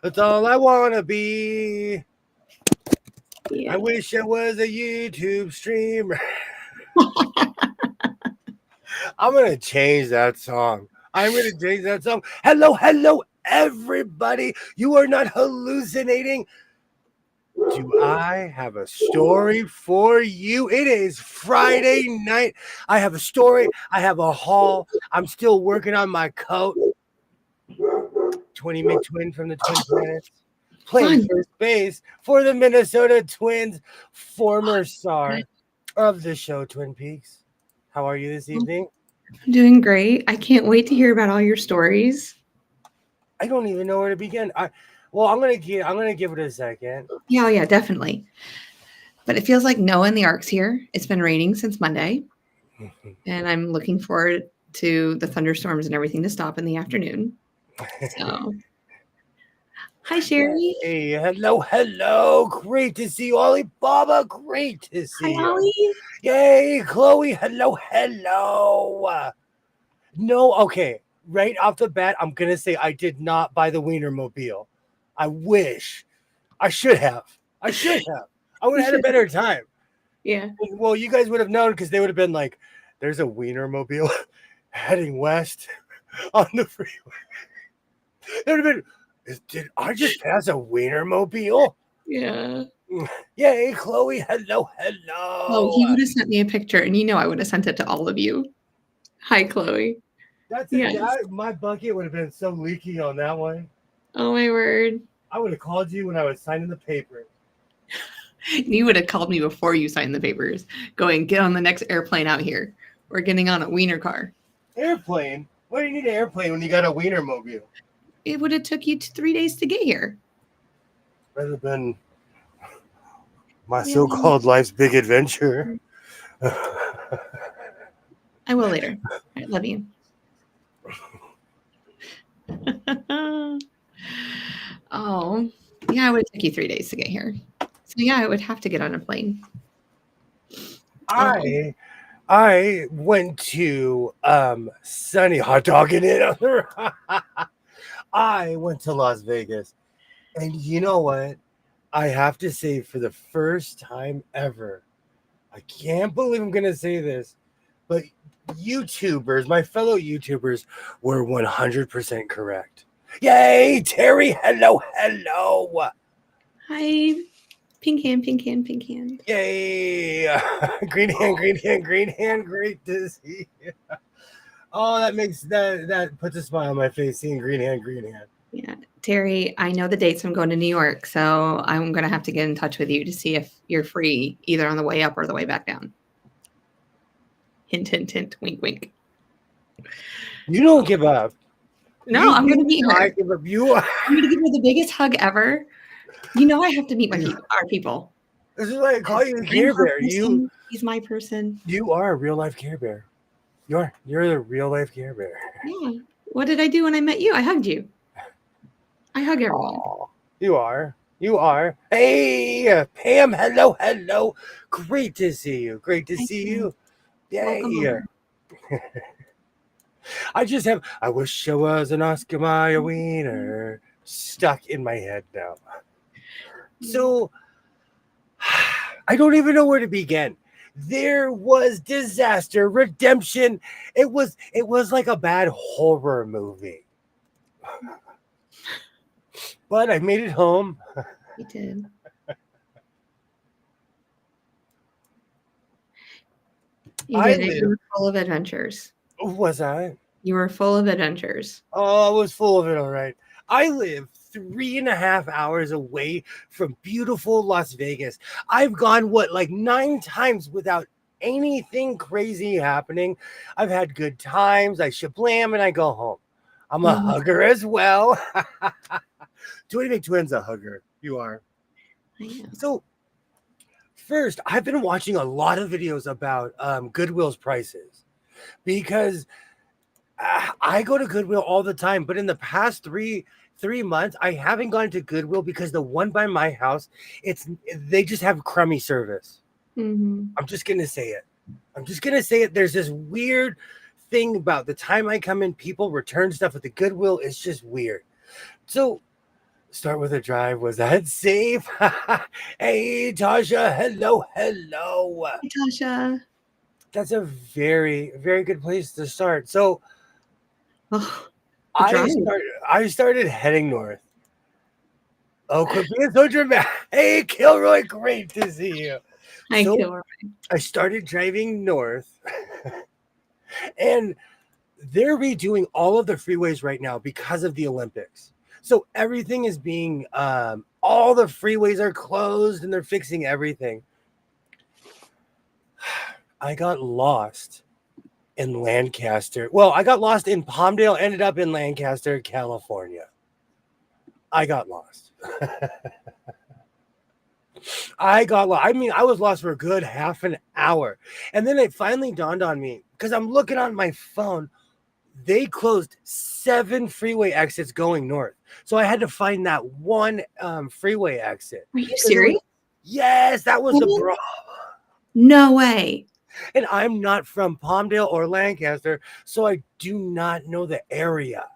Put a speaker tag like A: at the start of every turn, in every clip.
A: That's all I want to be.
B: Yeah.
A: I wish I was a YouTube streamer. I'm going to change that song. Hello, everybody. You are not hallucinating. Do I have a story for you? It is Friday night. I have a story. I have a haul. I'm still working on my coat. 20 mid twin from the Twin Planets. Playing
B: Fun.
A: first base for the Minnesota Twins, former star of the show Twin Peaks. How are you this evening?
B: I'm doing great. I can't wait to hear about all your stories.
A: I don't even know where to begin. I'm gonna give it a second.
B: Yeah, yeah, definitely. But it feels like Noah and the Ark's here. It's been raining since Monday, and I'm looking forward to the thunderstorms and everything to stop in the afternoon. So, hi, Sherry.
A: Hey, hello. Great to see you, Ollie Baba. Great to see
B: Hi,
A: you.
B: Ollie.
A: Yay, Chloe. Hello. No, okay. Right off the bat, I'm gonna say I did not buy the Wienermobile. I wish. I should have. I would have had a better time.
B: Yeah.
A: Well, you guys would have known because they would have been like, "There's a Wienermobile heading west on the freeway." It would have been. Did I just pass a Wienermobile?
B: Yeah.
A: Yay, Chloe. Hello.
B: Oh, he would have sent me a picture, and I would have sent it to all of you. Hi, Chloe.
A: My bucket would have been so leaky on that one.
B: Oh, my word.
A: I would have called you when I was signing the paper.
B: You would have called me before you signed the papers, going, get on the next airplane out here. We're getting on a wiener car.
A: Airplane? Why do you need an airplane when you got a Wienermobile?
B: It would have took you 3 days to get here.
A: Rather than my so-called life's big adventure.
B: I will later. I love you. Oh, yeah, it would take you 3 days to get here. So yeah, I would have to get on a plane.
A: I went to sunny hot dogging it. I went to Las Vegas, and you know what? I have to say, for the first time ever, I can't believe I'm gonna say this, but YouTubers, my fellow YouTubers, were 100% correct. Yay, Terry! Hello.
B: Hi, pink hand.
A: Yay! Green hand. Great to see you. Oh, that puts a smile on my face seeing green hand.
B: Yeah, Terry, I know the dates I'm going to New York, so I'm going to have to get in touch with you to see if you're free either on the way up or the way back down. Hint, wink.
A: You don't give up.
B: No, I'm going to meet her.
A: I give up. I'm
B: going to give her the biggest hug ever. You know I have to meet our people.
A: This is why I call you a Care Bear.
B: He's my person.
A: You are a real life Care Bear. You're the real life Care Bear.
B: Yeah. What did I do when I met you? I hugged you. I hug everyone.
A: Aww, you are. Hey, Pam. Hello. Great to see you. Yay. I wish I was an Oscar Mayer wiener stuck in my head now. So I don't even know where to begin. There was disaster, redemption. It was like a bad horror movie. But I made it home.
B: You did. You were full of adventures.
A: Was I?
B: You were full of adventures.
A: Oh, I was full of it, all right. I live 3.5 hours away from beautiful Las Vegas. I've gone, 9 times without anything crazy happening. I've had good times. I shablam and I go home. I'm a hugger as well. Twin Twin's a hugger. You are. So, first, I've been watching a lot of videos about Goodwill's prices because I go to Goodwill all the time, but in the past three months, I haven't gone to Goodwill because the one by my house, they just have crummy service.
B: Mm-hmm.
A: I'm just gonna say it. There's this weird thing about the time I come in, people return stuff at the Goodwill. It's just weird. So start with a drive. Was that safe? Hey, Tasha. Hello, hello.
B: Hey, Tasha.
A: That's a very, very good place to start. So
B: Oh, the drive.
A: I started heading north. Oh, quit being so dramatic. Hey, Kilroy, great to see you.
B: Hi,
A: So
B: Kilroy.
A: I started driving north, and they're redoing all of the freeways right now because of the Olympics. So everything is being, all the freeways are closed and they're fixing everything. I got lost in Lancaster. Well, I got lost in Palmdale, ended up in Lancaster, California. I got lost. I got lost. I mean, I was lost for a good half an hour. And then it finally dawned on me because I'm looking on my phone. They closed 7 freeway exits going north. So I had to find that one freeway exit.
B: Are you serious?
A: Yes, that was the problem.
B: No way.
A: And I'm not from Palmdale or Lancaster, so I do not know the area.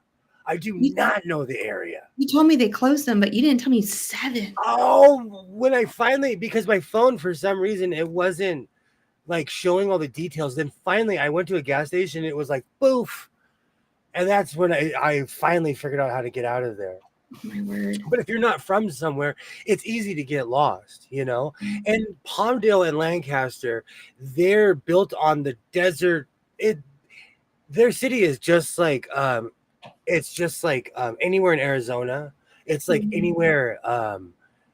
A: I do not know the area.
B: You told me they closed them, but you didn't tell me 7.
A: Oh, when I finally, because my phone, for some reason, it wasn't like showing all the details. Then finally, I went to a gas station. It was like, boof. And that's when I finally figured out how to get out of there.
B: Oh, my word.
A: But if you're not from somewhere, it's easy to get lost, you know? And Palmdale and Lancaster, they're built on the desert. Their city is just like it's just like anywhere in Arizona. It's like anywhere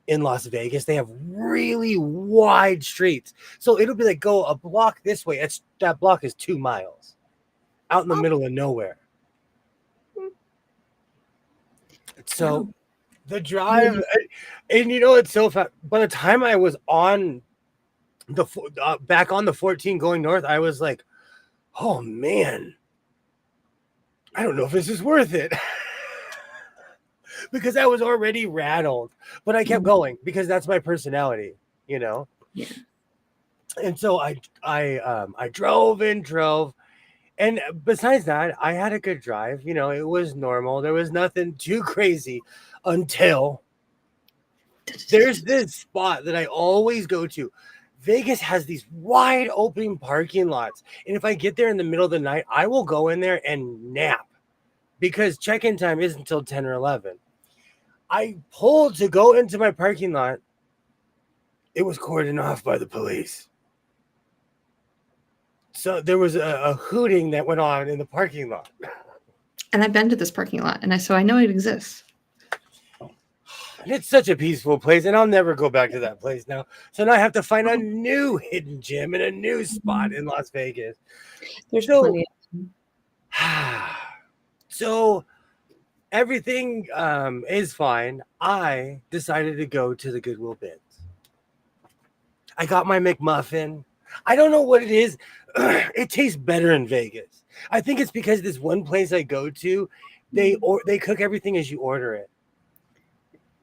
A: in Las Vegas. They have really wide streets. So it'll be like go a block this way. That block is 2 miles out in the middle of nowhere. So the drive, and you know, it's so fast. By the time I was on back on the 14 going north, I was like, oh man, I don't know if this is worth it. Because I was already rattled, but I kept going because that's my personality, you know?
B: Yeah.
A: And so I drove and drove. And besides that, I had a good drive. You know, it was normal. There was nothing too crazy until there's this spot that I always go to. Vegas has these wide open parking lots. And if I get there in the middle of the night, I will go in there and nap because check-in time isn't until 10 or 11. I pulled to go into my parking lot. It was cordoned off by the police. So there was a hooting that went on in the parking lot.
B: And I've been to this parking lot, so I know it exists.
A: And it's such a peaceful place, and I'll never go back to that place now. So now I have to find a new hidden gem and a new spot in Las Vegas.
B: There's plenty
A: of so everything is fine. I decided to go to the Goodwill bins. I got my McMuffin. I don't know what it is. It tastes better in Vegas. I think it's because this one place I go to, they cook everything as you order it.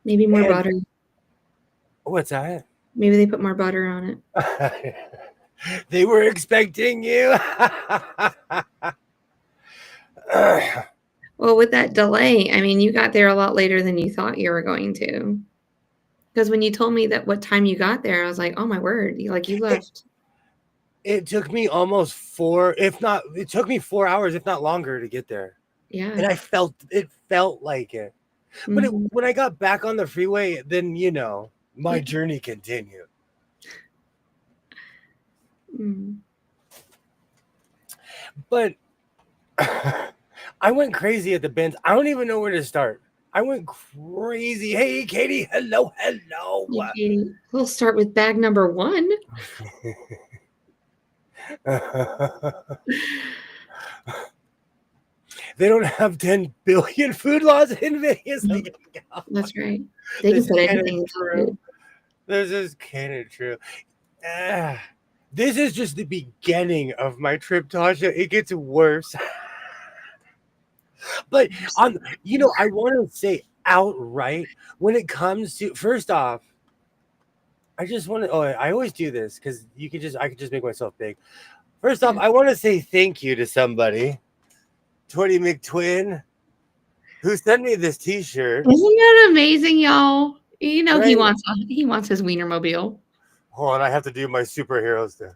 B: Maybe more butter.
A: What's that?
B: Maybe they put more butter on it.
A: They were expecting you.
B: Well, with that delay, I mean, you got there a lot later than you thought you were going to. Because when you told me that what time you got there, I was like, oh my word, you left.
A: It took me almost it took me 4 hours, if not longer, to get there.
B: Yeah.
A: And it felt like it. But when I got back on the freeway, then, you know, my journey continued. But I went crazy at the bins. I don't even know where to start. I went crazy. Hey, Katie. Hello.
B: Hey, Katie. We'll start with bag number 1.
A: They don't have 10 billion food laws in Vegas.
B: That's right. They can put anything in.
A: This is kind of true. This is just the beginning of my trip, Tasha. It gets worse. But I want to say outright, when it comes to, first off, I just want to. Oh, I always do this because I could just make myself big. First off, I want to say thank you to somebody, Twenty McTwin. who sent me this T-shirt.
B: Isn't that amazing, y'all? You know
A: Right.
B: he wants his Wienermobile.
A: Hold on, I have to do my superheroes thing.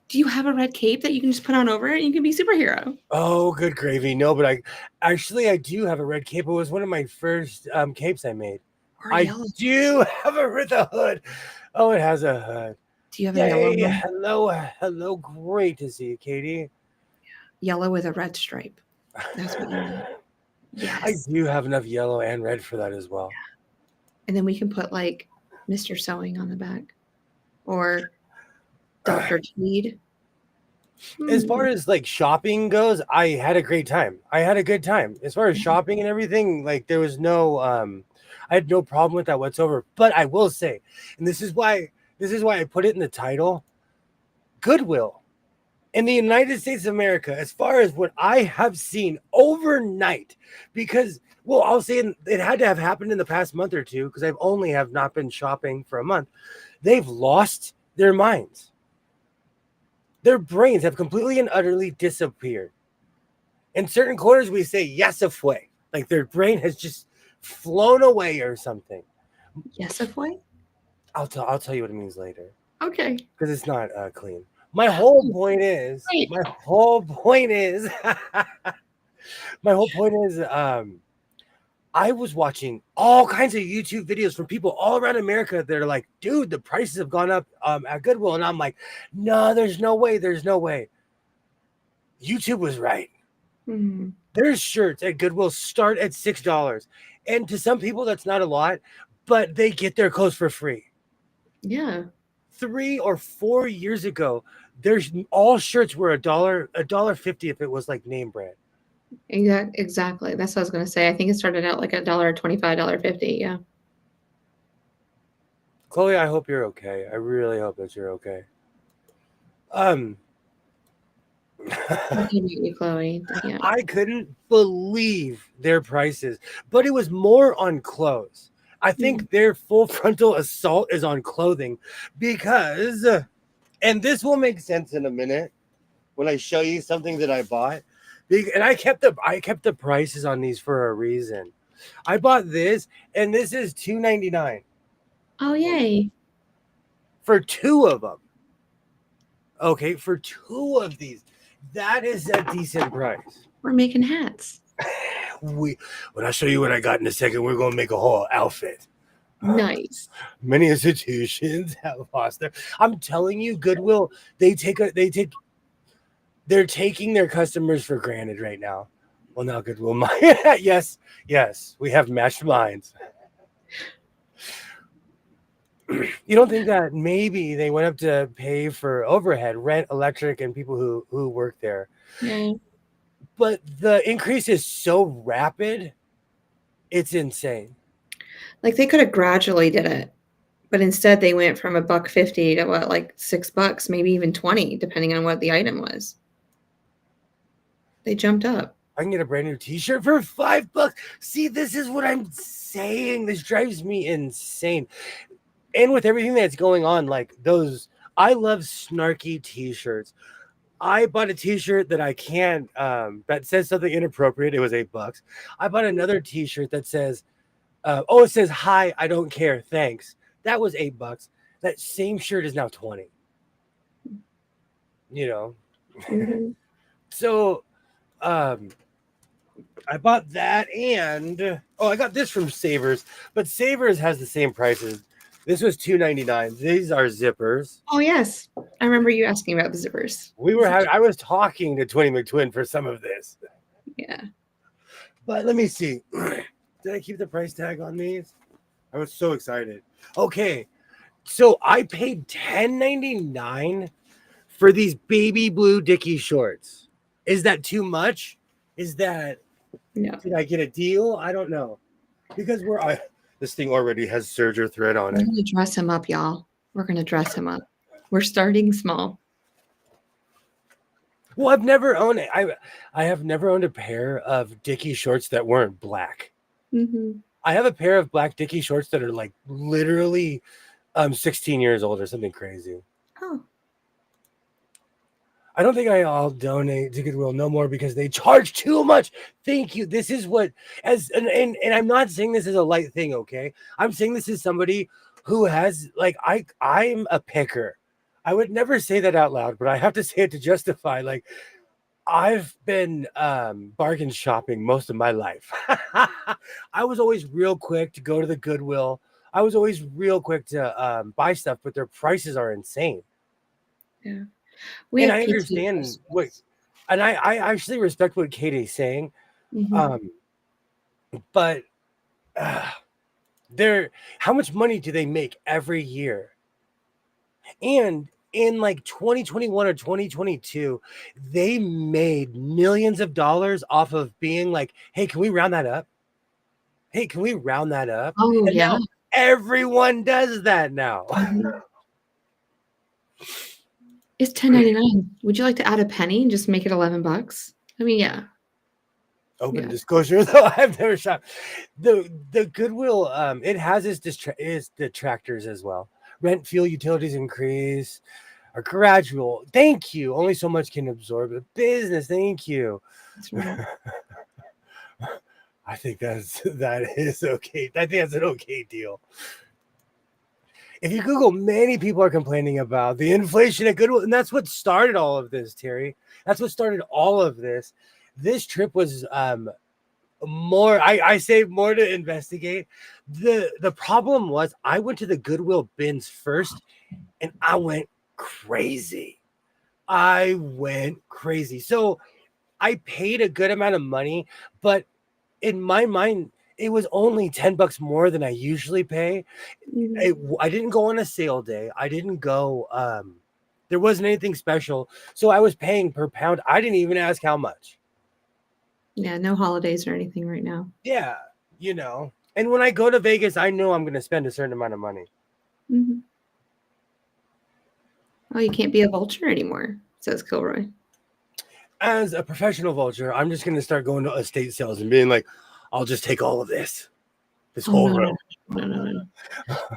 B: Do you have a red cape that you can just put on over it and you can be superhero?
A: Oh, good gravy. No, but I do have a red cape. It was one of my first capes I made.
B: Or a
A: I
B: yellow?
A: do have it with a hood. Oh, it has a hood.
B: Do you have a yellow
A: Yay!
B: one?
A: Hello. Great to see you, Katie.
B: Yellow with a red stripe. That's what you want.
A: I
B: Yes.
A: do have enough yellow and red for that as well.
B: And then we can put like Mr. Sewing on the back or Dr. Tweed.
A: As far as like shopping goes, I had a great time. I had a good time. As far as shopping and everything, like there was no I had no problem with that whatsoever. But I will say, and this is why I put it in the title, Goodwill. In the United States of America, as far as what I have seen overnight, because well, I'll say it had to have happened in the past month or two, because I've only have not been shopping for a month. They've lost their minds. Their brains have completely and utterly disappeared. In certain corners, we say yes of way, like their brain has just flown away or something.
B: Yes, of way?
A: I'll tell you what it means later,
B: Okay.
A: because it's not clean. My whole point is,
B: Right.
A: my whole point is, I was watching all kinds of YouTube videos from people all around America that are like, dude, the prices have gone up at Goodwill. And I'm like, no, there's no way. There's no way. YouTube was right.
B: Mhm.
A: There's shirts at Goodwill start at $6. And to some people, that's not a lot, but they get their clothes for free.
B: Yeah.
A: 3 or 4 years ago, there's all shirts were $1.50 if it was like name brand.
B: Exactly. That's what I was going to say. I think it started out like $1.25, $1.50. Yeah.
A: Chloe, I hope you're okay. I really hope that you're okay. Um,
B: Don't hate you, Chloe. Yeah.
A: I couldn't believe their prices, but it was more on clothes. I think their full frontal assault is on clothing because, and this will make sense in a minute when I show you something that I bought. And I kept the prices on these for a reason. I bought this, and this is $2.99
B: Oh, yay.
A: for 2 of them. Okay, for 2 of these, that is a decent price.
B: We're making hats.
A: When I show you what I got in a second, we're gonna make a whole outfit.
B: Nice.
A: Many institutions have lost their. I'm telling you, Goodwill, they're taking their customers for granted right now. Well, now Goodwill, yes, we have matched minds. You don't think that maybe they went up to pay for overhead, rent, electric, and people who work there?
B: Yeah.
A: But the increase is so rapid, it's insane.
B: Like they could have gradually did it, but instead they went from $1.50 to what, like $6, maybe even 20, depending on what the item was. They jumped up.
A: I can get a brand new T-shirt for $5. See, this is what I'm saying. This drives me insane. And with everything that's going on, like those, I love snarky T-shirts. I bought a T-shirt that I can't, that says something inappropriate. It was $8. I bought another T-shirt that says, it says, "Hi, I don't care, thanks." That was $8. That same shirt is now 20. You know,
B: Mhm.
A: so I bought that, and I got this from Savers, but Savers has the same prices. This was $2.99. These are zippers.
B: Oh, yes. I remember you asking about the zippers.
A: I was talking to Twinny McTwin for some of this.
B: Yeah.
A: But let me see. Did I keep the price tag on these? I was so excited. Okay. So I paid $10.99 for these baby blue Dickie shorts. Is that too much? Did I get a deal? I don't know. Because this thing already has serger thread on
B: We're
A: it.
B: going to dress him up, y'all. We're going to dress him up. We're starting small.
A: Well, I've never owned it. I have never owned a pair of Dickie shorts that weren't black.
B: Mm-hmm.
A: I have a pair of black Dickie shorts that are like literally 16 years old or something crazy.
B: Oh.
A: I don't think I'll donate to Goodwill no more because they charge too much. Thank you. This is what and I'm not saying this is a light thing, okay? I'm saying this is somebody who has like I'm a picker. I would never say that out loud, but I have to say it to justify like I've been bargain shopping most of my life. I was always real quick to go to the Goodwill. I was always real quick to buy stuff, but their prices are insane.
B: Yeah. We
A: And
B: have
A: I
B: PT
A: understand what,
B: questions.
A: and I actually respect what Katie's saying.
B: Hmm.
A: Um, but uh, they're how much money do they make every year? And in like 2021 or 2022, they made millions of dollars off of being like, hey, can we round that up? Hey, can we round that up?
B: Oh,
A: And
B: yeah.
A: now everyone does that now.
B: Mhm. It's 10.99. Would you like to add a penny and just make it $11? I mean, yeah.
A: Open
B: Yeah.
A: disclosure, though, I've never shopped. The Goodwill, it has its detractors as well. Rent, fuel, utilities increase are gradual. Thank you. Only so much can absorb a business. Thank you.
B: That's right.
A: I think that is okay. I think that's an okay deal. If you Google, many people are complaining about the inflation at Goodwill, and that's what started all of this, Terry. That's what started all of this. This trip was more. I say more to investigate. The problem was I went to the Goodwill bins first, and I went crazy. I went crazy. So I paid a good amount of money, but in my mind, it was only $10 more than I usually pay.
B: Mhm.
A: I didn't go on a sale day. I didn't go. There wasn't anything special, so I was paying per pound. I didn't even ask how much.
B: Yeah, no holidays or anything right now.
A: Yeah, you know. And when I go to Vegas, I know I'm going to spend a certain amount of money.
B: Mhm. Oh, you can't be a vulture anymore, says Kilroy.
A: As a professional vulture, I'm just going to start going to estate sales and being like, I'll just take all of this
B: Oh,
A: whole
B: no,
A: row.
B: no, no, no, no,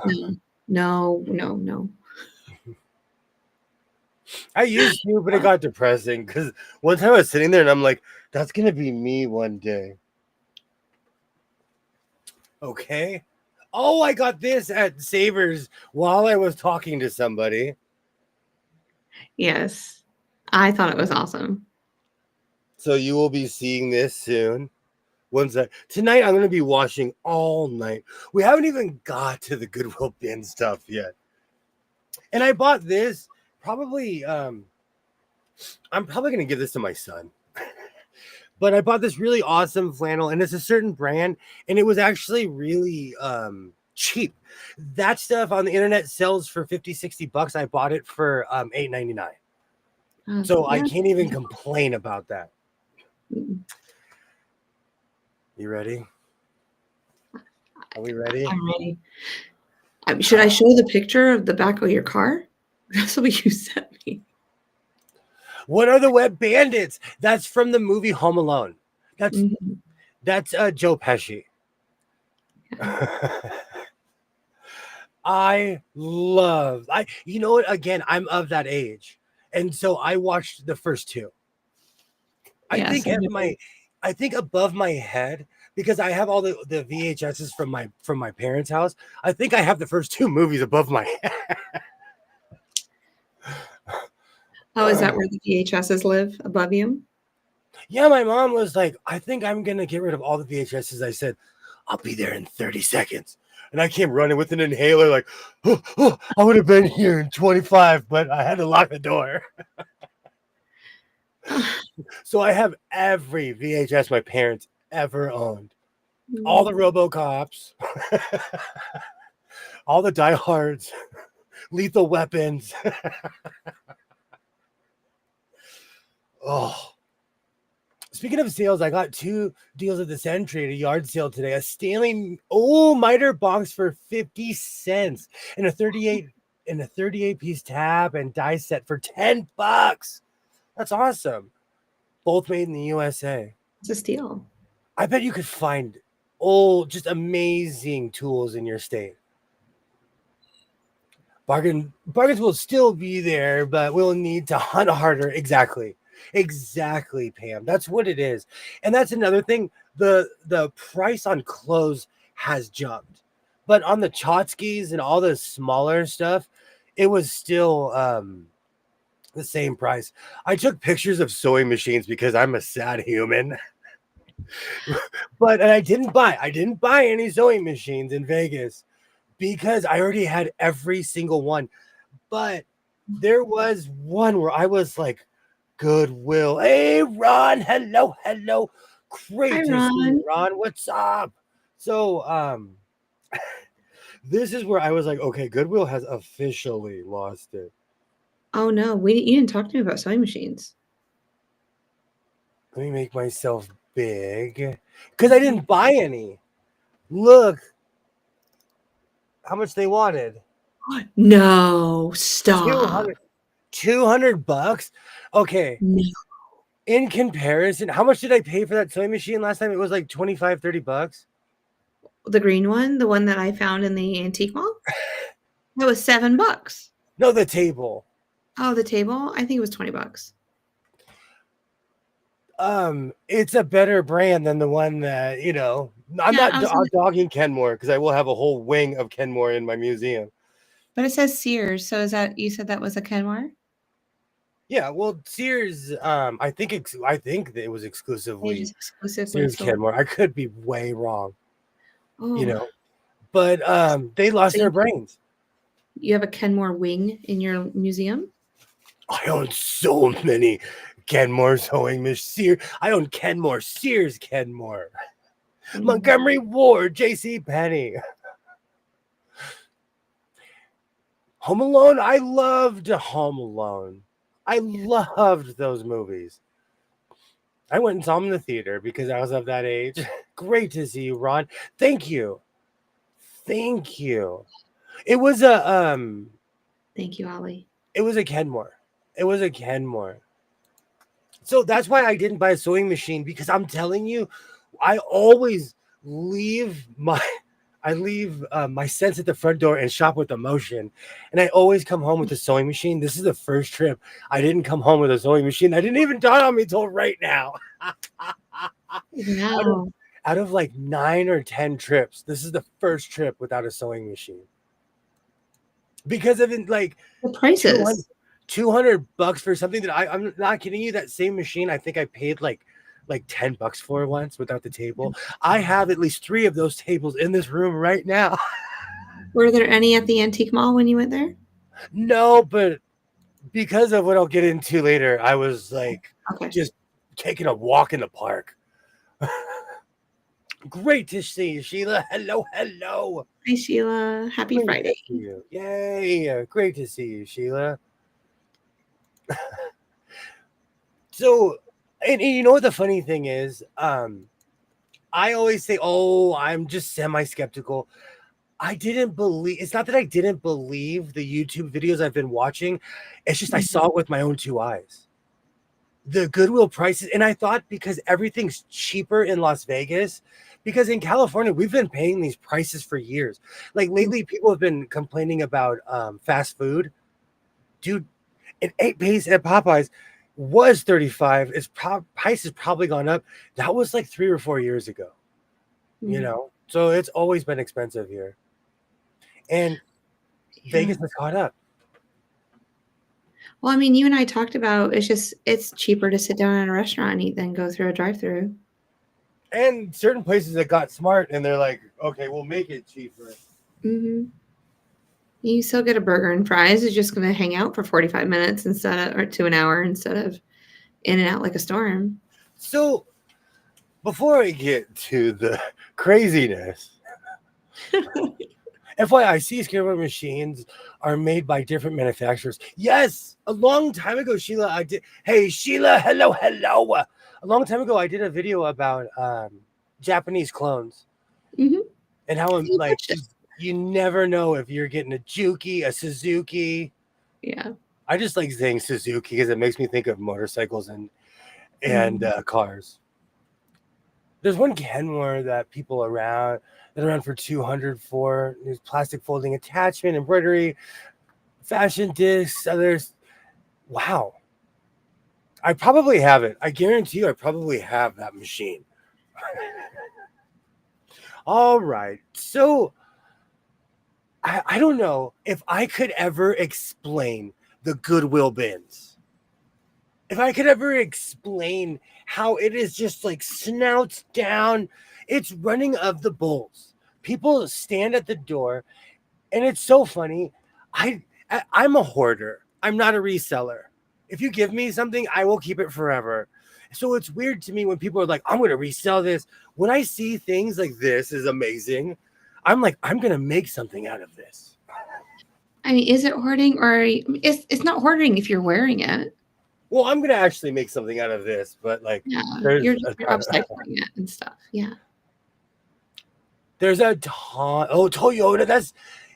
B: no, no, no, no.
A: I used to, but it got depressing because one time I was sitting there and I'm like, that's going to be me one day. Okay. Oh, I got this at Savers while I was talking to somebody.
B: Yes. I thought it was awesome.
A: So you will be seeing this soon. Tonight I'm going to be washing all night. We haven't even got to the Goodwill bin stuff yet. And I bought this probably I'm probably going to give this to my son. But I bought this really awesome flannel and it's a certain brand and it was actually really cheap. That stuff on the internet sells for 50, $60. I bought it for $8.99. So I
B: Yeah.
A: can't even complain about that.
B: Mm,
A: You ready? Are we ready?
B: I'm ready. Should I show the picture of the back of your car? That's what you sent me.
A: What are the wet bandits? That's from the movie Home Alone. That's
B: Mhm.
A: that's Joe Pesci.
B: Yeah.
A: I you know what, again, I'm of that age. And so I watched the first two. I
B: Yes,
A: think
B: I
A: at
B: do.
A: my I think above my head because I have all the VHSs from my parents' house. I think I have the first two movies above my
B: Oh, is that
A: head.
B: where the VHSs live above you?
A: Yeah, my mom was like, I think I'm gonna get rid of all the VHSs. I said, I'll be there in 30 seconds. And I came running with an inhaler, like, I would have been here in 25, but I had to lock the door. So I have every VHS my parents ever owned. All the
B: Mm.
A: Robocops, all the diehards, lethal weapons. Oh, speaking of sales, I got two deals at the Sentry at a yard sale today. A Stanley miter box for 50 cents and a 38 piece tab and die set for $10. That's awesome. Both made in the USA.
B: It's a steal.
A: I bet you could find old, just amazing tools in your state. Bargains will still be there, but we'll need to hunt harder. Exactly, Pam. That's what it is. And that's another thing. The price on clothes has jumped. But on the tchotchkes and all the smaller stuff, it was still the same price. I took pictures of sewing machines because I'm a sad human. And I didn't buy any sewing machines in Vegas because I already had every single one. But there was one where I was like, Goodwill. Hey, Ron. Hello.
B: Hi,
A: Great to see
B: Ron.
A: you, Ron. What's up? So, this is where I was like, okay, Goodwill has officially lost it.
B: Oh no, you didn't talk to me about sewing machines.
A: Let me make myself big because I didn't buy any. Look how much they wanted.
B: No, stop.
A: 200 $200. Okay.
B: No.
A: In comparison, how much did I pay for that sewing machine last time? It was like 25, $30.
B: The green one, the one that I found in the antique mall? That was $7.
A: No, the table.
B: Oh, the table? I think it was $20.
A: It's a better brand than the one that, I'm
B: Yeah,
A: not dogging Kenmore because I will have a whole wing of Kenmore in my museum.
B: but it says Sears. So is that you said that was a Kenmore?
A: Yeah, well, Sears, I think that it was
B: They
A: exclusively
B: just exclusively
A: Sears
B: sold.
A: Kenmore. I could be way wrong,
B: Oh,
A: but they lost
B: so
A: their brains.
B: you have a Kenmore wing in your museum?
A: I own so many Kenmore sewing machines. I own Kenmore, Sears Kenmore, Montgomery Ward, J.C. Penney. Home Alone. I loved Home Alone. I loved those movies. I went and saw them in the theater because I was of that age. Great to see you, Ron. Thank you. It was
B: Thank you, Ollie.
A: it was a Kenmore. So that's why I didn't buy a sewing machine because I'm telling you, I always leave my my sense at the front door and shop with emotion. And I always come home with a sewing machine. This is the first trip I didn't come home with a sewing machine. I didn't even dawn on me till right now.
B: No.
A: Out of like 9 or 10 trips, this is the first trip without a sewing machine. Because of it, like
B: The prices.
A: $200 for something that I'm not kidding you. That same machine, I think I paid like $10 for once without the table. I have at least 3 of those tables in this room right now.
B: Were there any at the antique mall when you went there?
A: No, but because of what I'll get into later, I was like
B: Okay.
A: just taking a walk in the park. Great to see you, Sheila. Hello.
B: Hi, Sheila. Happy
A: Great
B: Friday.
A: to see you. Yay. Great to see you, Sheila. So, and you know what the funny thing is? I always say, oh, I'm just semi-skeptical. It's not that I didn't believe the YouTube videos I've been watching. It's just I saw it with my own 2 eyes. The Goodwill prices, and I thought because everything's cheaper in Las Vegas, because in California, we've been paying these prices for years. Like lately, people have been complaining about fast food. Dude, an 8-piece at Popeyes was $35. Its price has probably gone up. That was like 3 or 4 years ago. So it's always been expensive here. And Vegas has caught up.
B: Well, I mean, you and I talked about it's cheaper to sit down in a restaurant and eat than go through a drive-through.
A: And certain places that got smart and they're like, okay, we'll make it cheaper.
B: Mm-hmm. You still get a burger and fries. It's just going to hang out for 45 minutes or to an hour instead of in and out like a storm.
A: So before I get to the craziness, FYI, Skimmer machines are made by different manufacturers. Yes, a long time ago, Sheila, I did. Hey, Sheila, hello. A long time ago, I did a video about Japanese clones and how I'm like, you never know if you're getting a Juki, a Suzuki.
B: Yeah.
A: I just like saying Suzuki because it makes me think of motorcycles and cars. There's one Kenmore that people around for $200 for. There's plastic folding attachment, embroidery. fashion discs. Others. Wow. I probably have it. I guarantee you I probably have that machine. All right. So I don't know if I could ever explain the Goodwill bins. If I could ever explain how it is just like snouts down, it's running of the bulls. People stand at the door, and it's so funny. I'm a hoarder. I'm not a reseller. If you give me something, I will keep it forever. So it's weird to me when people are like, I'm going to resell this. When I see things like this is amazing, I'm like, I'm going to make something out of this.
B: I mean, is it hoarding or it's not hoarding if you're wearing it?
A: Well, I'm going to actually make something out of this, but like,
B: Yeah,
A: there's
B: you're
A: a,
B: you're upcycling it and stuff. Yeah.
A: there's a ton. Oh, Toyota. I've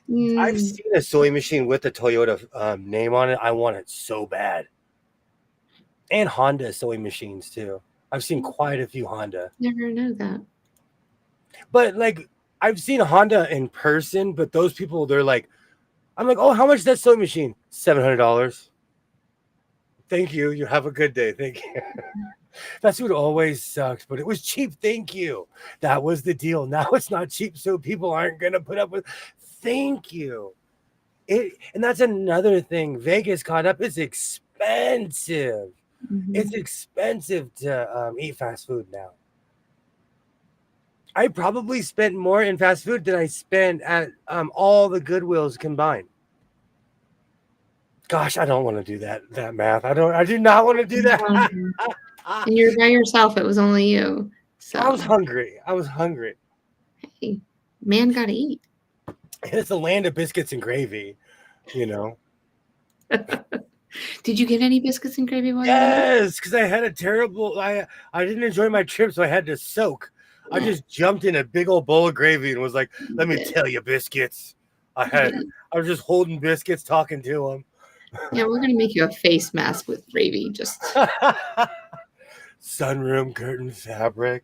B: Mm,
A: seen a sewing machine with the Toyota name on it. I want it so bad. And Honda sewing machines too. I've seen quite a few Honda.
B: never know that.
A: But like I've seen Honda in person, but those people they're like, I'm like, oh, how much is that sewing machine? $700. Thank you. You have a good day. Thank you. That's what always sucks, but it was cheap. Thank you. That was the deal. Now it's not cheap, so people aren't gonna put up with. Thank you. And that's another thing. Vegas caught up. It's expensive. It's
B: Mhm.
A: expensive to eat fast food now. I probably spent more in fast food than I spent at all the Goodwills combined. Gosh, I don't want to do that math. I do not want to do that.
B: And you're by yourself. It was only you.
A: I was
B: So,
A: hungry. I was hungry.
B: hey, man got to eat.
A: It's a land of biscuits and gravy, you know.
B: Did you get any biscuits and gravy while you were there?
A: Yes, because I had a terrible. I didn't enjoy my trip, so I had to soak. I
B: Yeah,
A: just jumped in a big old bowl of gravy and was like,
B: you
A: "Let me
B: did.
A: tell you, biscuits."
B: Yeah.
A: I was just holding biscuits, talking to
B: Yeah, we're gonna make you a face mask with gravy. Just
A: them. Sunroom curtain fabric.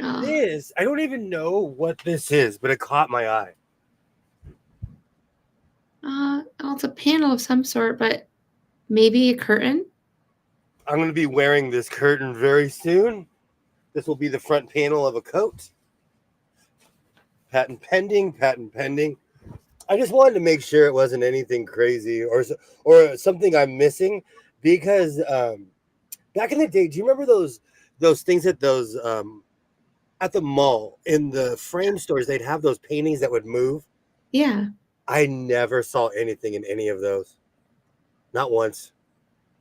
B: uh,
A: This, I don't even know what this is, but it caught my eye.
B: well, it's a panel of some sort, but maybe a curtain.
A: I'm going to be wearing this curtain very soon. This will be the front panel of a coat. Patent pending, patent pending. I just wanted to make sure it wasn't anything crazy or something I'm missing because back in the day, do you remember those things at the mall in the frame stores? They'd have those paintings that would move.
B: Yeah.
A: I never saw anything in any of those. Not once.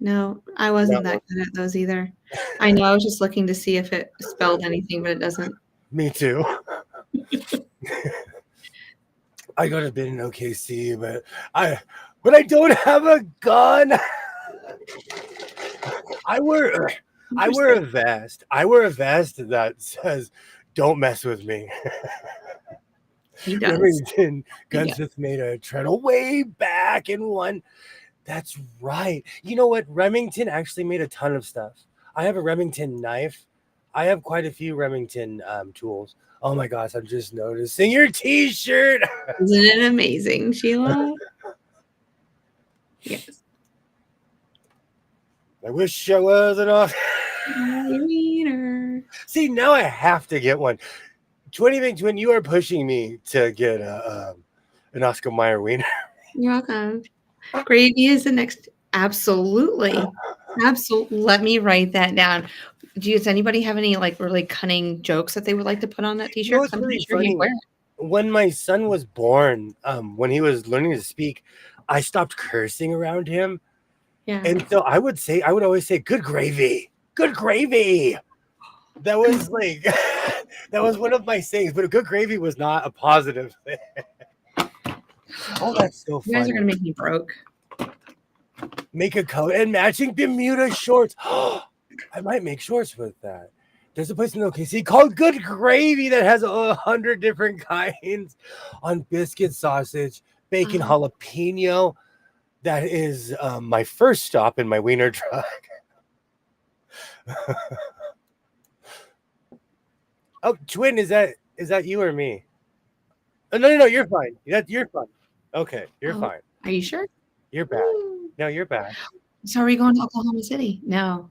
B: No, I wasn't
A: Not
B: that
A: once.
B: good at those either. I know. I was just looking to see if it spelled anything, but it doesn't.
A: Me too. I could have been in OKC, but I don't have a gun. I wear I wear
B: Interesting.
A: a vest. I wear a vest that says "Don't mess with me."
B: He does.
A: Remington
B: He does.
A: Gunsmith made a treadle way back in one. That's right. You know what? Remington actually made a ton of stuff. I have a Remington knife. I have quite a few Remington tools. Oh my gosh, I'm just noticing your T-shirt.
B: Isn't it amazing, Sheila? Yes.
A: I wish I wasn't off.
B: Wiener.
A: See, now I have to get one. 20 Big Twin, you are pushing me to get an Oscar Mayer wiener.
B: You're welcome. Gravy is the next. Absolutely. Absolutely. Let me write that down. Does anybody have any like really cunning jokes that they would like to put on that
A: You know
B: t-shirt? 'Cause
A: what's
B: I'm pretty
A: really
B: sure he'd
A: funny?
B: wear it.
A: When my son was born, when he was learning to speak, I stopped cursing around him.
B: Yeah.
A: And so I would always say, good gravy, good gravy. That was like, that was one of my sayings, but good gravy was not a positive thing. Oh, that's so
B: You guys are
A: funny.
B: gonna make me broke.
A: Make a coat and matching Bermuda shorts. I might make shorts with that. There's a place in OKC called Good Gravy that has 100 different kinds on biscuit, sausage, bacon,
B: Um,
A: jalapeno. That is my first stop in my wiener truck. Oh, twin, is that you or me? Oh, no, you're fine. You're fine. Okay, you're
B: oh,
A: fine.
B: are you sure?
A: You're back.
B: Woo.
A: No, you're back.
B: So are we going to Oklahoma City? No.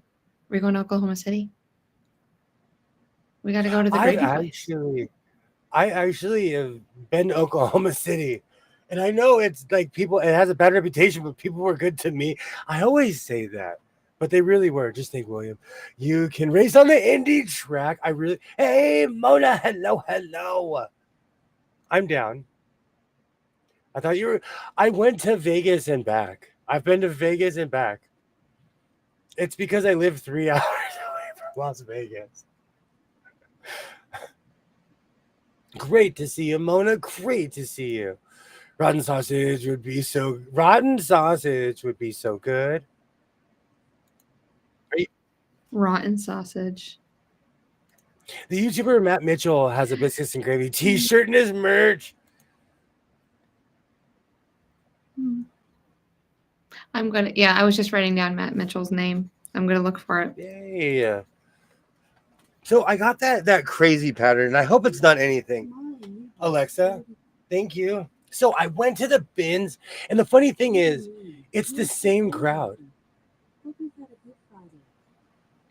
B: We're going to Oklahoma City. We got to go to the
A: I've
B: gravy place.
A: actually, I actually have been to Oklahoma City, and I know it's like people. It has a bad reputation, but people were good to me. I always say that, but they really were. Just think, William, you can race on the Indy track. I really. Hey, Mona, hello, hello. I'm down. I thought you were. I went to Vegas and back. I've been to Vegas and back. It's because I live 3 hours away from Las Vegas. Great to see you, Mona. Great to see you. Rotten sausage would be so. Rotten sausage would be so good.
B: Rotten sausage.
A: The YouTuber Matt Mitchell has a biscuits and gravy T-shirt in his merch.
B: I'm gonna. Yeah, I was just writing down Matt Mitchell's name. I'm gonna look for it.
A: Yay! So I got that crazy pattern, and I hope it's not anything. Alexa, thank you. So I went to the bins, and the funny thing is, it's the same crowd.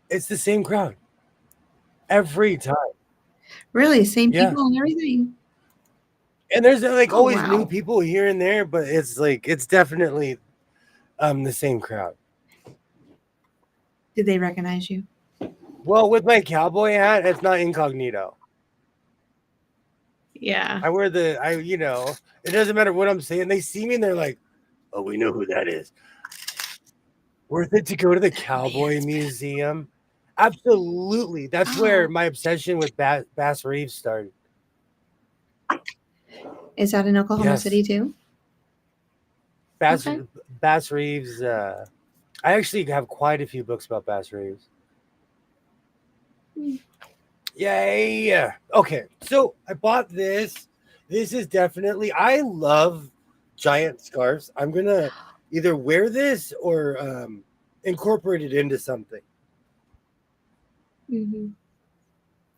A: It's the same crowd every time.
B: Really, same
A: Yeah.
B: people and everything.
A: And there's like
B: Oh,
A: always
B: wow.
A: new people here and there, but it's like it's definitely the same crowd.
B: Did they recognize you?
A: Well, with my cowboy hat, it's not incognito.
B: Yeah.
A: I wear it doesn't matter what I'm saying. They see me and they're like, "Oh, we know who that is." Worth it to go to the Cowboy Museum? Absolutely. That's where my obsession with Bass Reeves started.
B: Is that in Oklahoma City too?
A: Bass Reeves. I actually have quite a few books about Bass Reeves. Yay! Okay, so I bought this. This is definitely. I love giant scarves. I'm gonna either wear this or incorporate it into something.
B: Mm-hmm.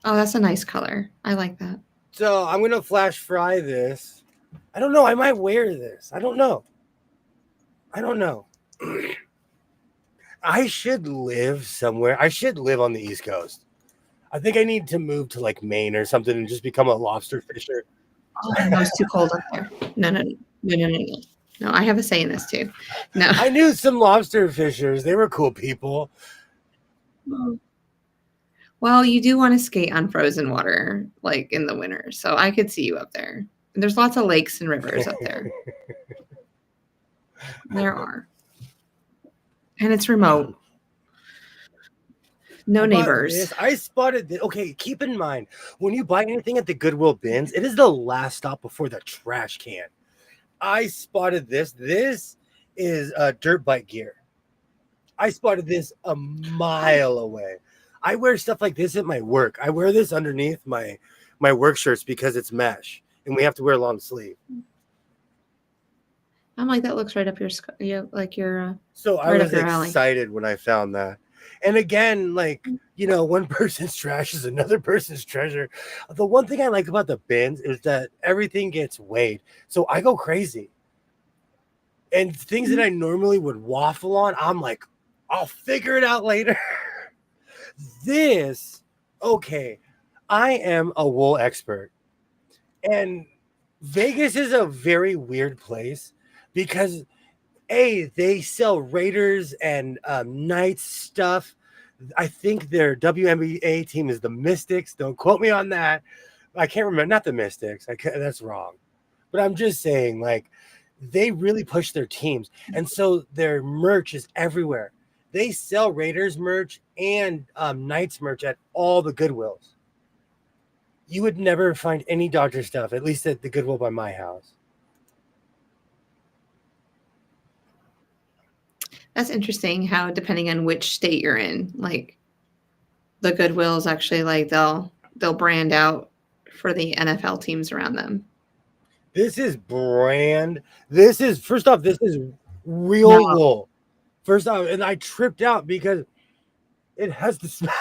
B: Oh, that's a nice color. I like that.
A: So I'm gonna flash fry this. I don't know. I might wear this. I don't know. I should live somewhere. I should live on the East Coast. I think I need to move to like Maine or something and just become a lobster fisher.
B: Oh, no, it's too cold up there. No. No, I have a say in this too. No.
A: I knew some lobster fishers. They were cool people.
B: Well, you do want to skate on frozen water, like in the winter. So I could see you up there. And there's lots of lakes and rivers up there. There are. And it's remote. No neighbors.
A: I spotted this. Okay, keep in mind, when you buy anything at the Goodwill bins, it is the last stop before the trash can. I spotted this. This is dirt bike gear. I spotted this a mile away. I wear stuff like this at my work. I wear this underneath my work shirts because it's mesh and we have to wear long sleeve.
B: I'm like, that looks right up your
A: So I
B: right
A: was
B: up your alley.
A: excited when I found that. And again, like, one person's trash is another person's treasure. The one thing I like about the bins is that everything gets weighed. So I go crazy. And things that I normally would waffle on, I'm like, I'll figure it out later. Okay, I am a wool expert. And Vegas is a very weird place because they sell Raiders and Knights stuff. I think their WNBA team is the Mystics. Don't quote me on that. I can't remember. Not the Mystics. That's wrong. But I'm just saying, like, they really push their teams. And so their merch is everywhere. They sell Raiders merch and Knights merch at all the Goodwills. You would never find any Dodger stuff, at least at the Goodwill by my house.
B: That's interesting how depending on which state you're in, like the Goodwill is actually like they'll brand out for the NFL teams around them.
A: This is first off, this is real wool. First off, and I tripped out because it has the smell.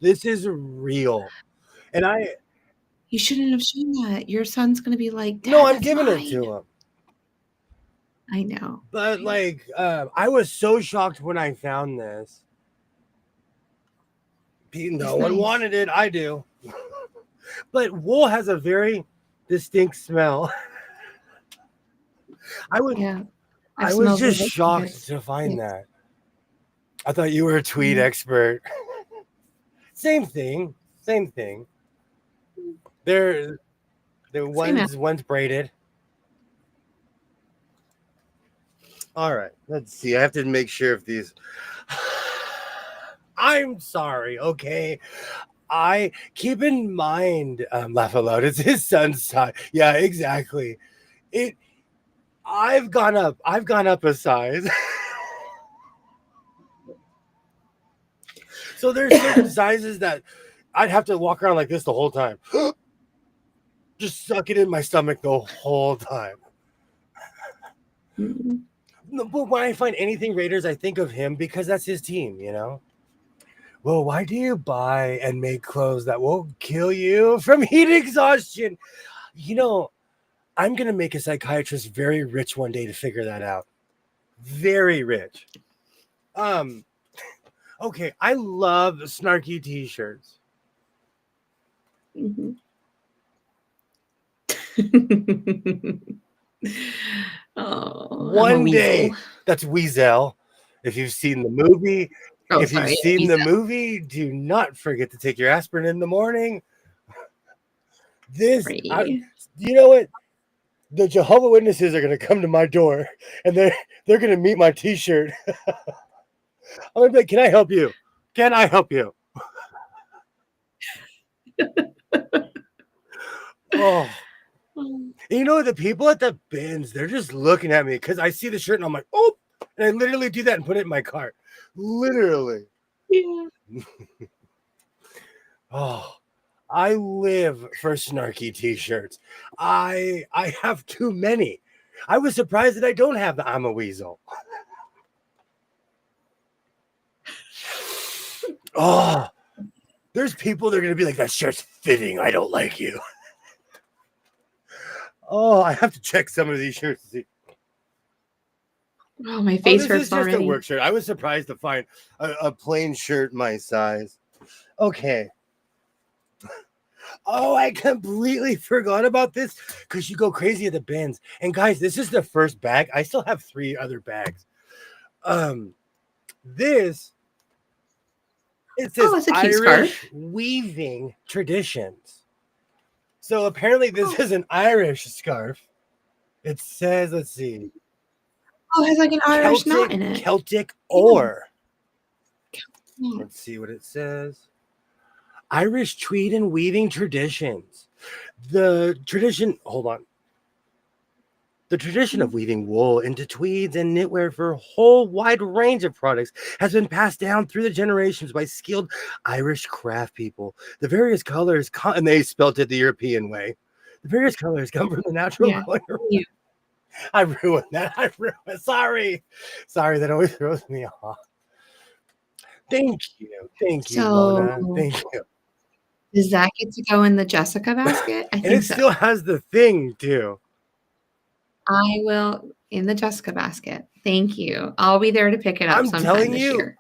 A: This is real. And
B: you shouldn't have shown that. Your son's going to be like, Dad,
A: no, I'm giving it to him.
B: I know.
A: But like, I was so shocked when I found this. No one
B: nice.
A: wanted it. I do. But wool has a very distinct smell. I was
B: Yeah.
A: I
B: I've
A: was
B: smelled
A: just
B: it.
A: shocked to find that. I thought you were a tweed
B: Mhm.
A: expert. Same thing. Same thing. They're one's braided. All right, let's see. I have to make sure if these. I'm sorry. Okay, I keep in mind. Laugh aloud. It's his son's size. Yeah, exactly. It. I've gone up. I've gone up a size. So there's certain sizes that I'd have to walk around like this the whole time. Just suck it in my stomach the whole time.
B: Mhm.
A: But when I find anything Raiders, I think of him because that's his team, you know? Well, why do you buy and make clothes that won't kill you from heat exhaustion? You know, I'm going to make a psychiatrist very rich one day to figure that out. Very rich. Okay, I love snarky t-shirts.
B: Mhm. Oh, I'm a
A: One day,
B: weasel.
A: that's Weasel. If you've seen the movie,
B: Oh,
A: if you've
B: sorry,
A: seen the
B: weasel.
A: movie, do not forget to take your aspirin in the morning. This,
B: Sorry.
A: you know what? The Jehovah Witnesses are going to come to my door, and they're going to meet my T-shirt. I'm going to be like, "Can I help you? Can I help you?" Oh,
B: Um,
A: you know the people at the bins, they're just looking at me because I see the shirt and I'm like, "Oh!" And I literally do that and put it in my cart. Literally.
B: yeah.
A: Oh, I live for snarky T-shirts. I have too many. I was surprised that I don't have the I'm a Weasel. Oh, there's people that are gonna be like, that shirt's fitting. I don't like you. Oh, I have to check some of these shirts to see.
B: Oh, my
A: Oh,
B: face
A: this
B: hurts
A: is just a
B: already.
A: work shirt. I was surprised to find a plain shirt my size. Okay. Oh, I completely forgot about this because you go crazy at the bins. And guys, this is the first bag. I still have 3 other bags. This it says
B: Oh, it's a cute
A: Irish
B: scarf.
A: weaving traditions. So apparently this
B: Oh,
A: is an Irish scarf. It says, let's see,
B: oh, it has like an Irish knot in it.
A: Celtic
B: Yeah.
A: ore.
B: Yeah.
A: Let's see what it says. Irish tweed and weaving traditions. The tradition, hold on. The tradition of weaving wool into tweeds and knitwear for a whole wide range of products has been passed down through the generations by skilled Irish craft people. The various colors, and they spelt it the European way. The various colors come from the natural
B: Yeah.
A: color.
B: Yeah.
A: I ruined that. Sorry. Sorry, that always throws me off. Thank you. Thank you, Mona.
B: So
A: Thank you.
B: does that get to go in the Jessica basket? I
A: And
B: think
A: it
B: so.
A: still has the thing too.
B: I will in the Jessica basket. Thank you. I'll be there to pick it up
A: I'm
B: sometime
A: telling
B: this
A: you,
B: year.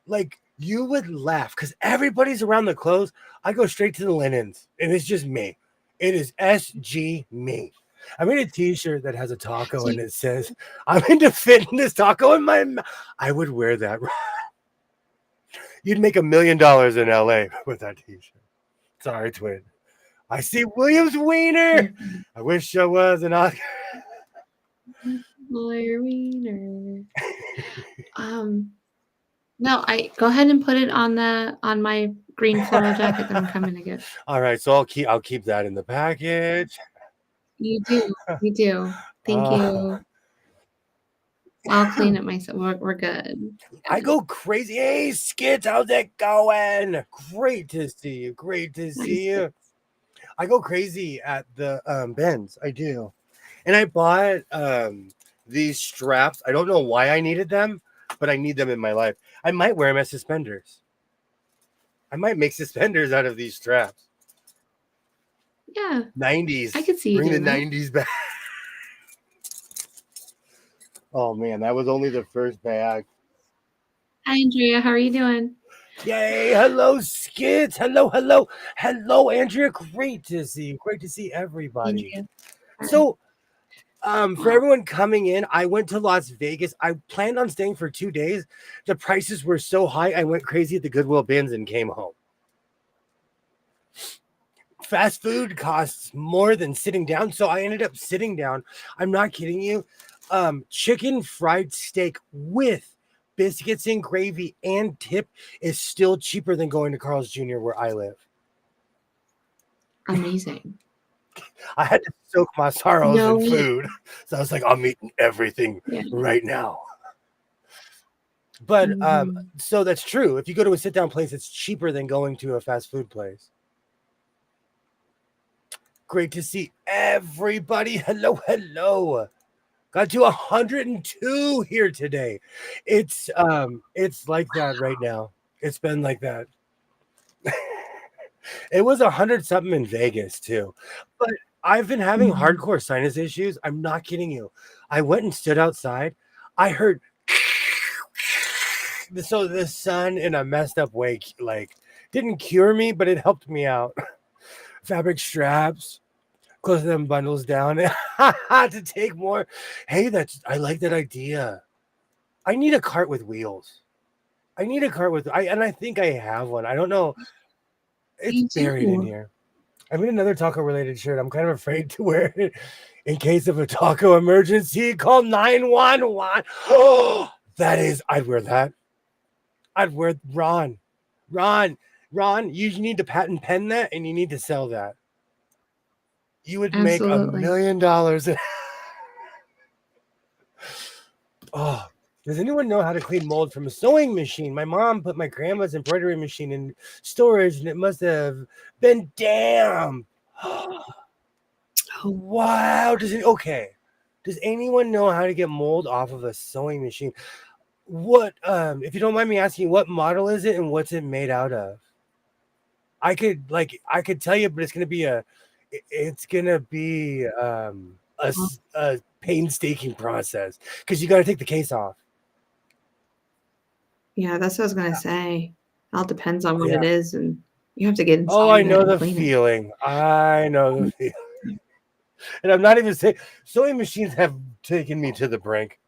A: like you would laugh because everybody's around the clothes. I go straight to the linens, and it's just me. It is SG me. I made a T-shirt that has a taco
B: So
A: and it says, "I'm into fitness taco in my mouth." I would wear that. You'd make $1 million in LA with that T-shirt. Sorry, twin. I see Williams Wiener. I wish I was an Oscar.
B: Lawyer Wiener. No, I go ahead and put it on my green floral jacket that I'm coming to get.
A: All right, so I'll keep that in the package.
B: You do. You do. Thank
A: Uh,
B: you. I'll clean it myself. We're good.
A: I
B: Good.
A: go crazy. Hey, Skits, how's it going? Great to see you. Great to see
B: Nice.
A: you. I go crazy at the Benz. I do. And I bought these straps. I don't know why I needed them, but I need them in my life. I might wear them as suspenders. I might make suspenders out of these straps.
B: Yeah,
A: 90s.
B: I could see you
A: Bring the
B: doing that.
A: 90s back. Oh man, that was only the first bag.
B: Hi, Andrea. How are you doing?
A: Yay! Hello, Skits. Hello, Andrea. Great to see you. Great to see everybody.
B: Andrea. Hi.
A: So, for everyone coming in, I went to Las Vegas. I planned on staying for 2 days. The prices were so high, I went crazy at the Goodwill bins and came home. Fast food costs more than sitting down, so I ended up sitting down. I'm not kidding you. Chicken fried steak with biscuits and gravy and tip is still cheaper than going to Carl's Jr. where I live.
B: Amazing.
A: I had to soak my sorrows
B: No
A: in
B: way.
A: food. So I was like, I'm eating everything
B: Yeah.
A: right now. But so that's true. If you go to a sit down place, it's cheaper than going to a fast food place. Great to see everybody. Hello. Got to 102 here today. It's like that right now. It's been like that. It was 100 something in Vegas too. But I've been having hardcore sinus issues. I'm not kidding you. I went and stood outside. I heard so the sun in a messed up way like didn't cure me, but it helped me out. Fabric straps, close them bundles down to take more. Hey, I like that idea. I need a cart with wheels. I think I have one. I don't know. It's buried in here. I made another taco related shirt. I'm kind of afraid to wear it in case of a taco emergency. Call 911. Oh, I'd wear that. I'd wear Ron, you need to patent pen that and you need to sell that. You would make $1 million. Oh, does anyone know how to clean mold from a sewing machine? My mom put my grandma's embroidery machine in storage and it must have been damp. Wow. Does anyone know how to get mold off of a sewing machine? What, if you don't mind me asking, what model is it and what's it made out of? I could tell you, but it's gonna be a painstaking process because you got to take the case off.
B: Yeah, that's what I was gonna say. It all depends on what it is, and you have to get inside.
A: Oh, I know the feeling. And I'm not even saying sewing machines have taken me to the brink.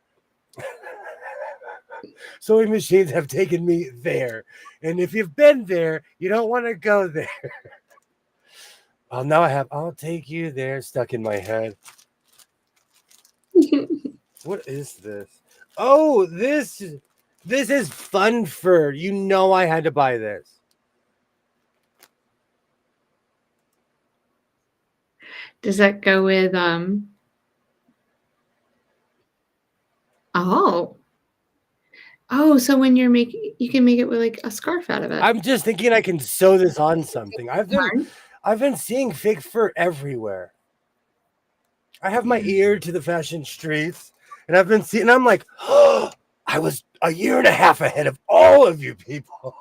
A: Sewing machines have taken me there. And if you've been there, you don't want to go there. Well, now I'll take you there stuck in my head. What is this? Oh, this is fun fur. You know I had to buy this.
B: Does that go with Oh, so when you can make it with like a scarf out of it.
A: I'm just thinking I can sew this on something. I've been seeing fake fur everywhere. I have my ear to the fashion streets, and I've been seeing. I'm like, oh, I was a year and a half ahead of all of you people.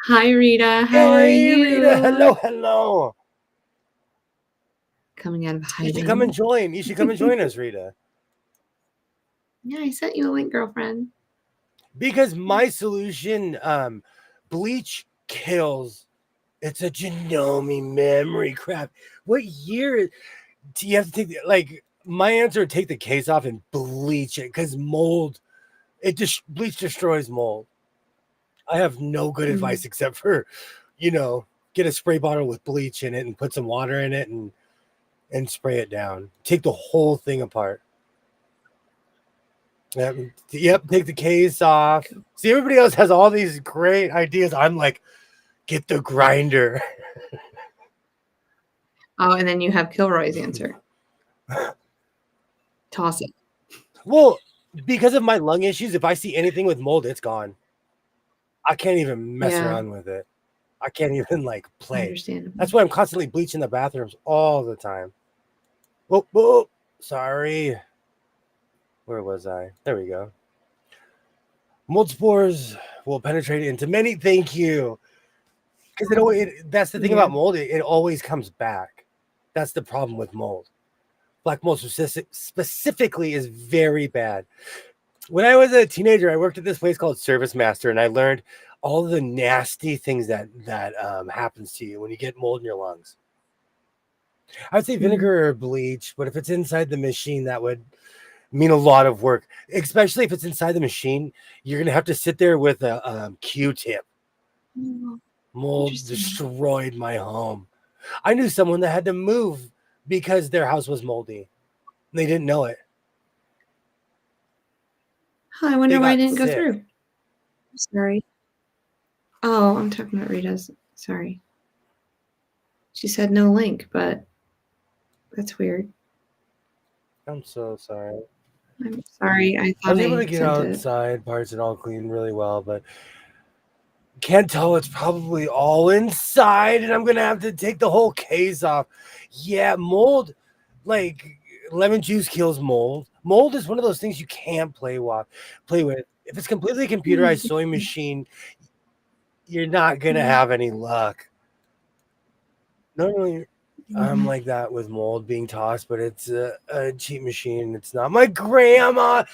B: Hi, Rita. How are you?
A: Rita. Hello.
B: Coming out of hiding.
A: You should come and join us, Rita.
B: Yeah, I sent you a link, girlfriend.
A: Because my solution, bleach kills. It's a genome memory crap. What year do you have to take? My answer: take the case off and bleach it because mold. Bleach destroys mold. I have no good advice except for, get a spray bottle with bleach in it and put some water in it and spray it down. Take the whole thing apart. Yep, take the case off. See, everybody else has all these great ideas. I'm like, get the grinder.
B: Oh, and then you have Kilroy's answer. Toss it.
A: Well, because of my lung issues, if I see anything with mold, it's gone. I can't even mess around with it. I can't even play. That's why I'm constantly bleaching the bathrooms all the time. Oh, sorry. Where was I? There we go. Mold spores will penetrate into many. Thank you. Because that's the thing about mold. It always comes back. That's the problem with mold. Black mold specifically is very bad. When I was a teenager, I worked at this place called Service Master, and I learned all the nasty things that happens to you when you get mold in your lungs. I'd say vinegar or bleach, but if it's inside the machine, that would mean a lot of work. Especially if it's inside the machine, you're gonna have to sit there with a Q-tip. Mold destroyed my home. I knew someone that had to move because their house was moldy. They didn't know it.
B: I wonder why I didn't go through. I'm sorry. Oh, I'm talking about Rita's. Sorry. She said no link, but that's weird.
A: I'm so sorry.
B: I'm sorry. I
A: was able to get outside, parts and all clean really well, but can't tell it's probably all inside, and I'm gonna have to take the whole case off. Yeah, mold, like lemon juice kills mold. Mold is one of those things you can't play with. If it's completely computerized sewing machine, you're not gonna have any luck. Normally, I'm like that with mold being tossed, but it's a cheap machine. It's not. My grandma,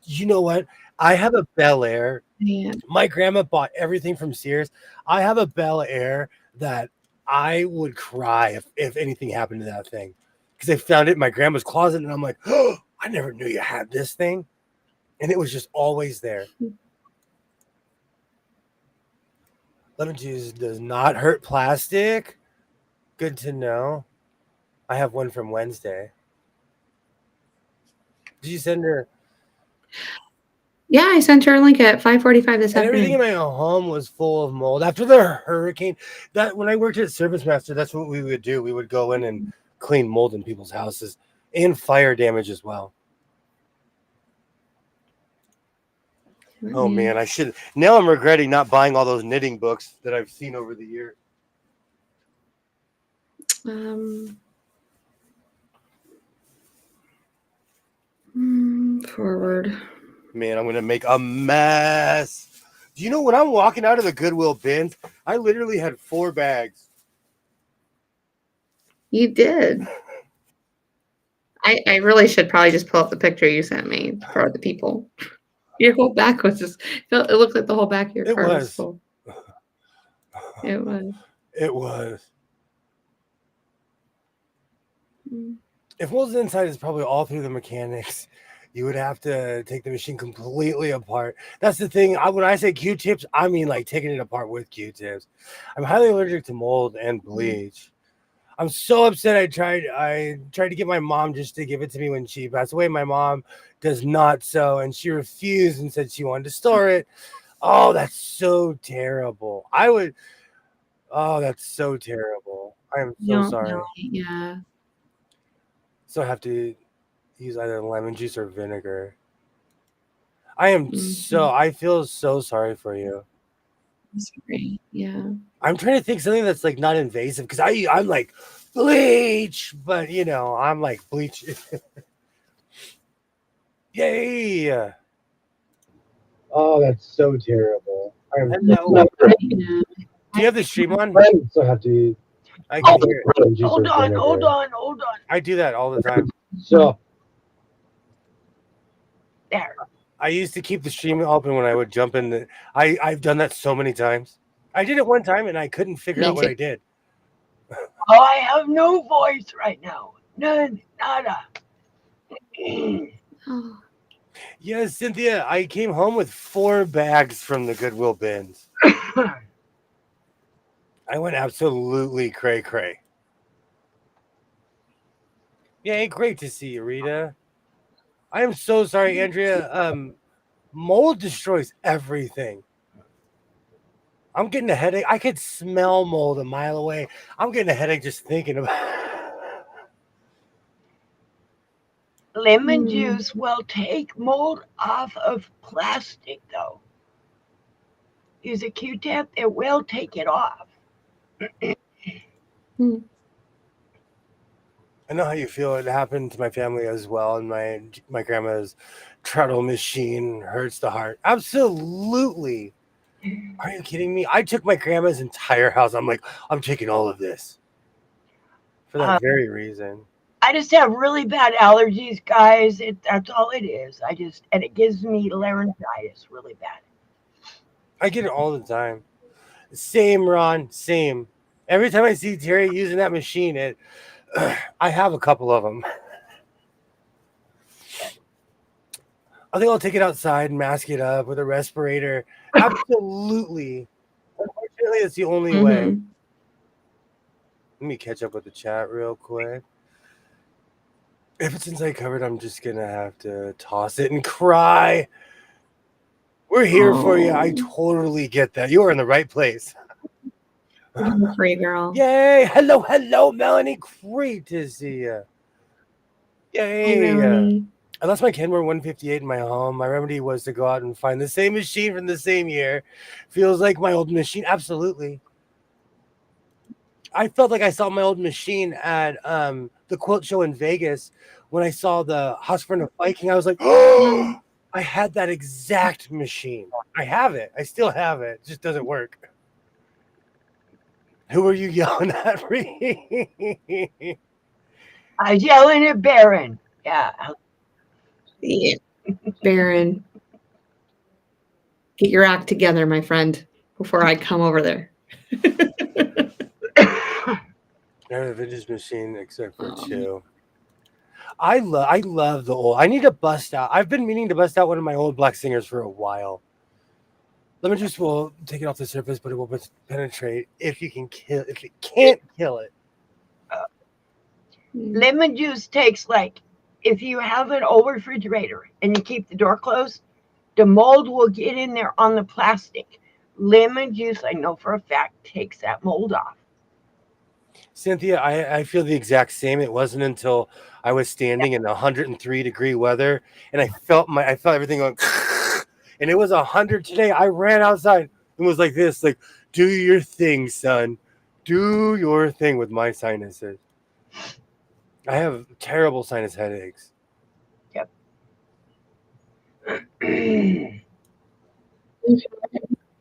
A: you know what? I have a Bel Air.
B: Yeah.
A: My grandma bought everything from Sears. I have a Bel Air that I would cry if anything happened to that thing, because I found it in my grandma's closet, and I'm like, oh, I never knew you had this thing, and it was just always there. Lemon juice does not hurt plastic. Good to know. I have one from Wednesday. Did you send her?
B: Yeah, I sent her a link at 5:45 this afternoon.
A: Everything in my home was full of mold. After the hurricane, that when I worked at Service Master, that's what we would do. We would go in and clean mold in people's houses and fire damage as well. Oh man, I should. Now I'm regretting not buying all those knitting books that I've seen over the year.
B: Forward.
A: Man, I'm going to make a mess. Do you know when I'm walking out of the Goodwill bins, I literally had 4 bags.
B: You did. I really should probably just pull up the picture you sent me for the people. Your whole back was just, it looked like the whole back of your car was full. It was.
A: It was. If mold's inside is probably all through the mechanics, you would have to take the machine completely apart. That's the thing. When I say Q-tips, I mean like taking it apart with Q-tips. I'm highly allergic to mold and bleach. I'm so upset. I tried to get my mom just to give it to me when she passed away. My mom does not sew, and she refused and said she wanted to store it. Oh, that's so terrible. Oh, that's so terrible. I am so sorry.
B: Yeah.
A: So I have to use either lemon juice or vinegar. I feel so sorry for you.
B: I'm sorry. Yeah.
A: I'm trying to think something that's like not invasive, because I'm like bleach, but you know, I'm like bleach. Yay. Oh, that's so terrible. Do you have the stream on? So I have to. I can hear it.
C: Hold on.
A: I do that all the time.
C: So there.
A: I used to keep the stream open when I would jump in. I've done that so many times. I did it one time and I couldn't figure out what I did.
C: Oh, I have no voice right now. None. Nada.
A: Yes, Cynthia, I came home with 4 bags from the Goodwill bins. I went absolutely cray-cray. Yay, great to see you, Rita. I am so sorry, Andrea. Mold destroys everything. I'm getting a headache. I could smell mold a mile away. I'm getting a headache just thinking about it.
C: Lemon juice will take mold off of plastic, though. Use a Q-tip, it will take it off.
A: I know how you feel. It happened to my family as well, and my grandma's treadle machine hurts the heart. Absolutely. Are you kidding me? I took my grandma's entire house. I'm like, I'm taking all of this for that very reason.
C: I just have really bad allergies, guys. That's all it is. And it gives me laryngitis really bad.
A: I get it all the time. Same, Ron. Same. Every time I see Terry using that machine, I have a couple of them. I think I'll take it outside and mask it up with a respirator. Absolutely. Unfortunately, it's the only way.
B: Mhm.
A: Let me catch up with the chat real quick. If it's inside covered, I'm just gonna have to toss it and cry. We're here for you. I
B: Oh,
A: totally get that. You are in the right place.
B: we're here for you, girl.
A: Yay! Hello, Melanie. Great to see you.
B: Hey,
A: Yay!
B: Melanie.
A: I lost my Kenmore 158 in my home. My remedy was to go out and find the same machine from the same year. Feels like my old machine. Absolutely. I felt like I saw my old machine at the quilt show in Vegas when I saw the Husband Viking. I was like, oh, I had that exact machine. I have it. I still have it. It just doesn't work. Who are you yelling at?
C: I was yelling at Baron. Yeah.
B: Yeah. Baron, get your act together, my friend, before I come over there.
A: I have a vintage machine except for two. I love the old. I need to bust out. I've been meaning to bust out one of my old black singers for a while. Lemon juice will take it off the surface, but it will penetrate if you can kill. If it can't kill it,
C: Lemon juice takes if you have an old refrigerator and you keep the door closed, the mold will get in there on the plastic. Lemon juice, I know for a fact, takes that mold off.
A: Cynthia, I feel the exact same. It wasn't until I was standing in 103-degree weather and I felt everything going, and it was 100 today. I ran outside and was like this, like, do your thing, son. Do your thing with my sinuses. I have terrible sinus headaches.
C: Yep.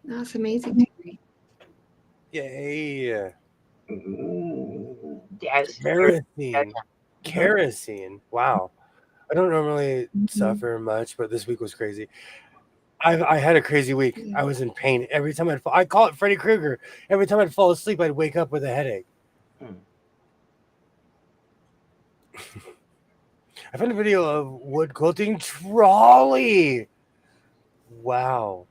B: That's amazing.
A: Yay.
C: Yes.
A: Kerosene. Wow. I don't normally suffer much, but this week was crazy. I had a crazy week. I was in pain every time I call it Freddy Krueger. Every time I'd fall asleep, I'd wake up with a headache. I found a video of wood quilting trolley. Wow.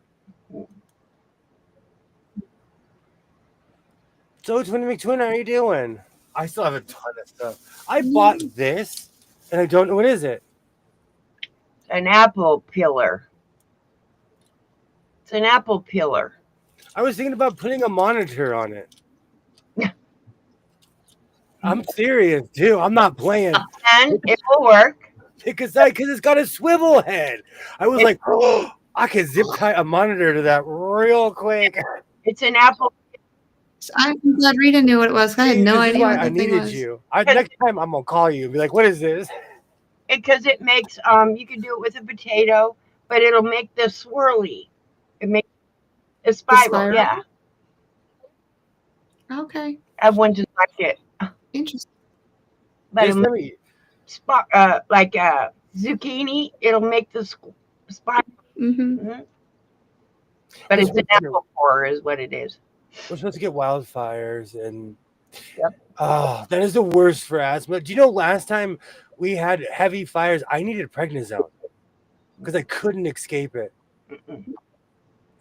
A: So, Twin McTwin, how are you doing? I still have a ton of stuff. I bought this, and I don't know what is it.
C: An apple peeler. It's an apple peeler.
A: I was thinking about putting a monitor on it. I'm serious, too. I'm not playing.
C: And it will work.
A: Because it's got a swivel head. I was like, oh, I can zip tie a monitor to that real quick.
C: It's an apple.
B: I'm glad Rita knew what it was. I had no idea what
A: I
B: that thing
A: needed
B: was.
A: you. Next time I'm gonna call you and be like, "What is this?"
C: Because it makes you can do it with a potato, but it'll make the swirly. It makes a spiral. Yeah.
B: Okay.
C: I have one just like it.
B: Interesting.
C: But like zucchini, it'll make the spiral.
B: Mm-hmm.
C: But it's an apple core, is what it is.
A: We're supposed to get wildfires, and that is the worst for asthma. Do you know last time we had heavy fires, I needed prednisone because I couldn't escape it.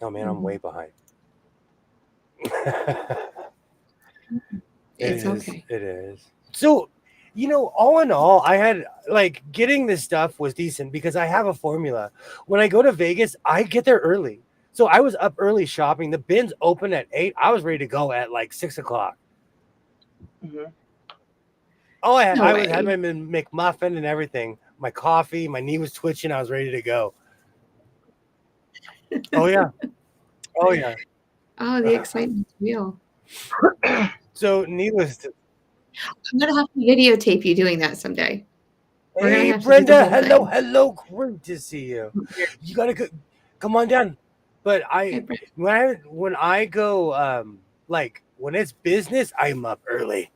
A: Oh man, I'm way behind.
B: It's okay.
A: It is. So, all in all, I had getting this stuff was decent because I have a formula. When I go to Vegas, I get there early. So I was up early shopping. The bins open at 8. I was ready to go at 6 o'clock.
C: Mm-hmm.
A: Oh, I had my McMuffin and everything. My coffee, my knee was twitching. I was ready to go. Oh, yeah. Oh, yeah.
B: Oh, the excitement's real.
A: So needless to...
B: I'm going to have to videotape you doing that someday.
A: Hey, Brenda. Hello. Great to see you. You got to come on down. But when I go, when it's business, I'm up early.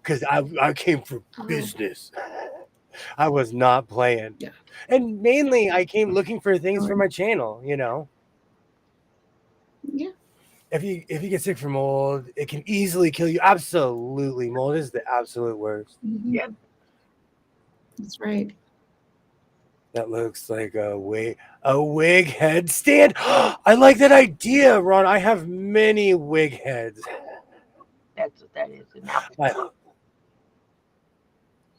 A: because I came for
B: Oh,
A: business. I was not playing.
B: yeah.
A: And mainly I came looking for things
B: Oh,
A: for my channel, you know.
B: yeah.
A: If you get sick from mold, it can easily kill you. Absolutely. Mold is the absolute worst.
B: Mhm.
C: Yep.
B: That's right.
A: That looks like a wig headstand. I like that idea, Ron. I have many wig heads.
C: That's what that is. An apple.
A: I,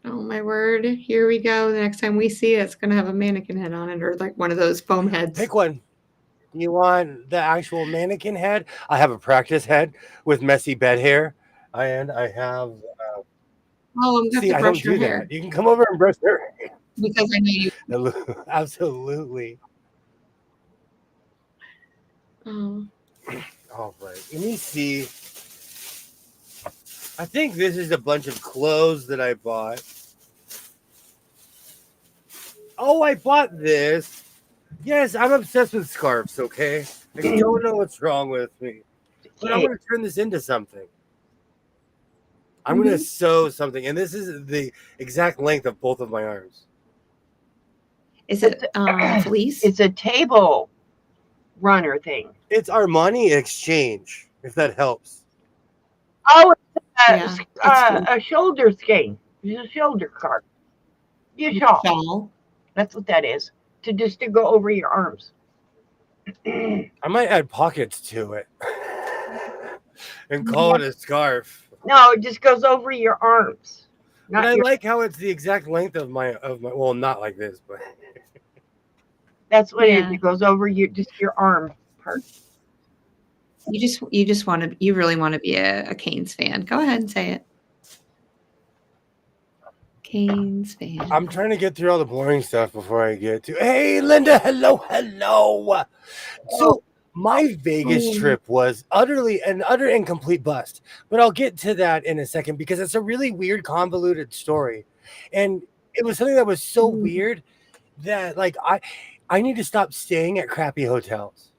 B: Oh my word. Here we go. The next time we see it, it's gonna have a mannequin head on it or like one of those foam heads.
A: pick one. You want the actual mannequin head? I have a practice head with messy bed hair, and I have.
B: Oh, I'm gonna have
A: See,
B: to
A: I don't
B: brush your
A: do
B: hair
A: that. You can come over and brush their hair.
B: because I know you.
A: Absolutely.
B: Oh,
A: All right. Let me see. I think this is a bunch of clothes that I bought. Oh, I bought this. Yes, I'm obsessed with scarves, okay? I don't know what's wrong with me. But I'm
C: Okay.
A: going to turn this into something. I'm going to sew something. And this is the exact length of both of my arms.
B: is it fleece?
C: It's a table runner thing.
A: It's Armani Exchange, if that helps.
C: Oh,
B: Yeah,
C: it's
B: it's
C: a shoulder skein. It's a shoulder card. Your shawl.
B: shawl.
C: That's what that is. To go over your arms.
A: I might add pockets to it and call it a scarf.
C: No, it just goes over your arms.
A: But I
C: Not your.
A: like how it's the exact length of my well, not like this, but
C: That's what it
B: Yeah.
C: is. It goes over your arm part.
B: You really want to be a Canes fan. Go ahead and say it. Canes fan.
A: I'm trying to get through all the boring stuff before I get to. Hey, Linda, hello. So my Vegas trip was an utter incomplete bust, but I'll get to that in a second because it's a really weird, convoluted story, and it was something that was so weird that like I need to stop staying at crappy hotels.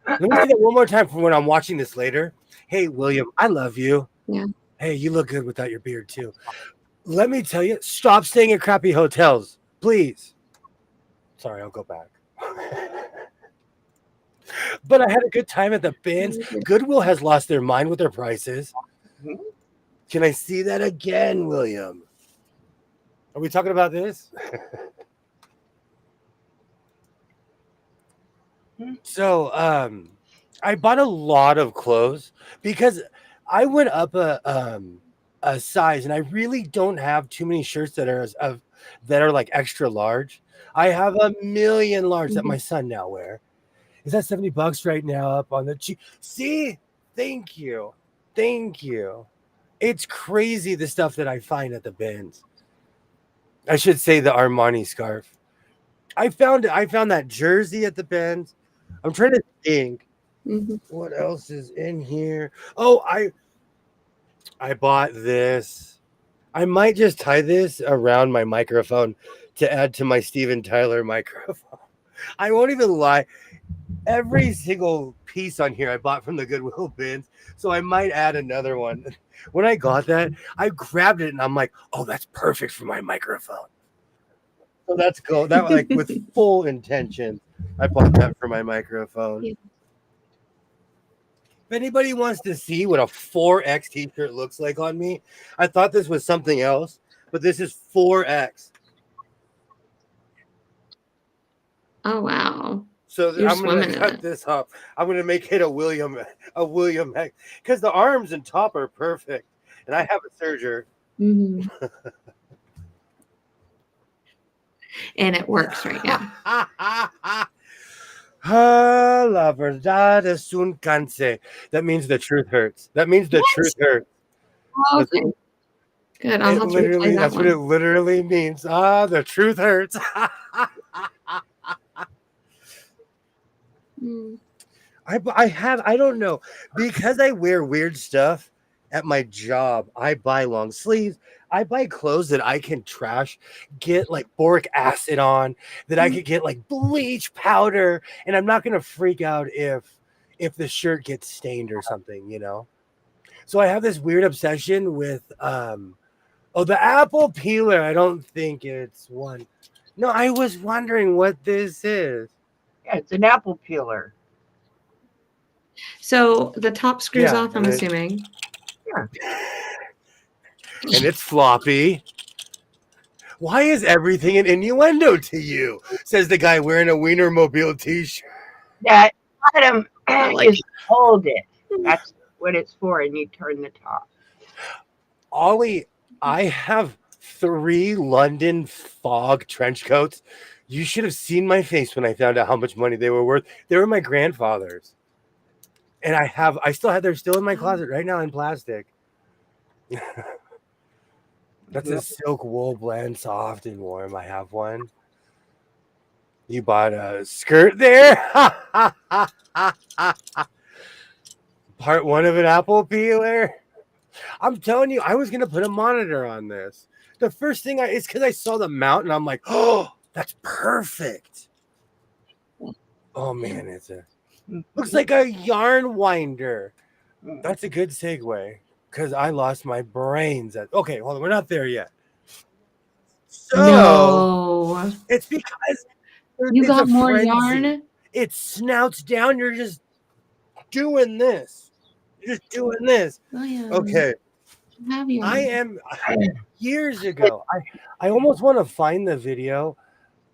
A: Let me say that one more time for when I'm watching this later. Hey, William, I love you.
B: Yeah.
A: Hey, you look good without your beard too. Let me tell you, stop staying at crappy hotels, please. Sorry, I'll go back. But I had a good time at the bins. Goodwill has lost their mind with their prices. Can I see that again, William? Are we talking about this? So, I bought a lot of clothes because I went up a size, and I really don't have too many shirts that are like extra large. I have a million large that my son now wear. Is that $70 right now up on the cheap? See, thank you. It's crazy the stuff that I find at the bins. I should say the Armani scarf. I found that jersey at the bins. I'm trying to think. What else is in here? Oh, I bought this. I might just tie this around my microphone to add to my Steven Tyler microphone. I won't even lie. Every single piece on here I bought from the Goodwill bins, so I might add another one. When I got that, I grabbed it and I'm like, oh, that's perfect for my microphone. So that's cool. That like with full intention, I bought that for my microphone.
B: Yeah.
A: If anybody wants to see what a 4X t-shirt looks like on me, I thought this was something else, but this is 4X.
B: Oh wow.
A: So
B: You're
A: I'm going
B: swimming
A: to
B: in
A: cut
B: it.
A: this up. I'm going to make it a William X, because the arms and top are perfect, and I have a serger.
B: And it works right now.
A: La verdad es un canse. That means the truth hurts. That means the truth hurts.
B: Okay. Good. I'll have to replay that
A: That's what it literally means. The truth hurts. I don't know, because I wear weird stuff at my job. I buy long sleeves. I buy clothes that I can trash, get like boric acid on, that I could get like bleach powder, and I'm not gonna freak out if the shirt gets stained or something, you know. So I have this weird obsession with Oh, the apple peeler. I don't think it's one. No, I was wondering what this is.
C: Yeah, it's an apple peeler.
B: So the top screws
A: Yeah,
B: off, I'm assuming.
C: Yeah.
A: And it's floppy. Why is everything an innuendo to you? Says the guy wearing a Wienermobile t-shirt.
C: That bottom
B: like
C: is hold it. That's what it's for, and you turn the top.
A: Ollie, I have 3 London Fog trench coats. You should have seen my face when I found out how much money they were worth. They were my grandfather's. And they're still in my closet right now in plastic. That's a silk wool blend, soft and warm. I have one. You bought a skirt there? Part 1 of an apple peeler? I'm telling you, I was going to put a monitor on this. The first thing it's because I saw the mount and I'm like, oh, that's perfect. Oh, man, looks like a yarn winder. That's a good segue because I lost my brains. Okay, hold on. We're not there yet. So
B: no.
A: it's because
B: You got more
A: frenzy.
B: yarn?
A: It snouts down. You're just doing this. You're just doing this. Okay.
B: Have yarn.
A: I am years ago. I almost want to find the video.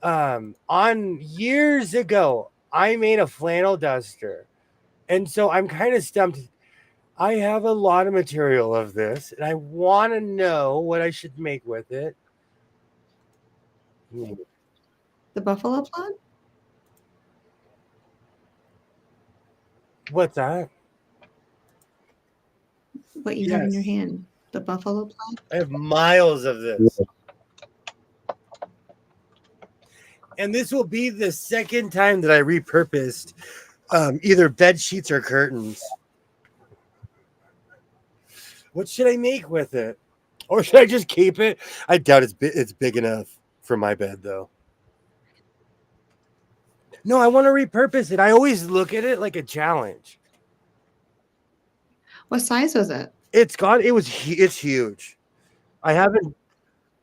A: On years ago, I made a flannel duster. And so I'm kind of stumped. I have a lot of material of this, and I want to know what I should make with it.
B: The buffalo plug?
A: What's that?
B: What you have in your hand? The buffalo plug?
A: I have miles of this. And this will be the second time that I repurposed either bed sheets or curtains. What should I make with it? Or should I just keep it? I doubt it's big enough for my bed, though. No, I want to repurpose it. I always look at it like a challenge.
B: What size was it?
A: It's huge. I haven't.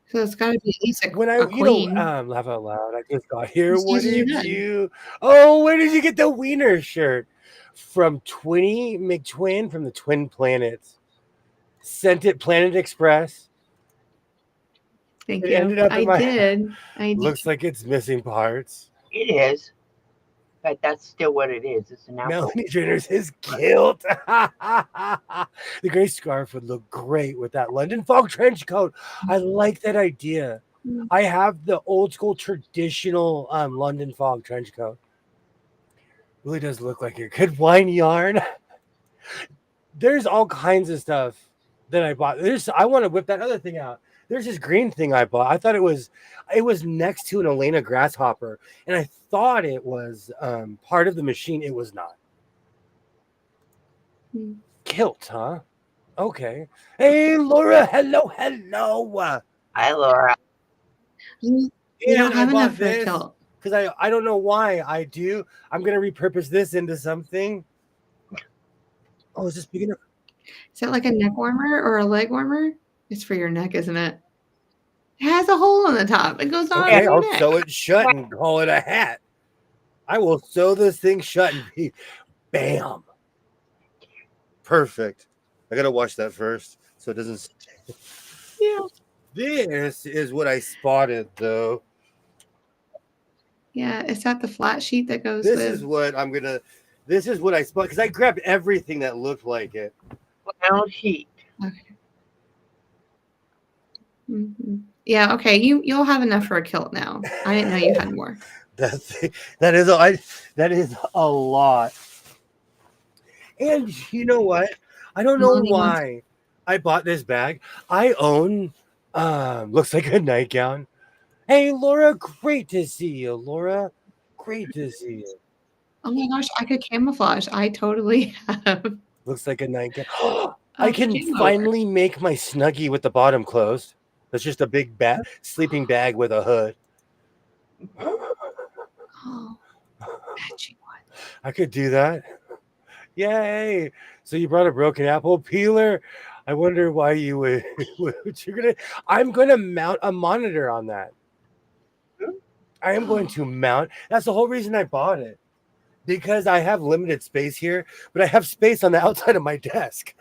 B: So it's got to be at least a
A: When
B: queen.
A: Laugh out loud. I just got here.
B: Just
A: What
B: use your
A: did
B: head.
A: you? Oh, where did you get the wiener shirt? From Twinny McTwin from the Twin Planets. Sent it Planet Express.
B: Thank
A: It
B: you.
A: ended up in
B: I did.
A: Looks like it's missing parts.
C: It is, but that's still what it is. It's an apple.
A: Melanie Trainer's his kilt. The gray scarf would look great with that London Fog trench coat. I like that idea. I have the old school traditional London Fog trench coat. Really does look like it. Good wine yarn. There's all kinds of stuff that I bought. I want to whip that other thing out. There's this green thing I bought. I thought it was next to an Elena grasshopper, and I thought it was part of the machine. It was not. Kilt, huh? Okay. Hey, Laura. Hello.
C: Hi, Laura.
B: You don't have enough for a kilt.
A: Because I don't know why I do. I'm going to repurpose this into something. Oh, is this big enough?
B: Is that like a neck warmer or a leg warmer? It's for your neck, isn't it? It has a hole in the top. It goes on
A: Okay,
B: your
A: I'll
B: neck.
A: sew it shut and call it a hat. I will sew this thing shut and be bam. Perfect. I got to wash that first so it doesn't.
B: Yeah.
A: This is what I spotted, though.
B: Yeah, is that the flat sheet that goes
A: This
B: with?
A: is what I spotted because I grabbed everything that looked like it.
C: Flannel sheet.
B: Okay. Yeah, okay. You'll have enough for a kilt now. I didn't know you had more.
A: That is a lot. And you know what? I don't know why I bought this bag. I own looks like a nightgown. Hey, Laura, great to see you, Laura. Great to see you.
B: Oh my gosh, I could camouflage. I totally have.
A: Looks like a nightgown. I can finally make my Snuggie with the bottom closed. That's just a big sleeping bag with a hood.
B: Oh, matching one.
A: I could do that. Yay. So you brought a broken apple peeler. I wonder why you would. I'm gonna mount a monitor on that. I am going to mount. That's the whole reason I bought it, because I have limited space here, but I have space on the outside of my desk.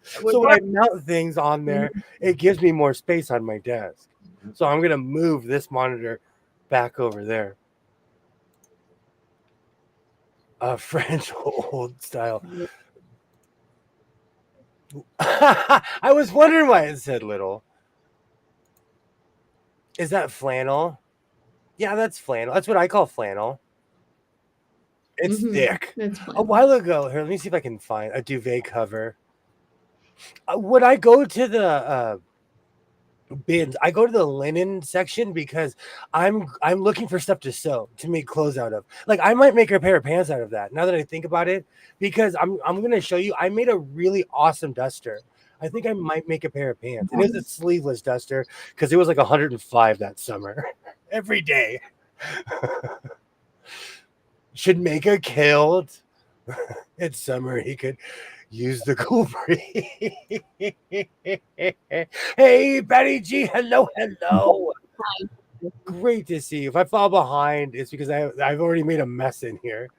A: So when I mount things on there, it gives me more space on my desk. So I'm gonna move this monitor back over there. French old style. I was wondering why it said little. Is that flannel? Yeah, that's flannel. That's what I call flannel. It's thick.
B: That's
A: A
B: fun.
A: while ago, here, let me see if I can find a duvet cover. When I go to the bins, I go to the linen section because I'm looking for stuff to sew to make clothes out of. Like I might make a pair of pants out of that. Now that I think about it, because I'm gonna show you, I made a really awesome duster. I think I might make a pair of pants. And it was a sleeveless duster because it was like 105 that summer every day. Should make a kilt. It's summer. He could use the cool breeze. Hey, Betty G. Hello, hello. Great to see you. If I fall behind, it's because I've already made a mess in here.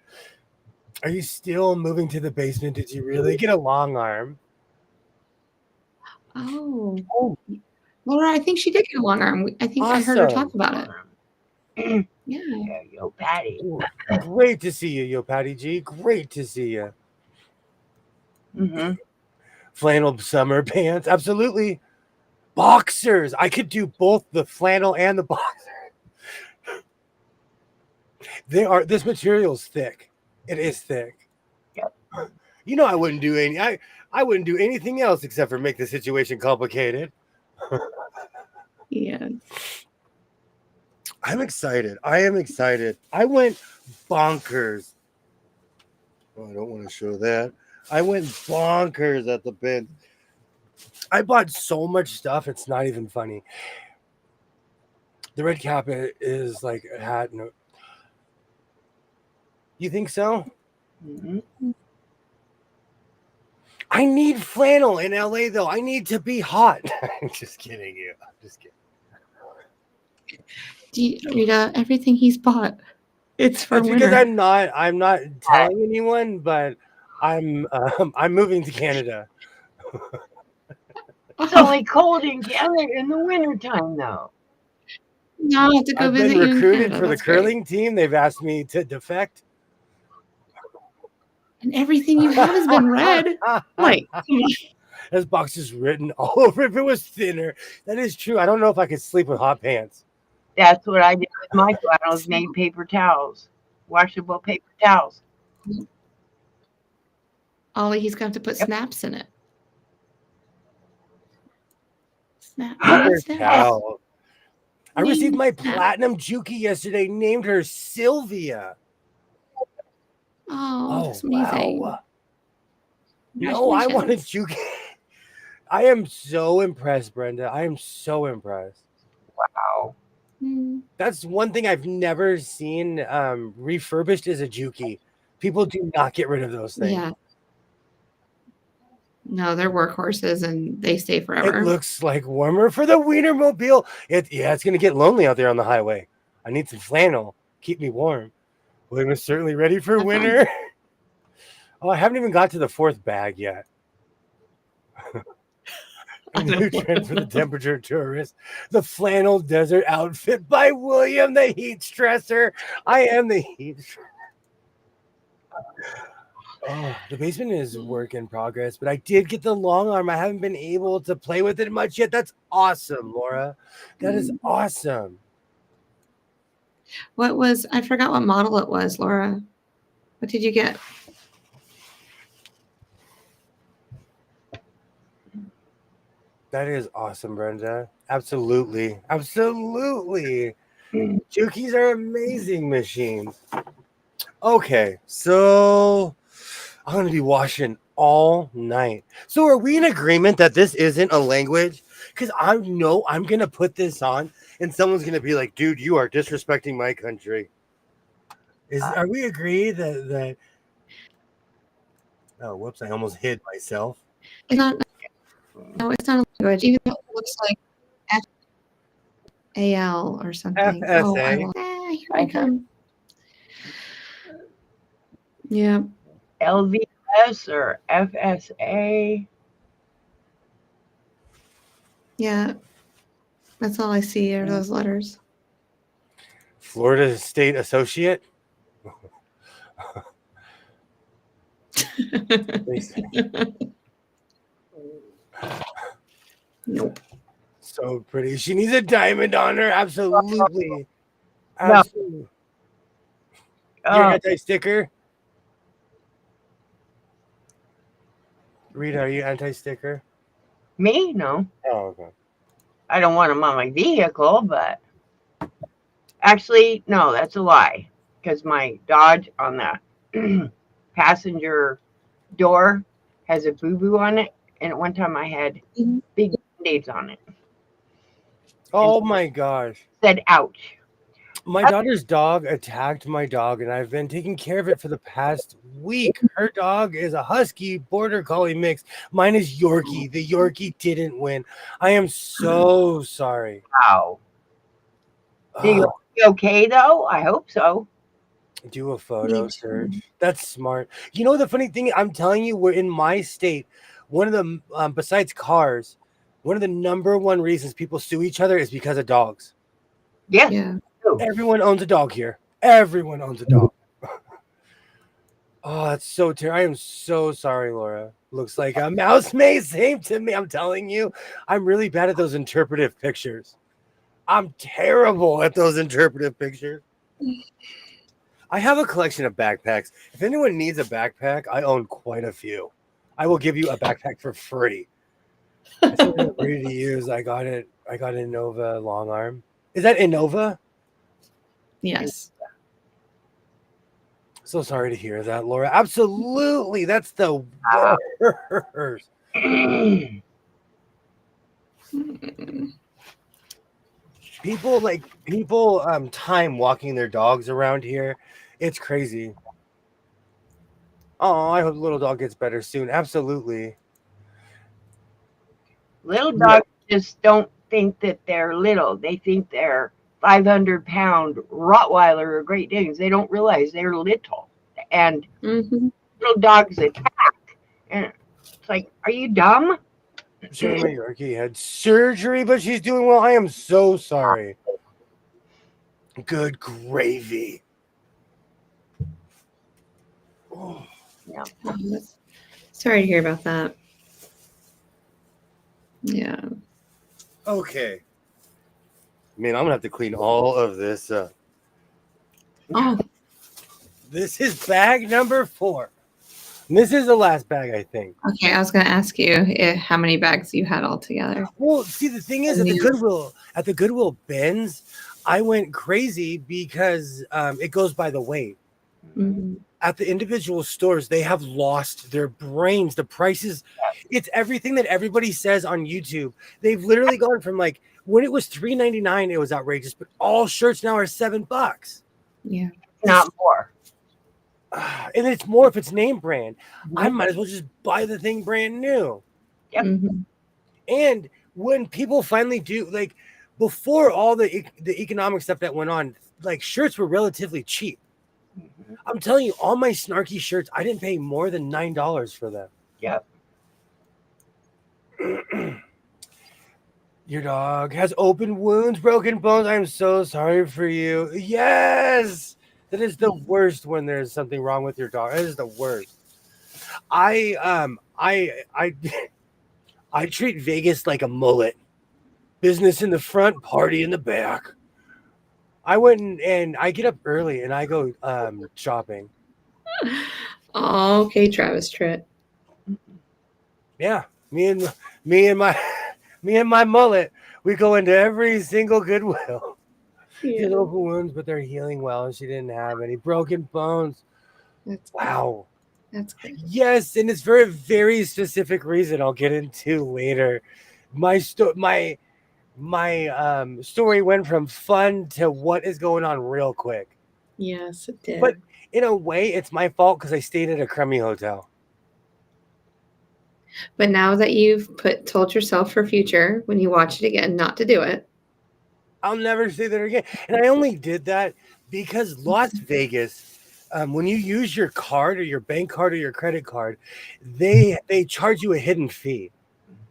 A: Are you still moving to the basement? Did you really get a long arm?
B: Oh. Laura, I think she did get a long arm. I think I heard her talk about it. Yeah.
C: Yo, Patty.
A: Great to see you, yo, Patty G. Great to see you. Flannel summer pants. Absolutely. Boxers. I could do both the flannel and the boxer. This material's thick. It is thick.
C: Yep.
A: You know I wouldn't do anything else except for make the situation complicated.
B: Yeah.
A: I'm excited. I am excited. I went bonkers. Oh, I don't want to show that. I went bonkers at the bin. I bought so much stuff, it's not even funny. The red cap is like a hat. No. You think so? I need flannel in LA, though. I need to be hot. I'm just kidding you. I'm just kidding.
B: Rita, everything he's bought, it's for winter.
A: Because I'm not telling anyone, but I'm moving to Canada.
C: It's only cold in Canada in the wintertime, though.
B: No, I have to go
A: I've
B: visit
A: been
B: you in
A: recruited
B: Canada.
A: for the
B: That's great.
A: curling team. They've asked me to defect.
B: And everything you have has been red. Like,
A: This box is written all over. If it was thinner, that is true. I don't know if I could sleep with hot pants.
C: That's what I did with my flannels, made paper towels, washable paper towels.
B: Ollie, he's going to have to put snaps in it.
A: Paper towel. I received my platinum Juki yesterday. Named her Sylvia.
B: Oh, that's amazing.
A: Wow. No, I wanted Juki. I am so impressed, Brenda. I am so impressed.
C: Wow.
A: That's one thing I've never seen refurbished as a Juki. People do not get rid of those things.
B: Yeah. No, they're workhorses and they stay forever.
A: It looks like warmer for the Wienermobile. It's going to get lonely out there on the highway. I need some flannel. Keep me warm. William is certainly ready for winter. Oh, I haven't even got to the fourth bag yet. A new trend for the temperature tourist. The flannel desert outfit by William, the heat stressor. I am the heat stressor. Oh, the basement is work in progress, but I did get the long arm. I haven't been able to play with it much yet. That's awesome, Laura. That is awesome.
B: I forgot what model it was, Laura. What did you get?
A: That is awesome, Brenda. Absolutely. Absolutely. Jukis are amazing machines. Okay, so I'm going to be washing all night. So are we in agreement that this isn't a language? Because I know I'm going to put this on and someone's going to be like, dude, you are disrespecting my country. Are we agreed that oh, whoops, I almost hid myself.
B: It's not No, it's not a language. Even though it looks like FAL or something. Oh, I
A: FSA.
B: will. Here I come. Yeah.
C: LVS or FSA.
B: Yeah. That's all I see are those letters.
A: Florida State Associate.
B: Nope.
A: So pretty. She needs a diamond on her. Absolutely.
C: No.
A: Absolutely. Your anti-sticker? Rita, are you anti-sticker?
C: Me? No.
A: Oh, okay.
C: I don't want them on my vehicle, but actually, no, that's a lie. Because my Dodge on the passenger door has a boo-boo on it. And at one time I had big band-aids on it.
A: Oh my gosh.
C: Said, ouch.
A: My daughter's dog attacked my dog, and I've been taking care of it for the past week. Her dog is a husky border collie mix. Mine is Yorkie. The Yorkie didn't win. I am so sorry.
C: Wow. You okay, though? I hope so.
A: Do a photo search. That's smart. You know the funny thing? I'm telling you, we're in my state. One of the, besides cars, one of the number one reasons people sue each other is because of dogs.
C: Yes.
B: Yeah.
A: Everyone owns a dog here. Everyone owns a dog. Oh, that's so terrible. I am so sorry, Laura. Looks like a mouse may same to me. I'm telling you, I'm really bad at those interpretive pictures. I'm terrible at those interpretive pictures. I have a collection of backpacks. If anyone needs a backpack, I own quite a few. I will give you a backpack for free. It's ready to use. I got it. I got an Innova long arm. Is that Innova?
B: Yes.
A: So sorry to hear that, Laura. Absolutely. That's the worst. People time walking their dogs around here. It's crazy. Oh, I hope the little dog gets better soon. Absolutely.
C: Little dogs just don't think that they're little. They think they're 500-pound Rottweiler or Great Danes. They don't realize they're little. And little dogs attack. And it's like, are you dumb?
A: Sure, my Yorkie had surgery, but she's doing well. I am so sorry. Good gravy. Oh.
C: Yeah.
B: Sorry to hear about that. Yeah.
A: Okay. Man, I'm gonna have to clean all of this up.
B: Oh.
A: This is bag number 4. And this is the last bag, I think.
B: Okay, I was going to ask you how many bags you had altogether.
A: Well, see, the thing is, at the Goodwill bins, I went crazy because it goes by the weight.
B: Mm-hmm.
A: At the individual stores, they have lost their brains. The prices, it's everything that everybody says on YouTube. They've literally gone from like when it was $3.99, it was outrageous, but all shirts now are $7.
B: Yeah,
C: not more.
A: And it's more if it's name brand. I might as well just buy the thing brand new.
C: Yep.
B: Mm-hmm.
A: And when people finally do, like before all the economic stuff that went on, like shirts were relatively cheap. I'm telling you, all my snarky shirts, I didn't pay more than $9 for them.
C: Yep.
A: Your dog has open wounds, broken bones. I'm so sorry for you. Yes, that is the worst when there's something wrong with your dog. That is the worst. I treat Vegas like a mullet. Business in the front, party in the back. I went and I get up early and I go shopping.
B: Oh, okay, Travis Tritt.
A: Yeah, me and my mullet, we go into every single Goodwill. She has open wounds, but they're healing well, and she didn't have any broken bones. Wow.
B: That's great.
A: Yes, and it's for a very specific reason I'll get into later. My story went from fun to what is going on real quick.
B: Yes, it did.
A: But in a way, it's my fault because I stayed at a crummy hotel.
B: But now that you've told yourself for future when you watch it again not to do it.
A: I'll never say that again. And I only did that because Las Vegas, when you use your card or your bank card or your credit card, they charge you a hidden fee.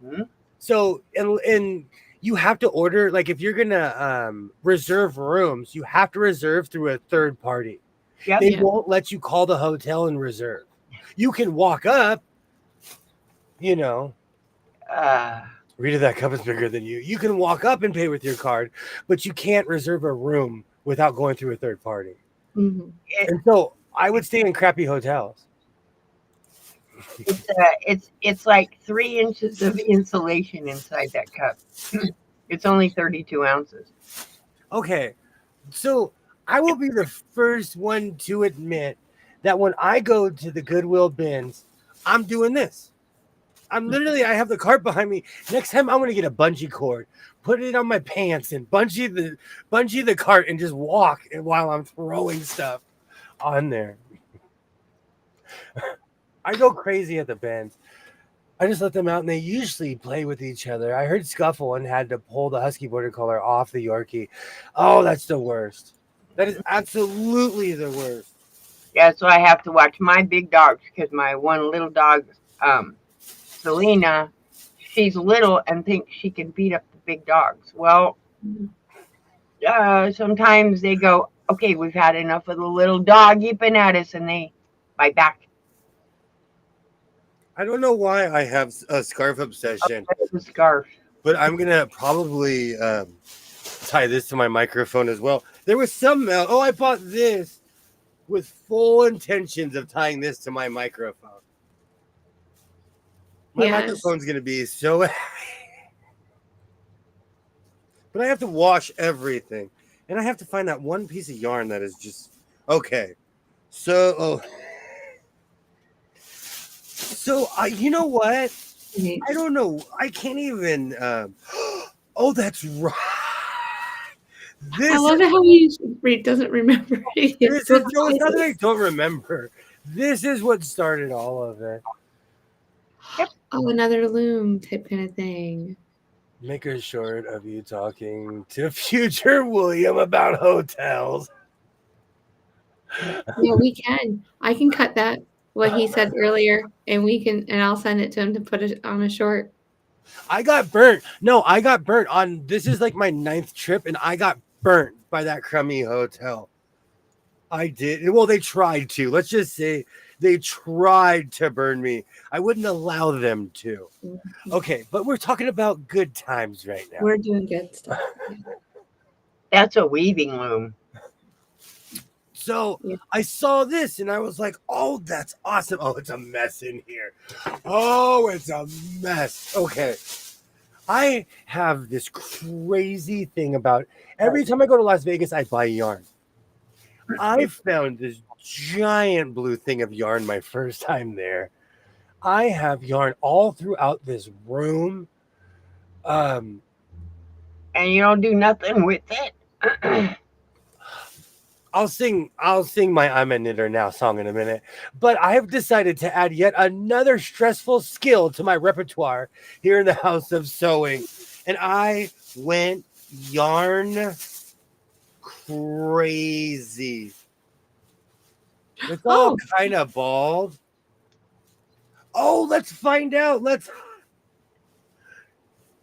C: Mhm.
A: So and you have to order, like if you're gonna reserve rooms, you have to reserve through a third party.
C: Yep.
A: They
B: Yeah.
A: won't let you call the hotel and reserve. You can walk up, you know.
C: Uh,
A: Rita, that cup is bigger than you. You can walk up and pay with your card, but you can't reserve a room without going through a third party.
B: Mhm.
A: And so I would stay in crappy hotels.
C: it's like 3 inches of insulation inside that cup. It's only 32 ounces.
A: Okay, so I will be the first one to admit that when I go to the Goodwill bins, I'm doing this. I have the cart behind me. Next time I'm gonna get a bungee cord, put it on my pants, and bungee the cart and just walk while I'm throwing stuff on there. I go crazy at the bins. I just let them out, and they usually play with each other. I heard Scuffle and had to pull the Husky Border Collar off the Yorkie. Oh, that's the worst. That is absolutely the worst.
C: Yeah, so I have to watch my big dogs because my one little dog, Selena, she's little and thinks she can beat up the big dogs. Well, sometimes they go, okay, we've had enough of the little dog yipping at us, and they bite back.
A: I don't know why I have a scarf obsession,
C: That's the scarf.
A: but I'm gonna probably tie this to my microphone as well. There was some. I bought this with full intentions of tying this to my microphone. My
B: Yes.
A: microphone's gonna be so. But I have to wash everything, and I have to find that one piece of yarn that is just okay. So, you know what? I don't know. I can't even. Oh, that's right.
B: I love it how he doesn't remember.
A: This is, no, it's not that I don't remember. This is what started all of it.
B: Oh, another loom type kind of thing.
A: Make a short of you talking to future William about hotels.
B: Yeah, we can. I can cut that what he said earlier, and I'll send it to him to put it on a short.
A: I got burnt. No, I got burnt on. This is like my 9th trip, and I got burnt by that crummy hotel. I did. Well, they tried to. Let's just say they tried to burn me. I wouldn't allow them to. Okay, but we're talking about good times right now.
B: We're doing good stuff.
C: That's a weaving loom.
A: So I saw this and I was like, oh, that's awesome. Oh, it's a mess in here. Oh, it's a mess. Okay. I have this crazy thing about every time I go to Las Vegas, I buy yarn. I found this giant blue thing of yarn my first time there. I have yarn all throughout this room.
C: And you don't do nothing with it.
A: I'll sing my I'm a Knitter Now song in a minute, but I have decided to add yet another stressful skill to my repertoire here in the House of Sewing, and I went yarn crazy. It's all kind of bald. Oh, let's find out.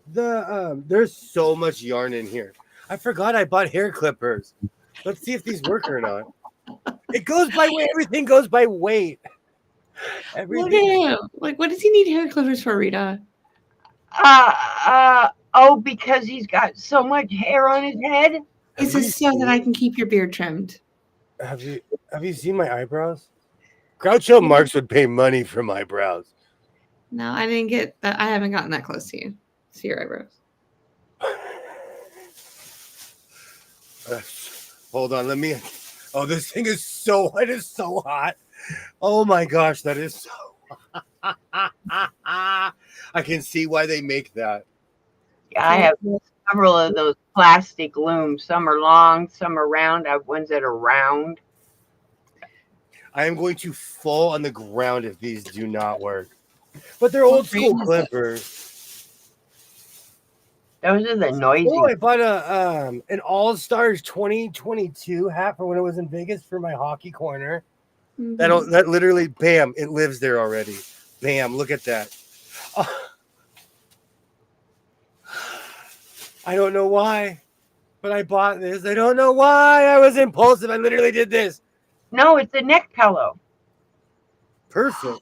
A: There's so much yarn in here. I forgot I bought hair clippers. Let's see if these work or not. It goes by weight. Everything goes by weight.
B: Look at him. Like, what does he need hair clippers for, Rita?
C: Because he's got so much hair on his head.
B: This is so that I can keep your beard trimmed.
A: Have you seen my eyebrows? Groucho Marx would pay money for my brows.
B: No, I didn't get that. I haven't gotten that close to you. See your eyebrows.
A: Hold on, let me. Oh, this thing is so. It is so hot. Oh my gosh, that is so. I can see why they make that.
C: Yeah, I have several of those plastic looms. Some are long, some are round. I have ones that are round.
A: I am going to fall on the ground if these do not work. But they're
B: What
A: old school
B: brand is it?
A: clippers.
C: Those are the noisy.
A: Oh, I bought an All Stars 2022 hat for when it was in Vegas for my hockey corner.
B: Mhm.
A: That literally, bam, it lives there already. Bam, look at that. Oh, I don't know why, but I bought this. I don't know why. I was impulsive. I literally did this.
C: No, it's a neck pillow.
A: Perfect.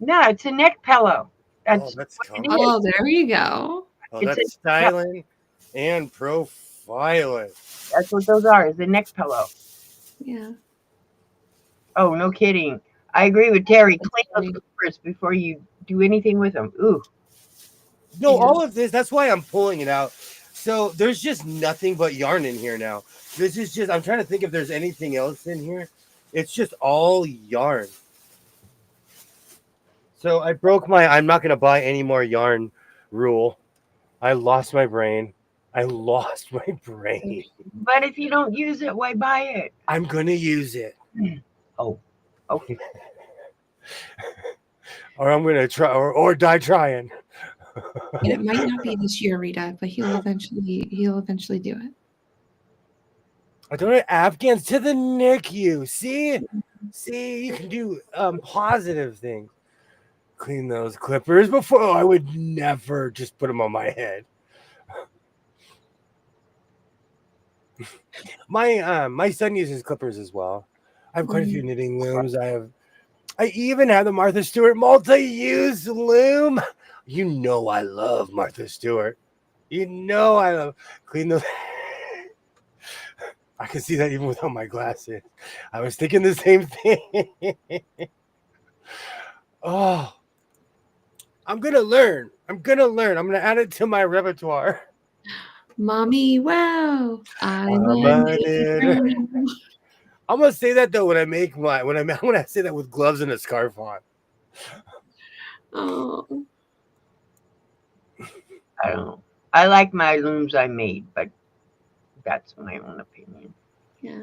C: No, it's a neck pillow.
A: Oh,
C: That's
A: that's
C: what it
A: comfy.
C: is.
B: Oh, there you go.
A: Oh,
C: It's a
A: that's styling and profiling.
C: that's what those are. Is a neck pillow.
B: Yeah.
C: Oh, no kidding. I agree with Terry.
B: That's
C: Clean those
B: great.
C: clippers before you do anything with them. Ooh,
A: No,
B: Yeah.
A: all of this, that's why I'm pulling it out. So there's just nothing but yarn in here now. This is just, I'm trying to think if there's anything else in here. It's just all yarn. So I broke my, I'm not going to buy any more yarn rule. I lost my brain. I lost my brain.
C: but if you don't use it, why buy it?
A: I'm going to use it.
C: Oh, okay.
A: Or I'm going to try, or die trying.
B: And it might not be this year, Rita, but he'll eventually do it.
A: I donate Afghans to the NICU. See, you can do positive things. Clean those clippers before. Oh, I would never just put them on my head. My son uses clippers as well. I have quite a few knitting looms. I even have the Martha Stewart multi-use loom. You know I love Martha Stewart. You know I love clean those. I can see that even without my glasses. I was thinking the same thing. Oh, I'm gonna learn. I'm gonna add it to my repertoire.
B: Mommy, wow. I'm
A: I'm
B: a
A: a
B: knitter.
A: knitter. I'm gonna say that though when I say that with gloves and a scarf on.
B: Oh,
C: I don't know. I like my looms I made, but that's my own opinion.
B: yeah.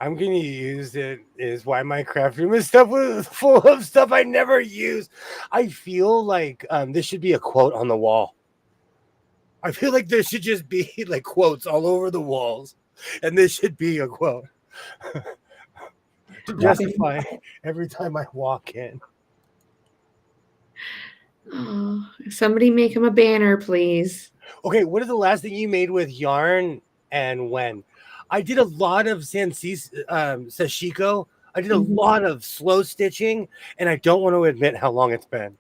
A: I'm gonna use it is why my craft room is full of stuff I never use. I feel like this should be a quote on the wall. I feel like there should just be like quotes all over the walls, and this should be a quote to justify every time I walk in.
B: Oh, somebody make him a banner, please.
A: Okay, what is the last thing you made with yarn and when? I did a lot of sashiko. I did a
B: Mhm.
A: lot of slow stitching, and I don't want to admit how long it's been.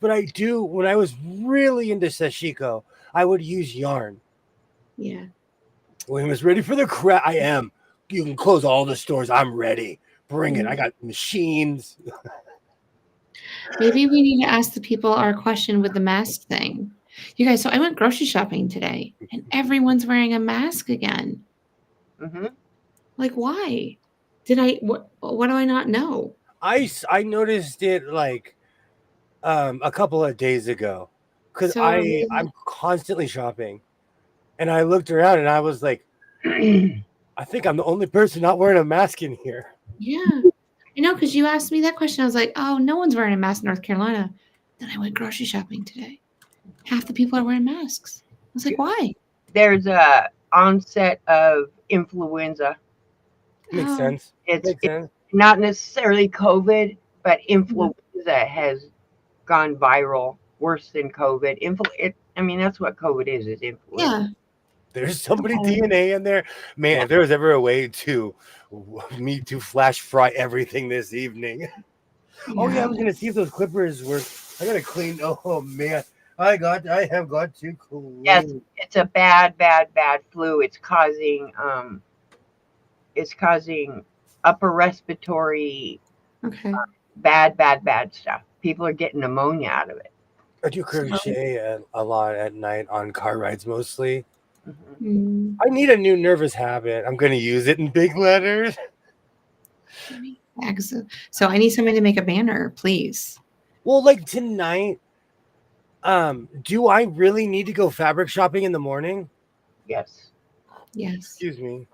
A: But I do, when I was really into sashiko, I would use yarn.
B: Yeah.
A: When I was ready for the crap, I am. You can close all the stores. I'm ready. Bring it. I got machines.
B: Maybe we need to ask the people our question with the mask thing. You guys, so I went grocery shopping today and everyone's wearing a mask again.
C: Mm-hmm.
B: Like, why? What do I not know?
A: I noticed it like a couple of days ago because
B: So,
A: I'm constantly shopping, and I looked around and I was like, I think I'm the only person not wearing a mask in here.
B: yeah. I know, because you asked me that question. I was like, oh, no one's wearing a mask in North Carolina. Then I went grocery shopping today. Half the people are wearing masks. I was like, why?
C: There's a onset of influenza.
A: Makes
B: Oh,
A: sense.
C: It's
A: Makes sense.
C: not necessarily COVID, but influenza has gone viral worse than COVID. I mean, that's what COVID is influenza.
B: yeah.
A: There's somebody
B: Okay.
A: DNA in there. Man, if there was ever a way to me to flash fry everything this evening. Oh yeah, I was gonna see if those clippers work. I gotta clean. Oh man, I have got to clean.
C: Yes, it's a bad flu. It's causing upper respiratory
B: Okay.
C: bad stuff. People are getting pneumonia out of it.
A: I do crochet a lot at night on car rides mostly.
C: Mm-hmm.
A: I need a new nervous habit. I'm gonna use it in big letters.
B: So I need somebody to make a banner, please.
A: Well, like tonight, do I really need to go fabric shopping in the morning?
C: Yes.
B: Yes.
A: Excuse me.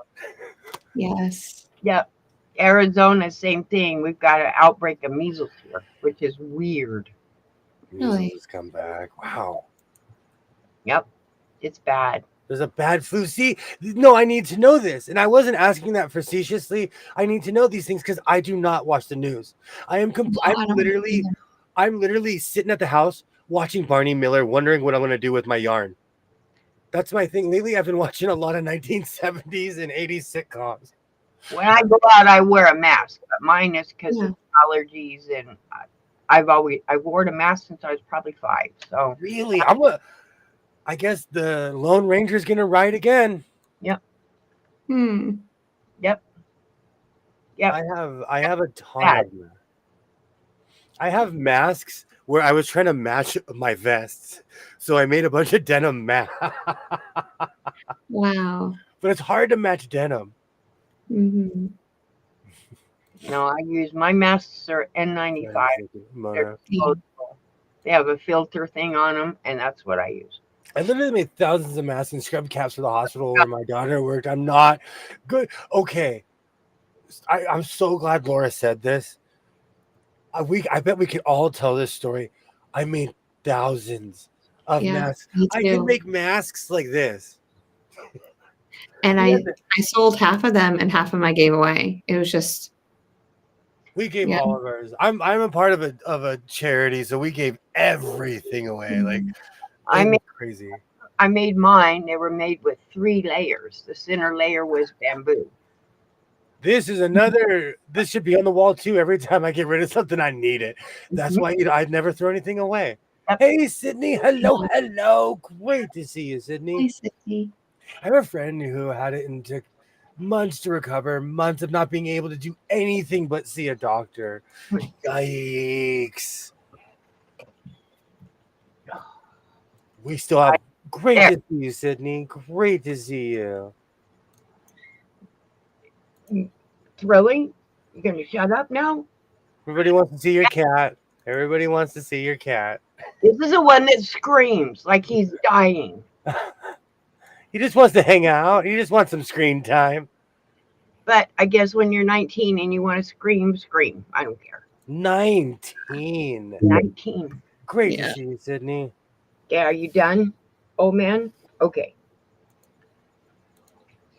B: Yes.
C: Yep. Arizona, same thing. We've got an outbreak of measles here, which is weird.
B: Really?
A: Measles come back. Wow.
C: Yep, it's bad.
A: There's a bad flu. See, no, I need to know this. And I wasn't asking that facetiously. I need to know these things because I do not watch the news.
B: No, I don't either.
A: I'm literally sitting at the house watching Barney Miller, wondering what I'm going to do with my yarn. That's my thing. Lately, I've been watching a lot of 1970s and 80s sitcoms.
C: When I go out, I wear a mask, but mine is because
B: Yeah.
C: of allergies, and I've worn a mask since I was probably 5. So
A: Really? I guess the Lone Ranger's going to ride again.
C: yep,
B: Hmm.
C: yep.
A: I have a ton
C: Bad.
A: of them. I have masks where I was trying to match my vests. So I made a bunch of denim masks.
B: Wow.
A: But it's hard to match denim.
B: Hmm.
C: No, I use my masks are N95. They're disposable. They have a filter thing on them, and that's what I use.
A: I literally made thousands of masks and scrub caps for the hospital where my daughter worked. I'm not good. Okay. I'm so glad Laura said this. I bet we could all tell this story. I made thousands of masks.
B: Me
A: I
B: too.
A: can make masks like this.
B: And I sold half of them and half of them I gave away. It was just
A: We gave all of ours. I'm a part of a charity, so we gave everything away. Like crazy.
C: I made mine. They were made with 3 layers. The center layer was bamboo.
A: This is another. This should be on the wall too. Every time I get rid of something, I need it. That's why I'd never throw anything away.
C: Yep.
A: Hey, Sydney. Hello. Great to see you, Sydney.
B: Hi, Sydney.
A: I have a friend who had it and took months to recover, months of not being able to do anything but see a doctor. Yikes. We still have great to see you, Sydney. Great to see you.
C: Really? You gonna shut up now?
A: Everybody wants to see your cat. Everybody wants to see your cat.
C: This is the one that screams like he's dying.
A: He just wants to hang out. He just wants some screen time.
C: But I guess when you're 19 and you want to scream, scream. I don't care.
A: 19.
C: 19.
A: Great to see you, Sydney.
C: Yeah, are you done, old man? Okay.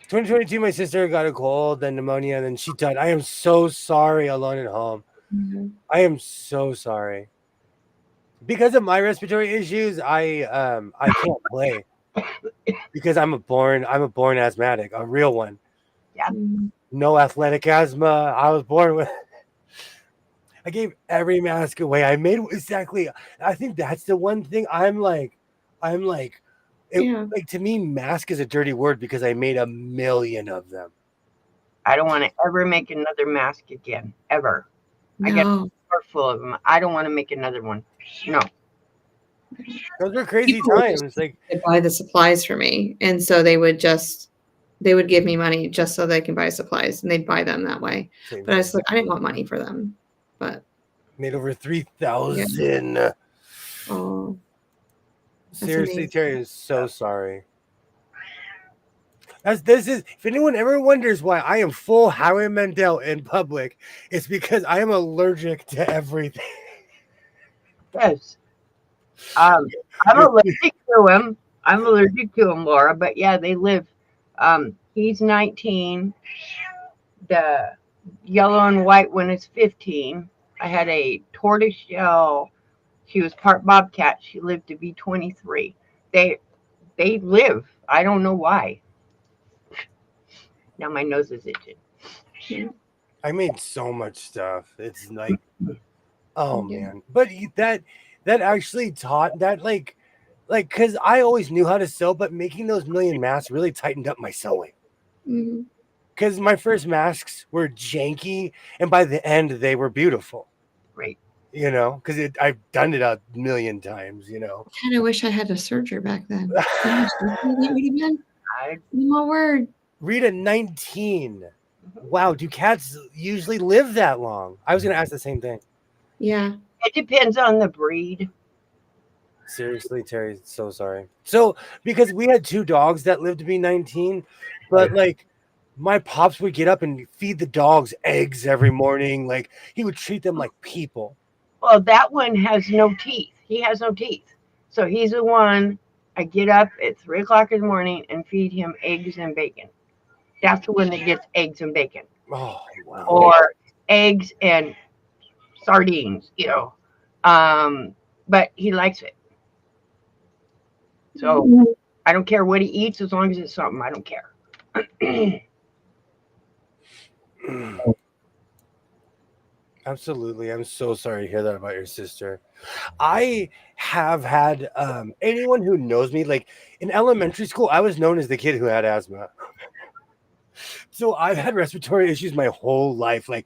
A: 2022, my sister got a cold, then pneumonia, and then she died. I am so sorry, alone at home.
B: Mm-hmm.
A: I am so sorry. Because of my respiratory issues, I can't play. Because I'm a born asthmatic, a real one.
C: Yeah.
A: No athletic asthma. I was born with. I gave every mask away. I made exactly. I think that's the one thing I'm like. Like to me, mask is a dirty word because I made 1 million of them.
C: I don't want to ever make another mask again, ever. I got a car full of them. I don't want to make another one. No.
A: Those are crazy times. Like
B: they buy the supplies for me, and so they would give me money just so they can buy supplies, and they'd buy them that way. But I was like, I didn't want money for them, but
A: made over 3,000. Yeah.
B: Oh,
A: seriously, Terry is so sorry. If anyone ever wonders why I am full Howie Mandel in public, it's because I am allergic to everything.
C: Yes. I'm allergic to him. I'm allergic to him, Laura. But yeah, they live. He's 19. The yellow and white one is 15. I had a tortoiseshell. She was part bobcat. She lived to be 23. They live. I don't know why. Now my nose is itching.
A: I made so much stuff. It's like, oh man. But that actually taught that like because I always knew how to sew, but making those 1 million masks really tightened up my sewing. Because my first masks were janky, and by the end they were beautiful.
C: Right.
A: You know, because I've done it 1 million times. You know.
B: I kind of wish I had a serger back then. My word.
A: Rita, 19. Wow, do cats usually live that long? I was going to ask the same thing.
B: Yeah.
C: It depends on the breed.
A: Seriously, Terry, so sorry. So, because we had 2 dogs that lived to be 19, but like My pops would get up and feed the dogs eggs every morning. Like he would treat them like people.
C: Well, that one has no teeth. He has no teeth. So he's the one I get up at 3 o'clock in the morning and feed him eggs and bacon. That's the one that gets eggs and bacon.
A: Oh wow.
C: Or eggs and sardines. But he likes it. So I don't care what he eats as long as it's something. I don't care.
A: Absolutely. I'm so sorry to hear that about your sister. I have had anyone who knows me, like in elementary school, I was known as the kid who had asthma. So I've had respiratory issues my whole life. Like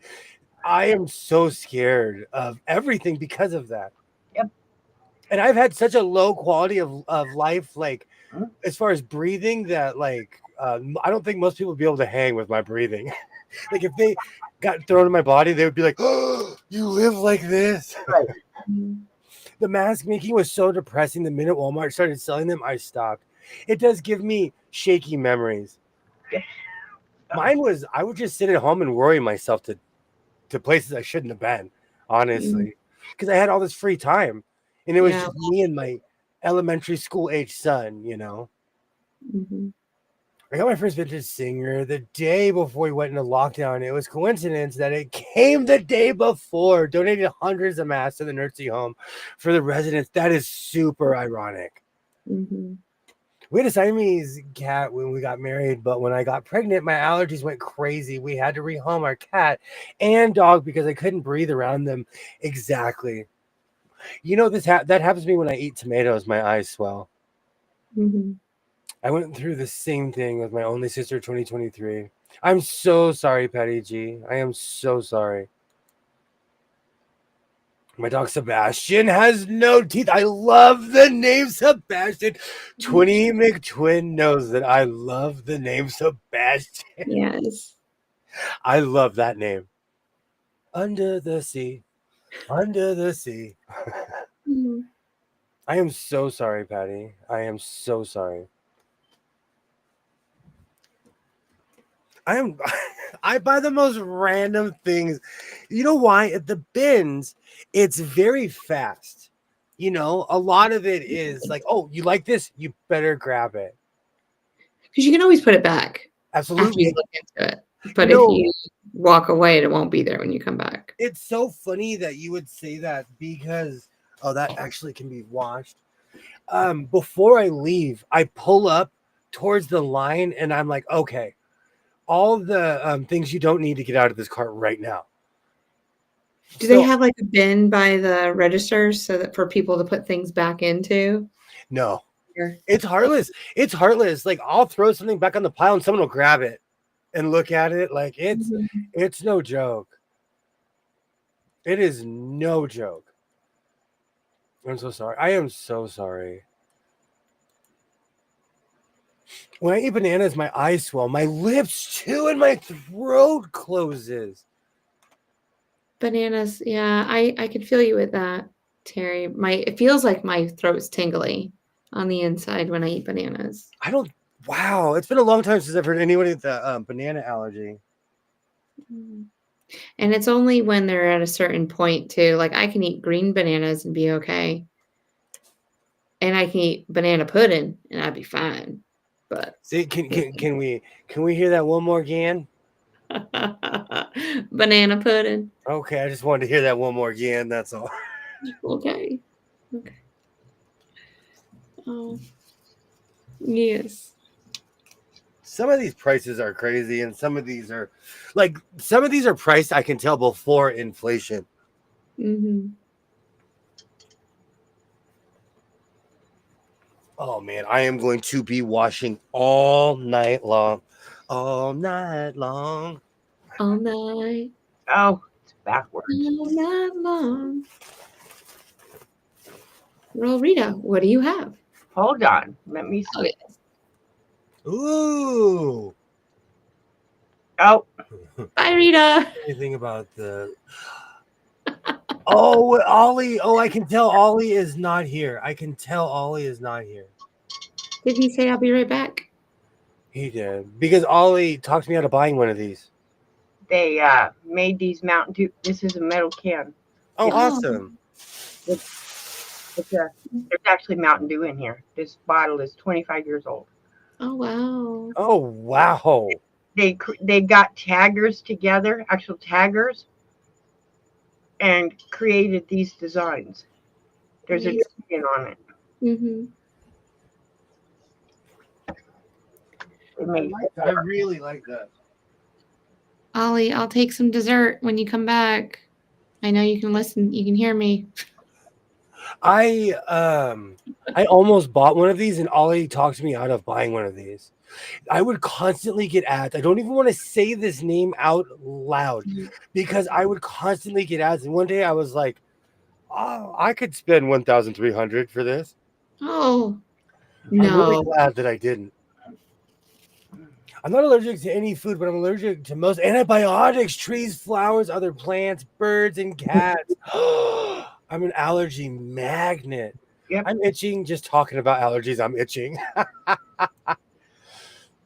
A: I am so scared of everything because of that.
C: Yep.
A: And I've had such a low quality of life, like as far as breathing, that like I don't think most people would be able to hang with my breathing. Like if they got thrown in my body, they would be like, "Oh, you live like this."
C: Right.
A: The mask making was so depressing. The minute Walmart started selling them, I stopped. It does give me shaky memories.
C: Yeah.
A: Mine was I would just sit at home and worry myself to places I shouldn't have been, honestly, because I had all this free time, and it was just me and my elementary school age son.
B: Mm-hmm.
A: I got my first vintage singer the day before we went into lockdown. It was coincidence that it came the day before. Donated hundreds of masks to the nursing home for the residents. That is super ironic.
B: Mm-hmm.
A: We had a Siamese cat when we got married, but when I got pregnant, my allergies went crazy. We had to rehome our cat and dog because I couldn't breathe around them exactly. That happens to me when I eat tomatoes. My eyes swell.
B: Mm-hmm.
A: I went through the same thing with my only sister 2023. I'm so sorry, Patty G. I am so sorry. My dog Sebastian has no teeth. I love the name Sebastian. Twinny McTwin knows that I love the name Sebastian.
B: Yes.
A: I love that name. Under the sea. Under the sea.
B: Mm-hmm.
A: I am so sorry, Patty. I am so sorry. I buy the most random things. You know why? At the bins, it's very fast. A lot of it is like, oh, you like this? You better grab it.
B: Because you can always put it back after
A: Absolutely.
B: you look into it. But if you walk away, it won't be there when you come back.
A: It's so funny that you would say that because, that actually can be washed. Before I leave, I pull up towards the line and I'm like, okay, all the things you don't need to get out of this cart right now.
B: Do they have like a bin by the registers so that for people to put things back into?
A: No, it's heartless. It's heartless. Like I'll throw something back on the pile and someone will grab it and look at it. Like it's no joke. It is no joke. I'm so sorry. I am so sorry. When I eat bananas, my eyes swell, my lips too, and my throat closes.
B: Bananas, yeah, I could feel you with that, Terry. It feels like my throat's tingly on the inside when I eat bananas.
A: Wow, it's been a long time since I've heard anybody with the banana allergy.
B: And it's only when they're at a certain point too. Like I can eat green bananas and be okay. And I can eat banana pudding and I'd be fine. But
A: see, can we hear that one more again?
B: Banana pudding.
A: Okay, I just wanted to hear that one more again. That's all.
B: Okay. Oh, yes.
A: Some of these prices are crazy, and some of these are priced. I can tell before inflation.
B: Mm-hmm.
A: Oh man, I am going to be washing all night long. All night long.
B: All night.
C: Oh, it's backwards.
B: All night long. Well, Rita, what do you have?
C: Hold on. Let me see.
B: Okay.
A: Ooh.
C: Oh.
B: Bye, Rita.
A: Anything about the... Oh, Ollie. Oh, I can tell Ollie is not here. I can tell Ollie is not here.
B: Did he say I'll be right back?
A: He did because Ollie talked me out of buying one of these.
C: They made these Mountain Dew. This is a metal can.
A: Oh,
B: Oh,
A: awesome!
C: There's actually Mountain Dew in here. This bottle is 25 years old.
B: oh wow.
A: Oh, wow!
C: They got taggers together, actual taggers, and created these designs. There's a
B: Amazing.
C: dragon on it.
B: Mm-hmm.
C: They made
A: I really like that.
B: Ollie, I'll take some dessert when you come back. I know you can listen. You can hear me.
A: I almost bought one of these, and Ollie talked me out of buying one of these. I would constantly get ads. I don't even want to say this name out loud because I would constantly get ads. And one day I was like, "Oh, I could spend 1,300 for this."
B: Oh
A: I'm really
B: no.
A: glad that I didn't. I'm not allergic to any food, but I'm allergic to most antibiotics, trees, flowers, other plants, birds, and cats. I'm an allergy magnet.
C: Yep.
A: I'm itching just talking about allergies. I'm itching.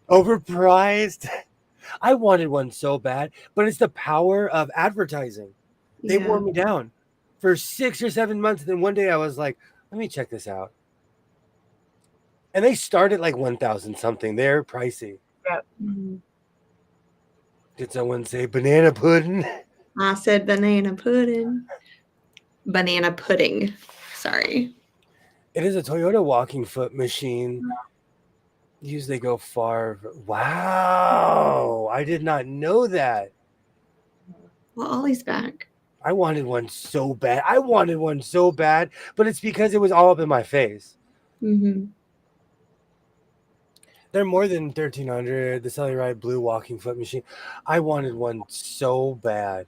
A: Overpriced. I wanted one so bad, but it's the power of advertising. They wore me down for 6 or 7 months. And then one day I was like, let me check this out. And they start at like 1,000 something. They're pricey.
B: Mhm.
A: Did someone say banana pudding?
B: I said banana pudding. Banana pudding. Sorry.
A: It is a Toyota walking foot machine. Usually go far. Wow. I did not know that.
B: Well, Ollie's back.
A: I wanted one so bad. But it's because it was all up in my face.
B: Mm-hmm.
A: They're more than 1,300. The Cellurite blue walking foot machine. I wanted one so bad.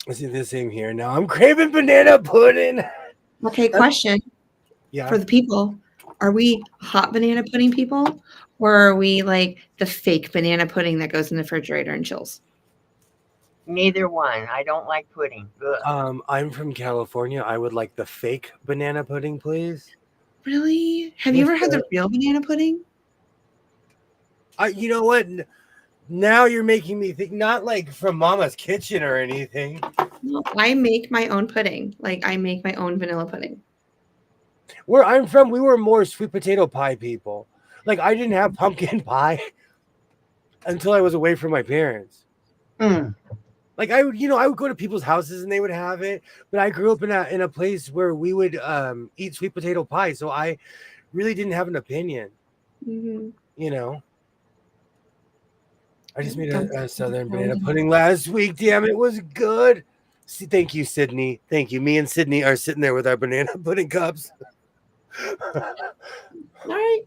A: I see the same here. Now I'm craving banana pudding.
B: Okay, question
A: Yeah.
B: for the people. Are we hot banana pudding people? Or are we like the fake banana pudding that goes in the refrigerator and chills?
C: neither one. I don't like pudding. Ugh.
A: I'm from California. I would like the fake banana pudding, please.
B: Really? Have you
A: With
B: ever had
A: the-
B: the real banana pudding?
A: You know what? Now you're making me think. Not like from Mama's Kitchen or anything.
B: No, I make my own pudding. Like I make my own vanilla pudding.
A: Where I'm from, we were more sweet potato pie people. Like I didn't have pumpkin pie until I was away from my parents.
C: Mm.
A: Like I would go to people's houses and they would have it, but I grew up in a place where we would eat sweet potato pie, so I really didn't have an opinion.
B: Mm-hmm.
A: You know, I just made
B: Don't-
A: a southern banana pudding last week. Damn, it was good. See, thank you, Sydney. Thank you. Me and Sydney are sitting there with our banana pudding cups.
B: All right.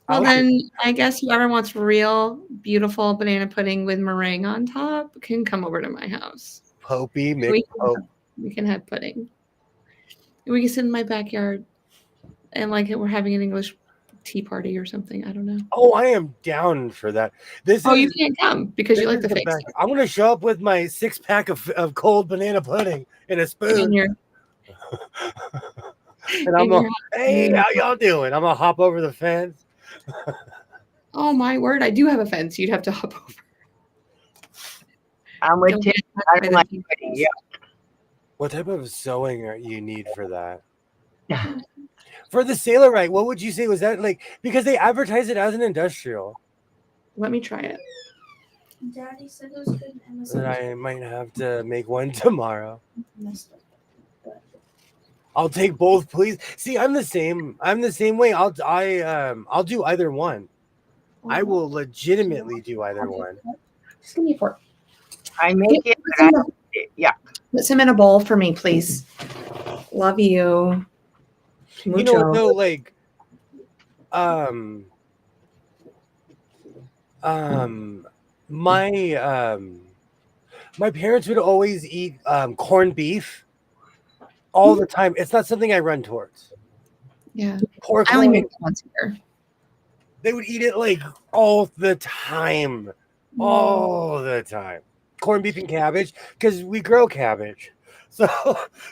B: Well, then I guess whoever wants real, beautiful banana pudding with meringue on top can come over to my house.
A: Popey
B: We
A: McPope.
B: We can have pudding. We can sit in my backyard and like we're having an English tea party or something. I don't know.
A: Oh, I am down for that.
B: Oh, you can't come because you
A: this
B: like
A: is
B: the
A: the
B: fake
A: best.
B: stuff.
A: I'm gonna show up with my 6-pack of cold banana pudding and a
B: And
A: spoon.
B: you're,
A: And I'm
B: and
A: like,
B: you're
A: hey, how y'all doing? I'm gonna hop over the fence.
B: oh my word, I do have a fence. You'd have to hop over.
C: I'm with
B: Don't
C: Tim.
B: get
C: I
B: attacked by
C: don't
B: the
C: like
B: heat.
C: pudding. Yeah.
A: What type of sewing you need for that? For the Sailorite, what would you say was that like? Because they advertise it as an industrial.
B: Let me try it.
D: Daddy said it was good and Emma said
A: Then I might have to make one tomorrow.
D: it was messed up. But
A: I'll take both, please. See, I'm the same. I'm the same way. I'll do either one. I will legitimately do either one.
B: Just give me a fork.
C: I make it, but I don't eat it. Yeah.
B: Put some in a bowl for me, please. Love you.
A: You know what
B: Mucho.
A: though, like, um, my my parents would always eat corned beef all the time. It's not something I run towards.
B: Yeah.
A: Pork
B: I only
A: loin,
B: make it once a year.
A: they would eat it like all the time. All the time. Corned beef and cabbage, because we grow cabbage.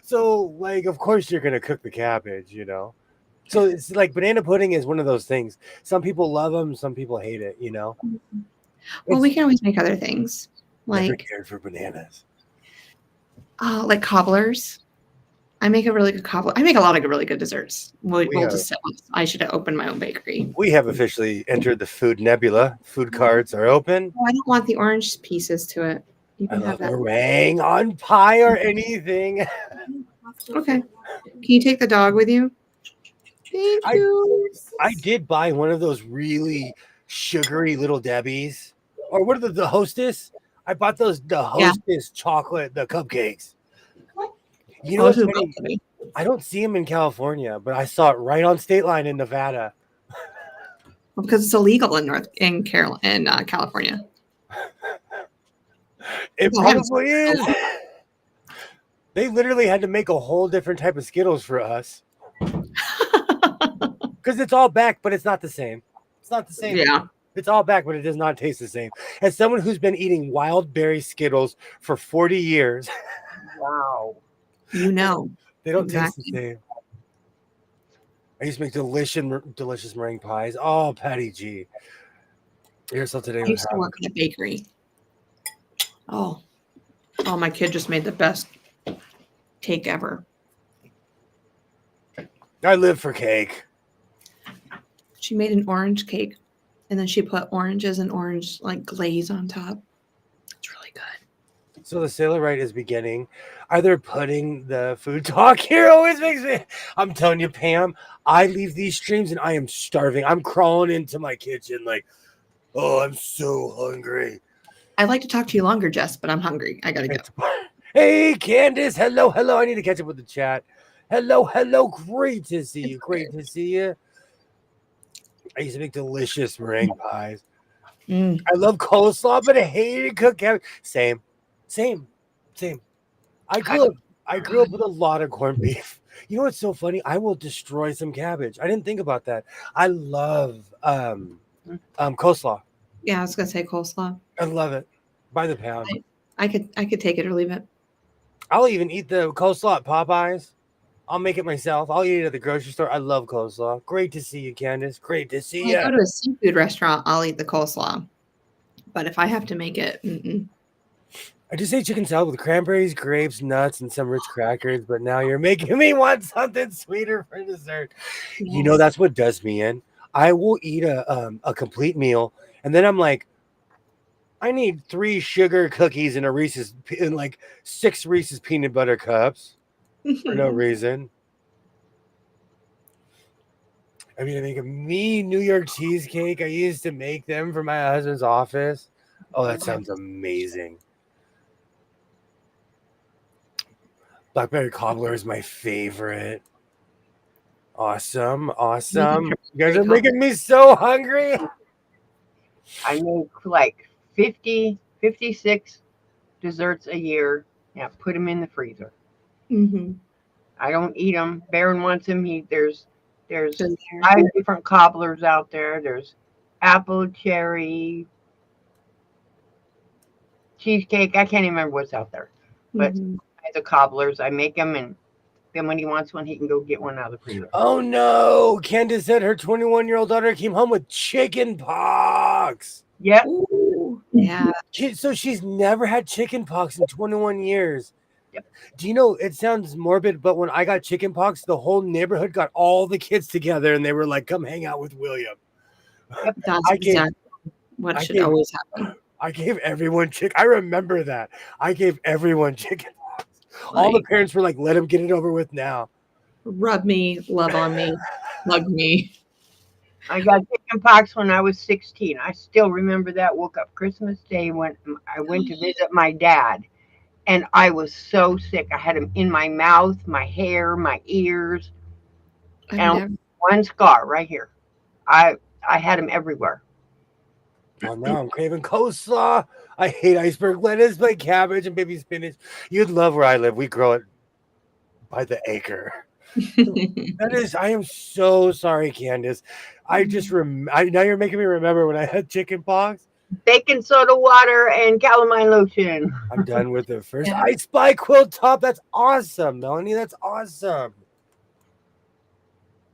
A: So like of course you're gonna cook the cabbage, you know. So it's like banana pudding is one of those things. Some people love them, some people hate it.
B: Well,
A: It's
B: we can always make other things
A: never
B: like
A: cared for bananas.
B: like cobblers. I make a really good cobbler. I make a lot of really good desserts. We'll just sell this. I should have opened my own bakery.
A: We have officially entered the food nebula. Food cards are open.
B: Oh, I don't want the orange pieces to it. You
A: I
B: can have
A: love
B: that.
A: meringue on pie or anything.
B: Okay. Can you take the dog with you? Thank you.
A: I did buy one of those really sugary little Debbie's. Or what are the Hostess? I bought the Hostess chocolate, the cupcakes. You know what's funny? I don't see them in California, but I saw it right on state line in Nevada.
B: Well, because it's illegal in California.
A: It
B: Well,
A: probably is. They literally had to make a whole different type of Skittles for us. Because it's all back, but it's not the same. It's not the same.
B: Yeah.
A: It's all back, but it does not taste the same. As someone who's been eating wild berry Skittles for 40 years.
C: Wow.
B: You know.
A: They don't taste the same. I used to make delicious meringue pies. Oh, Patty G. Here's something today.
B: I used to work in a bakery. Oh, my kid just made the best cake ever.
A: I live for cake.
B: She made an orange cake, and then she put oranges and orange glaze on top. It's really good.
A: So the Sailor Right is beginning. Either putting the food talk here always makes me. I'm telling you, Pam, I leave these streams and I am starving. I'm crawling into my kitchen like, oh, I'm so hungry.
B: I'd like to talk to you longer, Jess, but I'm hungry. I gotta go.
A: Hey, Candace. Hello. I need to catch up with the chat. Hello. Great to see you. I used to make delicious meringue pies. I love coleslaw, but I hated cooked cabbage. Same. I grew up with a lot of corned beef. You know what's so funny? I will destroy some cabbage. I didn't think about that. I love coleslaw.
B: Yeah, I was gonna say coleslaw.
A: I love it by the pound.
B: I could take it or leave it.
A: I'll even eat the coleslaw at Popeyes. I'll make it myself. I'll eat it at the grocery store. I love coleslaw. Great to see you, Candace. Great to see you.
B: I go to a seafood restaurant, I'll eat the coleslaw. But if I have to make it,
A: I just ate chicken salad with cranberries, grapes, nuts, and some rich crackers. But now you're making me want something sweeter for dessert.
B: Yes.
A: You know, that's what does me in. I will eat a complete meal, and then I'm like, I need 3 sugar cookies and 6 Reese's peanut butter cups. For no reason. I mean, I make a mean New York cheesecake. I used to make them for my husband's office. Oh, that sounds amazing. Blackberry cobbler is my favorite. Awesome. You guys are making me so hungry.
C: I make like 50, 56 desserts a year. Yeah, put them in the freezer. I don't eat them. Baron wants them. There's 5 different cobblers out there. There's apple, cherry, cheesecake. I can't even remember what's out there. But the cobblers, I make them, and then when he wants one, he can go get one out of the freezer.
A: Oh no! Candace said her 21-year-old daughter came home with chicken pox.
C: Yep.
B: Ooh, yeah.
A: So she's never had chicken pox in 21 years.
C: Yep.
A: Do you know, it sounds morbid, but when I got chicken pox, the whole neighborhood got all the kids together and they were like, come hang out with William.
B: Yep, that's exactly what should always happen.
A: I gave everyone I remember that. I gave everyone chicken pox. All the parents were like, let him get it over with now.
B: Rub me, love on me, hug me.
C: I got chicken pox when I was 16. I still remember that. Woke up Christmas Day when I went to visit my dad. And I was so sick. I had them in my mouth, my hair, my ears, and one scar right here. I had them everywhere.
A: Well, now I'm craving coleslaw. I hate iceberg lettuce, but cabbage and baby spinach. You'd love where I live. We grow it by the acre. I am so sorry, Candace. I just now you're making me remember when I had chicken pox.
C: Baking soda water and calamine lotion.
A: I'm done with the first ice spy quilt top. That's awesome, Melanie. That's awesome.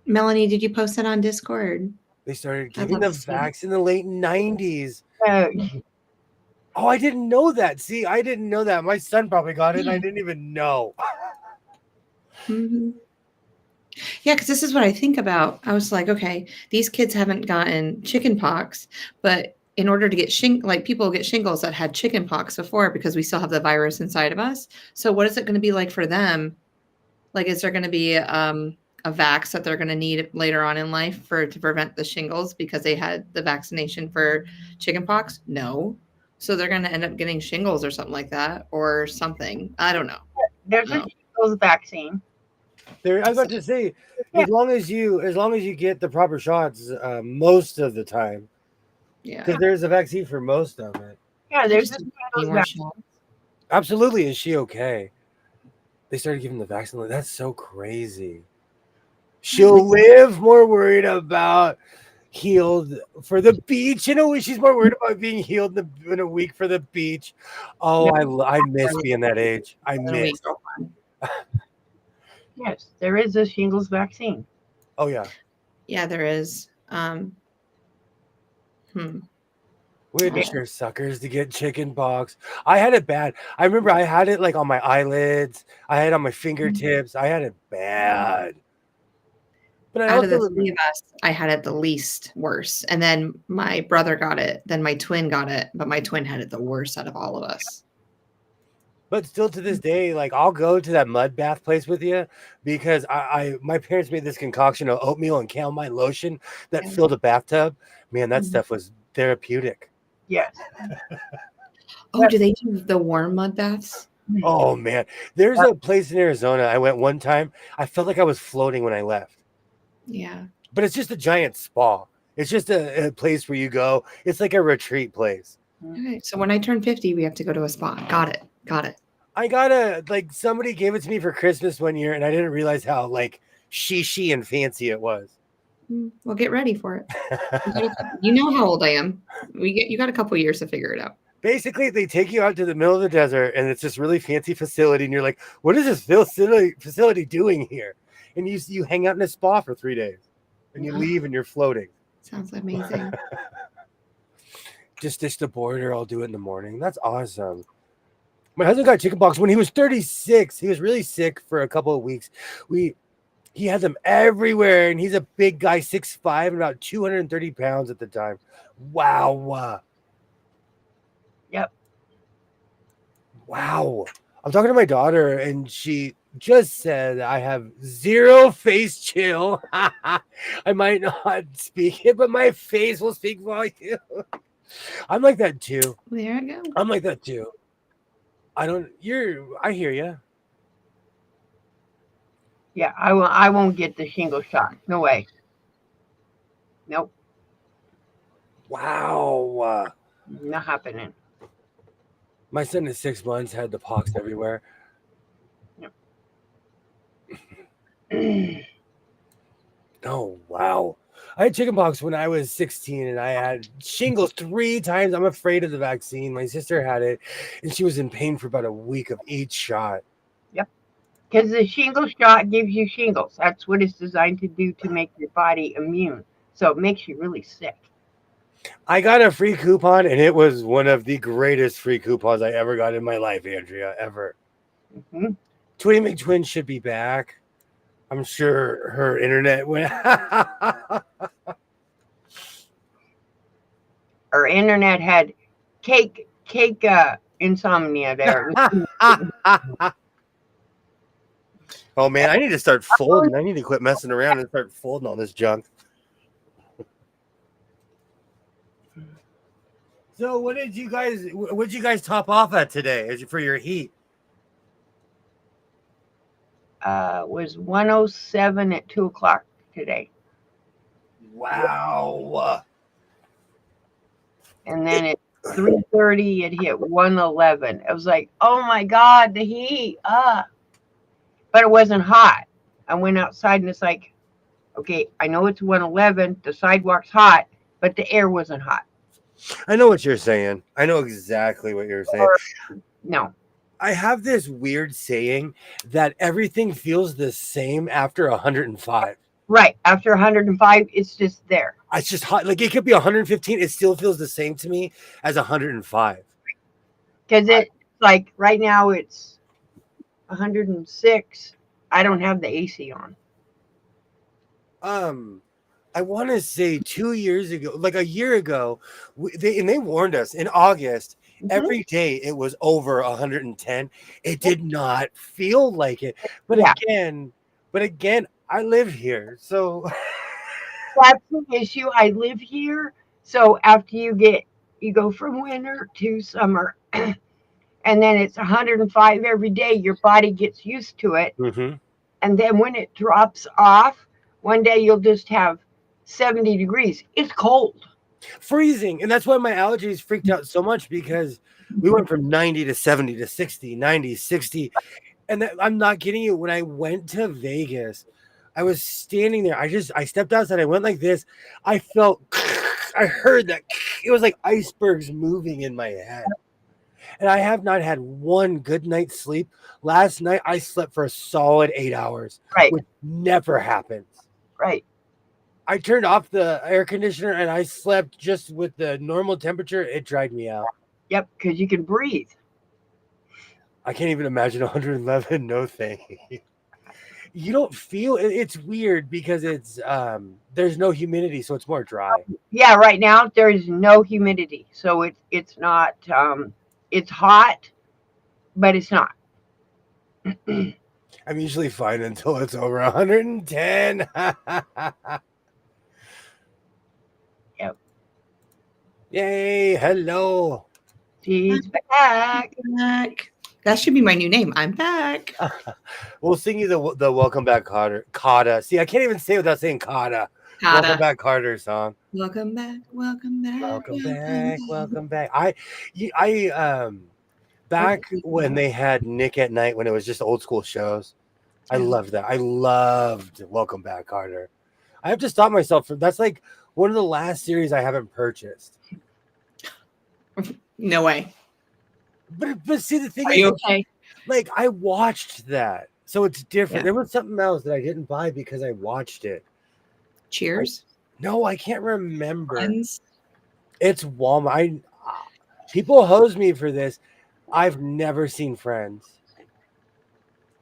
B: Melanie, did you post it on Discord?
A: They started
B: I'd
A: giving
B: love
A: the
B: to see.
A: vax in the late 90s.
C: Uh,
A: Oh, I didn't know that. See, I didn't know that. My son probably got it, and I didn't even know.
B: Mhm. Yeah, because this is what I think about. I was like, okay, these kids haven't gotten chicken pox, but in order to get like people get shingles that had chicken pox before because we still have the virus inside of us. So what is it going to be like for them? Like, is there going to be a vax that they're going to need later on in life to prevent the shingles because they had the vaccination for chicken pox? No. So they're going to end up getting shingles or something like that or something. I don't know.
C: there's a
B: No.
C: shingles vaccine.
A: I was about to say, as long as you get the proper shots, most of the time,
B: Yeah.
A: because there's a vaccine for most of it.
C: Yeah,
B: I
C: there's
B: just
C: a
B: need
C: shingles
B: more
C: vaccine.
B: shots.
A: Absolutely, is she okay? They started giving the vaccine. That's so crazy. She'll live. More worried about healed for the beach. You know, she's more worried about being healed in a week for the beach. Oh, I miss being that age. I miss.
C: Yes, there is a shingles vaccine.
A: Oh yeah.
B: Yeah, there is.
A: We're sure suckers to get chicken pox. I had it bad. I remember I had it like on my eyelids. I had it on my fingertips. I had it bad. But I
B: Out of
A: also
B: the three of us, I had it the least worse. And then my brother got it. Then my twin got it. But my twin had it the worst out of all of us.
A: But still to this day, like I'll go to that mud bath place with you because my parents made this concoction of oatmeal and calamine lotion that filled a bathtub. Man, that stuff was therapeutic.
C: Yes.
B: Oh, do they do the warm mud baths?
A: Oh man, there's a place in Arizona. I went one time. I felt like I was floating when I left.
B: Yeah.
A: But it's just a giant spa. It's just a place where you go. It's like a retreat place.
B: Okay. So when I turn 50, we have to go to a spa. Got it.
A: I got somebody gave it to me for Christmas one year, and I didn't realize how like shishi and fancy it was.
B: Well, get ready for it. You know how old I am. You got a couple years to figure it out.
A: Basically, they take you out to the middle of the desert, and it's this really fancy facility, and you're like, "What is this facility doing here?" And you hang out in a spa for 3 days, and you leave, and you're floating.
B: Sounds amazing.
A: Just ditch the border. I'll do it in the morning. That's awesome. My husband got chickenpox when he was 36. He was really sick for a couple of weeks. He had them everywhere, and he's a big guy, 6'5", and about 230 pounds at the time. Wow.
C: Yep.
A: Wow. I'm talking to my daughter, and she just said I have zero face chill. I might not speak it, but my face will speak volume. I'm like that too.
B: There I go.
A: I'm like that too. I hear you.
C: Yeah, I won't get the shingle shot. No way. Nope.
A: Wow.
C: Not happening.
A: My son is 6 months, had the pox everywhere.
C: Yep.
A: Oh, wow. I had chickenpox when I was 16, and I had shingles 3 times. I'm afraid of the vaccine. My sister had it, and she was in pain for about a week of each shot.
C: Yep. Because the shingle shot gives you shingles. That's what it's designed to do, to make your body immune. So it makes you really sick.
A: I got a free coupon, and it was one of the greatest free coupons I ever got in my life, Andrea, ever.
C: Mm-hmm.
A: Twinnie McTwin should be back. I'm sure her internet went.
C: Her internet had cake insomnia there.
A: Oh man, I need to start folding. I need to quit messing around and start folding all this junk. So, what did you guys top off at today for your heat?
C: Was 107 at 2:00 today.
A: Wow.
C: And then at 3:30 it hit 111. I was like, oh my God, the heat. But it wasn't hot. I went outside and it's like, okay, I know it's 111. The sidewalk's hot, but the air wasn't hot.
A: I know what you're saying. I know exactly what you're saying.
C: No.
A: I have this weird saying that everything feels the same after 105.
C: Right. After 105, it's just there.
A: It's just hot. Like, it could be 115. It still feels the same to me as 105.
C: Because it's like right now it's 106. I don't have the AC on.
A: I want to say 2 years ago, like a year ago, they warned us in August.
C: Mhm.
A: Every day it was over 110. It did not feel like it. But
C: Yeah.
A: again, I live here, so
C: That's the issue. I live here. So after you go from winter to summer, and then it's 105 every day, your body gets used to it.
A: Mhm.
C: And then when it drops off, one day you'll just have 70 degrees. It's cold.
A: freezing. And that's why my allergies freaked out so much, because we went from 90 to 70 to 60, 90, 60. And I'm not kidding you. When I went to Vegas, I was standing there. I stepped outside. I went like this. I felt, I heard that. It was like icebergs moving in my head. And I have not had one good night's sleep. Last night, I slept for a solid 8 hours,
C: Right.
A: which never happens.
C: Right.
A: I turned off the air conditioner and I slept just with the normal temperature. It dried me out.
C: Yep. Because you can breathe.
A: I can't even imagine 111. No thank you. You don't feel it. It's weird because it's there's no humidity, so it's more dry.
C: Yeah. Right now there's no humidity, so it's not. It's hot, but it's not.
A: I'm usually fine until it's over 110.
C: Yep.
A: Yay! Hello.
C: She's back.
B: Back. That should be my new name. I'm back.
A: We'll sing you the Welcome Back Carter. Carter. See, I can't even say it without saying Carter. Welcome
B: Kata.
A: Back Carter song.
B: Welcome back. Welcome back.
A: Welcome back. Welcome back. Back when they had Nick at Night, when it was just old school shows, I loved that. I loved Welcome Back Carter. I have to stop myself from that's like one of the last series I haven't purchased.
B: No way.
A: But see, the thing
B: Are
A: is,
B: you okay?
A: like, I watched that, so it's different.
B: Yeah.
A: There was something else that I didn't buy because I watched it.
B: Cheers.
A: No, I can't remember.
B: Friends.
A: It's Walmart. People hose me for this. I've never seen Friends.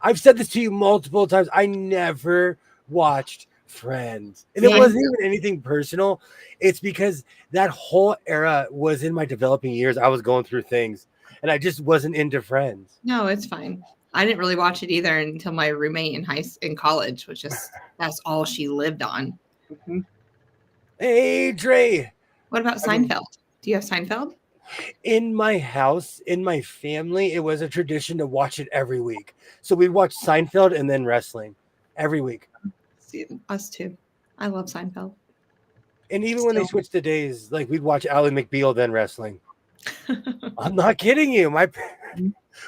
A: I've said this to you multiple times. I never watched Friends. And it
B: Yeah.
A: wasn't even anything personal. It's because that whole era was in my developing years. I was going through things, and I just wasn't into Friends.
B: No, it's fine. I didn't really watch it either until my roommate in college, which is that's all she lived on.
C: Mhm.
A: Hey, Dre.
B: What about Seinfeld? Do you have Seinfeld?
A: In my house, in my family, it was a tradition to watch it every week. So we'd watch Seinfeld and then wrestling every week.
B: See, us too. I love Seinfeld.
A: And even when they
B: Still.
A: switched the days, like we'd watch Ally McBeal then wrestling. I'm not kidding you.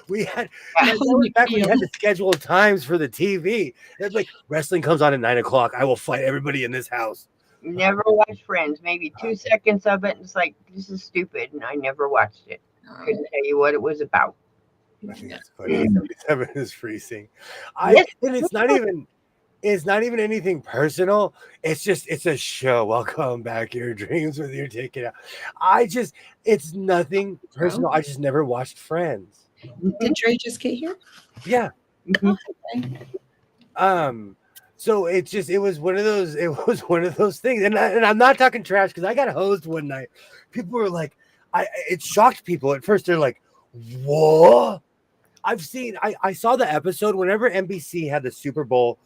A: We had
B: Ally
A: back when we
B: McBeal.
A: had to schedule times for the TV. It's like wrestling comes on at 9 o'clock. I will fight everybody in this house.
C: Never watched Friends. Maybe 2 seconds of it. And it's like, this is stupid. And I never watched it. Couldn't tell you what it was about.
A: I think
B: Yeah.
A: it's funny. 77 is freezing.
C: Yes.
A: And it's not even anything personal. It's a show. Welcome back your dreams with your ticket out. It's nothing personal. I just never watched Friends.
B: Did Dre just get here?
A: Yeah.
C: Mhm.
B: Okay.
A: So it was one of those things. And I'm not talking trash because I got hosed one night. People were like, it shocked people. At first they're like, what? I saw the episode whenever NBC had the Super Bowl.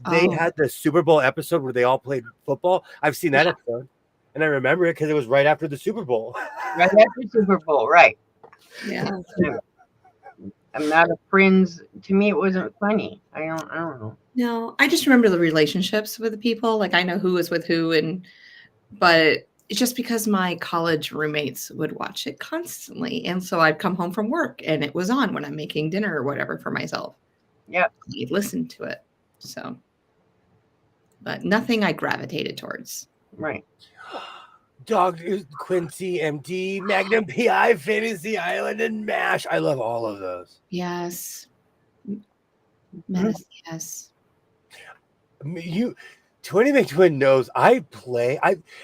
A: They had the Super Bowl episode where they all played football. I've seen that episode, and I remember it because it was right after the Super Bowl.
C: Right after Super Bowl, right.
B: Yeah.
C: I'm not a Friends. To me, it wasn't funny. I don't know.
B: No, I just remember the relationships with the people. Like I know who was with who, but it's just because my college roommates would watch it constantly, and so I'd come home from work and it was on when I'm making dinner or whatever for myself.
C: Yep.
B: I'd listen to it. So, but nothing I gravitated towards.
C: Right.
A: Dr. Quincy, MD, Magnum PI, Fantasy Island, and MASH. I love all of those.
B: Yes. Yes.
A: You, Twinny McTwin knows I play.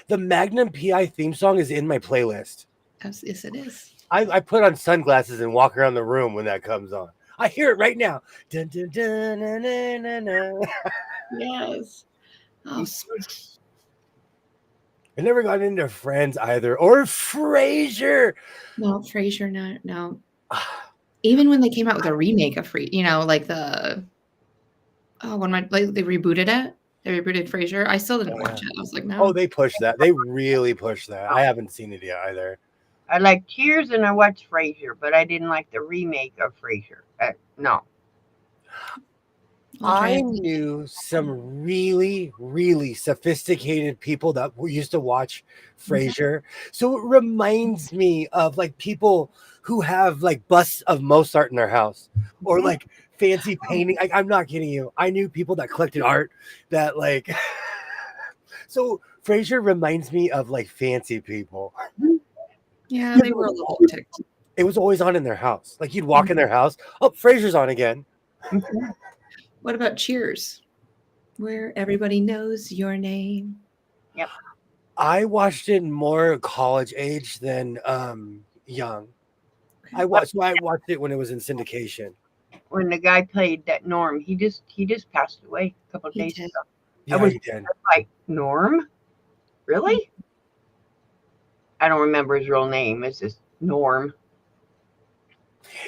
A: The Magnum PI theme song is in my playlist.
B: Yes, it is.
A: I put on sunglasses and walk around the room when that comes on. I hear it right now. Dun, dun, dun, na, na, na, na.
B: Yes. Oh,
A: I never got into Friends either, or Frasier.
B: no, Frasier, no. Even when they came out with a remake of like the they rebooted it. They rebooted Frasier. I still didn't watch it. I was like, no.
A: Oh, they pushed that. They really pushed that. I haven't seen it yet either.
C: I like Cheers and I watched Frasier, but I didn't like the remake of Frasier. No.
A: I knew some really, really sophisticated people that used to watch Frasier. So it reminds me of like people who have like busts of Mozart in their house or like fancy painting. I'm not kidding you. I knew people that collected art that like. So Frasier reminds me of like fancy people.
B: Yeah, they were a little ticked.
A: It was always on in their house. Like you'd walk in their house. Oh, Frasier's on again.
B: What about Cheers? Where everybody knows your name.
C: Yep.
A: I watched it more college age than young. I watched it when it was in syndication.
C: When the guy played that Norm, he just passed away a couple of days ago.
A: Yeah, he did.
C: Like, Norm? Really? I don't remember his real name. It's just Norm.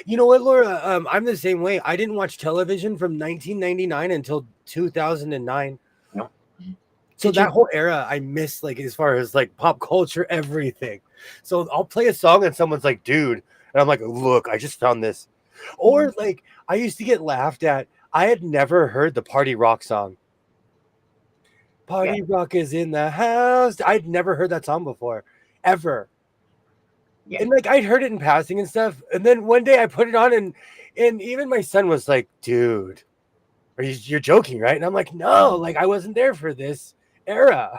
A: You know what, Laura? I'm the same way. I didn't watch television from 1999 until 2009.
C: No.
A: So that whole era I miss, like as far as like pop culture, everything. So I'll play a song and someone's like, dude, and I'm like, look, I just found this. Or like I used to get laughed at. I had never heard the Party Rock song. Party Rock is in the house. I'd never heard that song before, ever. Yeah. And like I'd heard it in passing and stuff. And then one day I put it on and even my son was like, dude, you're joking, right? And I'm like, no, like I wasn't there for this era.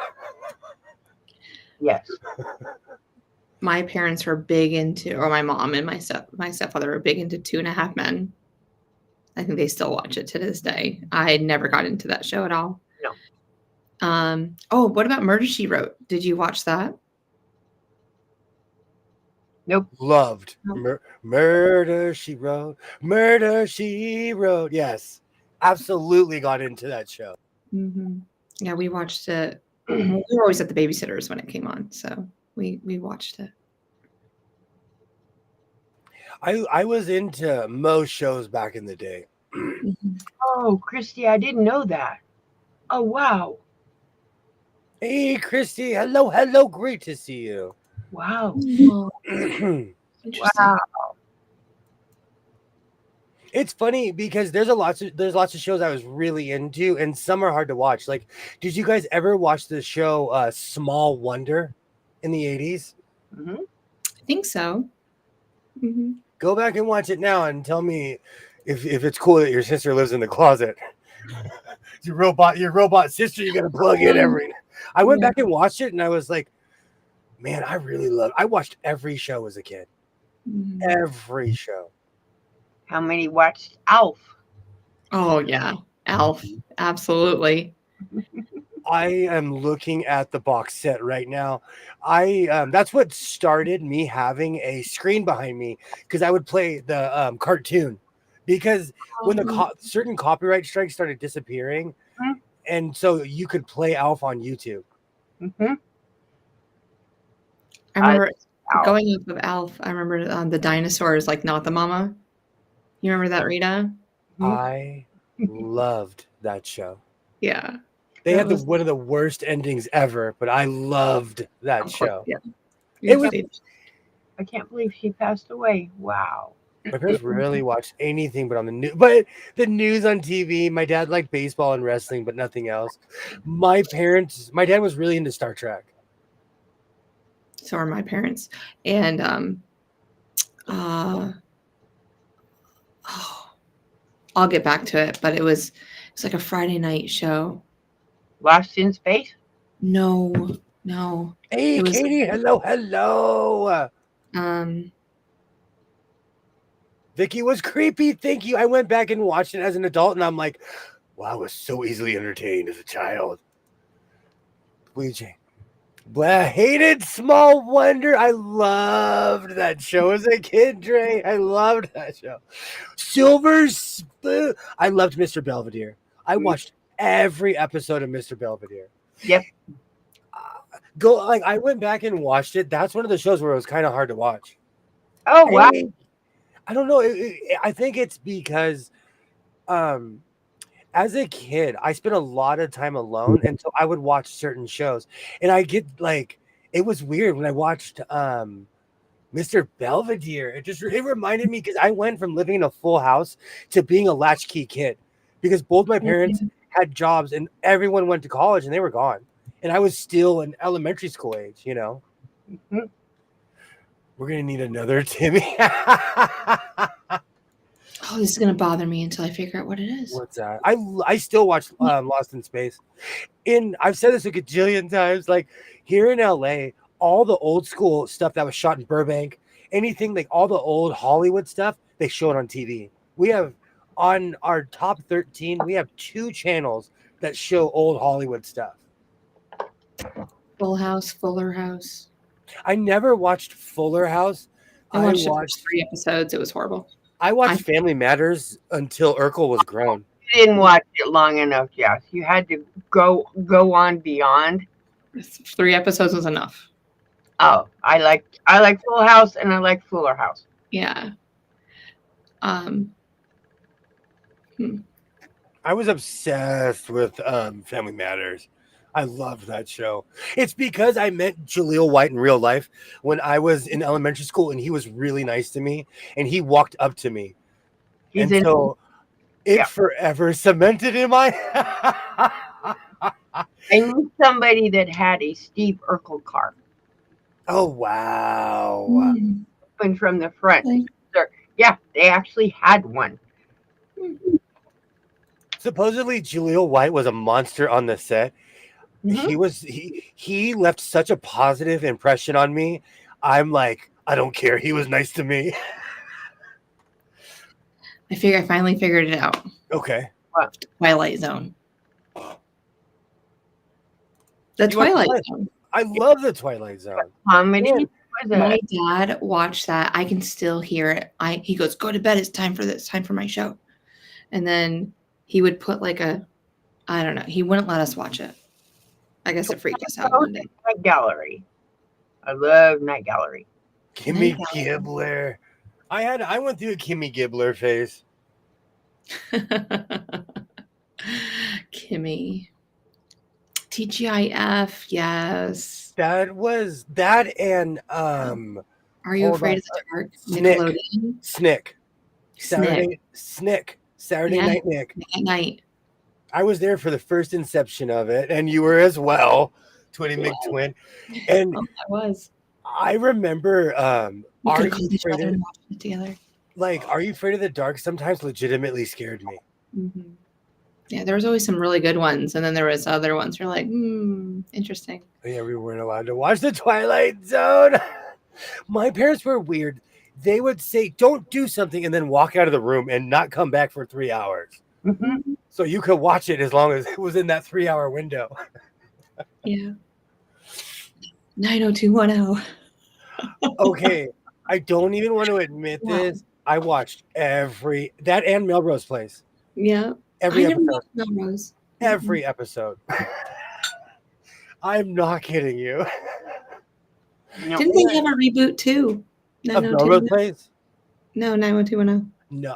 C: Yes.
B: My parents were big into, or my mom and my stepfather were big into 2.5 Men. I think they still watch it to this day. I never got into that show at all.
C: No.
B: Oh, what about Murder, She Wrote? Did you watch that?
C: Nope.
A: Loved. Murder, She Wrote. Murder, She Wrote. Yes. Absolutely got into that show.
B: Mm-hmm. Yeah, we watched it. We were always at the babysitters when it came on, so we watched it.
A: I was into most shows back in the day.
C: Oh, Christy, I didn't know that. Oh, wow.
A: Hey, Christy. Hello. Great to see you.
C: Wow.
B: Interesting.
C: Wow.
A: It's funny because there's lots of shows I was really into, and some are hard to watch. Like, did you guys ever watch the show Small Wonder in the 80s?
B: Mm-hmm. I think so. Mm-hmm.
A: Go back and watch it now and tell me if it's cool that your sister lives in the closet. your robot sister, you gotta plug in every. I went back and watched it, and I was like, man, I watched every show as a kid. Mm-hmm. Every show.
C: How many watched Alf?
B: Oh, yeah. Alf. Absolutely.
A: I am looking at the box set right now. That's what started me having a screen behind me because I would play the cartoon because when the certain copyright strikes started disappearing, and so you could play Alf on YouTube.
C: Mm-hmm.
B: I remember going up with Alf. I remember the dinosaurs, like Not the Mama. You remember that, Rita?
A: I loved that show.
B: Yeah.
A: They had one of the worst endings ever, but I loved that show.
B: Yeah.
C: I can't believe she passed away. Wow.
A: My parents rarely watched anything but on the news. But the news on TV. My dad liked baseball and wrestling, but nothing else. My dad was really into Star Trek.
B: So are my parents. And I'll get back to it, but it's like a Friday night show.
C: Lost in Space?
B: No.
A: Hey, Katie, hello. Vicky was creepy. Thank you. I went back and watched it as an adult, and I'm like, wow, I was so easily entertained as a child. Blue Jay. I hated Small Wonder. I loved that show as a kid, Dre. I loved that show. Silver Spoon. I loved Mr. Belvedere. I watched every episode of Mr. Belvedere.
C: Yep.
A: I went back and watched it. That's one of the shows where it was kind of hard to watch.
C: Oh wow.
A: I don't know. I think it's because as a kid, I spent a lot of time alone, and so I would watch certain shows. And I get it was weird when I watched Mr. Belvedere. It reminded me because I went from living in a full house to being a latchkey kid because both my parents had jobs and everyone went to college and they were gone. And I was still in elementary school age, you know.
C: Mhm.
A: We're gonna need another Timmy.
B: Oh, this is gonna bother me until I figure out what it is.
A: What's that? I still watch Lost in Space. I've said this a gajillion times. Like here in LA, all the old school stuff that was shot in Burbank, anything like all the old Hollywood stuff, they show it on TV. We have on our top 13, we have 2 channels that show old Hollywood stuff.
B: Full House, Fuller House.
A: I never watched Fuller House.
B: I watched the first 3 episodes. It was horrible.
A: I watched Family Matters until Urkel was grown.
C: You didn't watch it long enough, Jess. You had to go on beyond.
B: 3 episodes was enough.
C: Oh, I like Full House and I like Fuller House.
B: Yeah.
A: I was obsessed with Family Matters. I loved that show. It's because I met Jaleel White in real life when I was in elementary school, and he was really nice to me, and he walked up to me. It forever cemented in my
C: I knew somebody that had a Steve Urkel car.
A: Oh, wow.
C: Open from the front.
B: Okay.
C: Yeah, they actually had one.
A: Supposedly, Jaleel White was a monster on the set.
C: Mhm.
A: He left such a positive impression on me. I'm like, I don't care. He was nice to me.
B: I finally figured it out.
A: Okay.
B: Twilight Zone. The Twilight Zone.
A: I love the Twilight Zone.
C: Comedy.
B: My dad watched that. I can still hear it. He goes, "Go to bed. It's time for this. Time for my show." And then he would put I don't know. He wouldn't let us watch it. I guess it freaked us out one day.
C: Night Gallery. I love Night Gallery.
A: Kimmy Gibbler. I went through a Kimmy Gibbler phase.
B: Kimmy. TGIF, yes.
A: That and
B: Are You Afraid of the Dark? Nickelodeon.
A: Snick. Saturday
B: Yeah.
A: Night Nick.
B: At night.
A: I was there for the first inception of it, and you were as well, Twinny McTwin. And
B: I was.
A: I remember
B: We
A: Are
B: could
A: You
B: have called each
A: Afraid
B: other
A: of
B: and watched it together.
A: Are You Afraid of the Dark sometimes legitimately scared me.
B: Mm-hmm. Yeah, there was always some really good ones, and then there was other ones you're like, interesting.
A: Yeah, we weren't allowed to watch the Twilight Zone. My parents were weird. They would say, don't do something, and then walk out of the room and not come back for 3 hours.
C: Mm-hmm.
A: So you could watch it as long as it was in that 3-hour window.
B: Yeah. 90210.
A: Okay, I don't even want to admit this. I watched that and Melrose Place.
B: Yeah.
A: Every
B: I never
A: episode.
B: watched Melrose.
A: Every episode. I'm not kidding you.
B: Didn't they have a reboot too?
A: Of Melrose Place?
B: No, 91210.
A: No,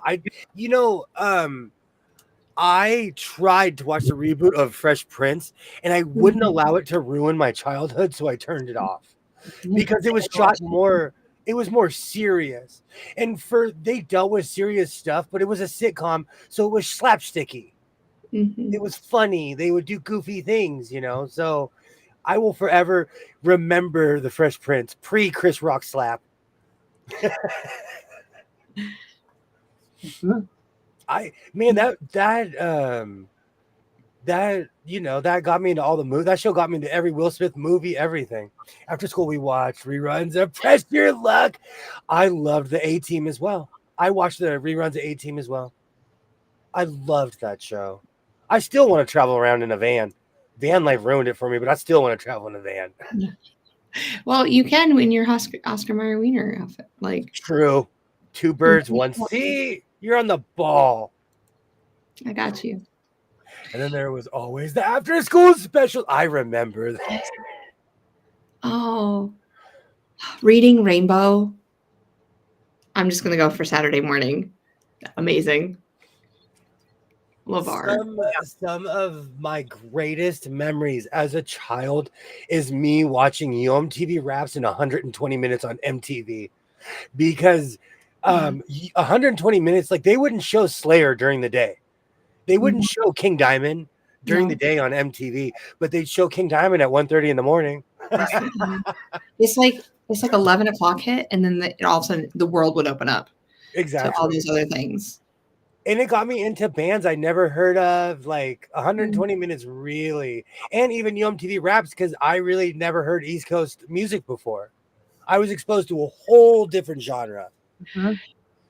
A: I tried to watch the reboot of Fresh Prince, and I wouldn't allow it to ruin my childhood, so I turned it off because it was shot more. It was more serious, and they dealt with serious stuff, but it was a sitcom, so it was slapsticky.
B: Mm-hmm.
A: It was funny. They would do goofy things, So I will forever remember the Fresh Prince pre Chris Rock slap. That got me into all the movies. That show got me into every Will Smith movie, everything. After school, we watched reruns of Press Your Luck. I loved the A-Team as well. I watched the reruns of A-Team as well. I loved that show. I still want to travel around in a van. Van life ruined it for me, but I still want to travel in a van.
B: Well, you can in your Oscar Mayer Wiener outfit. Like,
A: True. 2 birds, 1 sea. You're on the ball.
B: I got you.
A: And then there was always the after school special. I remember that.
B: Oh, reading Rainbow. I'm just gonna go for Saturday morning. Amazing. LeVar.
A: Some of my greatest memories as a child is me watching UMTV Raps in 120 minutes on MTV, because 120 minutes, like they wouldn't show Slayer during the day. They wouldn't show King Diamond during the day on MTV, but they'd show King Diamond at 1:30 in the morning.
B: It's like 11 o'clock hit, and then all of a sudden the world would open up
A: Exactly.
B: to all these other things.
A: And it got me into bands I never heard of, like 120 minutes, really. And even UMTV Raps, because I really never heard East Coast music before. I was exposed to a whole different genre.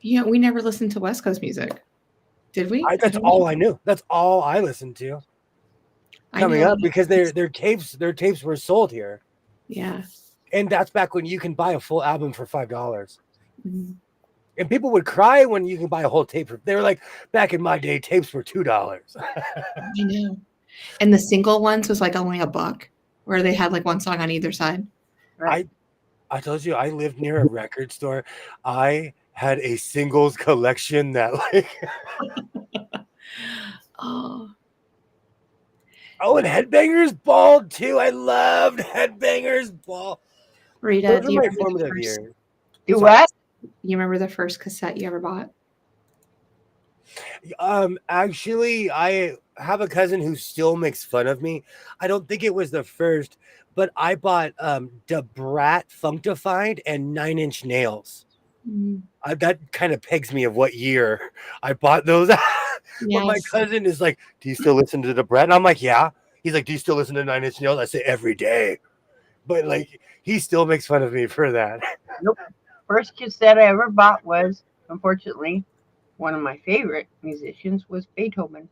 B: Yeah, we never listened to West Coast music. Did we?
A: That's all I knew. That's all I listened to coming up, because their tapes were sold here.
B: Yeah.
A: And that's back when you can buy a full album for $5. And people would cry when you can buy a whole tape. They were like, back in my day, tapes were $2.
B: I know. And the single ones was like only $1, where they had like one song on either side.
C: Right.
A: I told you I lived near a record store. I had a singles collection that like
B: Oh,
A: and Headbangers Ball too. I loved Headbangers Ball.
B: Rita,
A: Those
B: do
A: were
B: you
A: my
B: remember the
A: formative
B: first,
A: years.
C: Do what?
B: you remember the first cassette you ever bought?
A: Actually, I have a cousin who still makes fun of me. I don't think it was the first, but I bought Da Brat Functified and 9 Inch Nails. That kind of pegs me of what year I bought those. But my cousin is like, do you still listen to Da Brat? And I'm like, yeah. He's like, do you still listen to 9 Inch Nails? I say every day. But like, he still makes fun of me for that.
C: Nope. First cassette I ever bought was, unfortunately, one of my favorite musicians was Beethoven.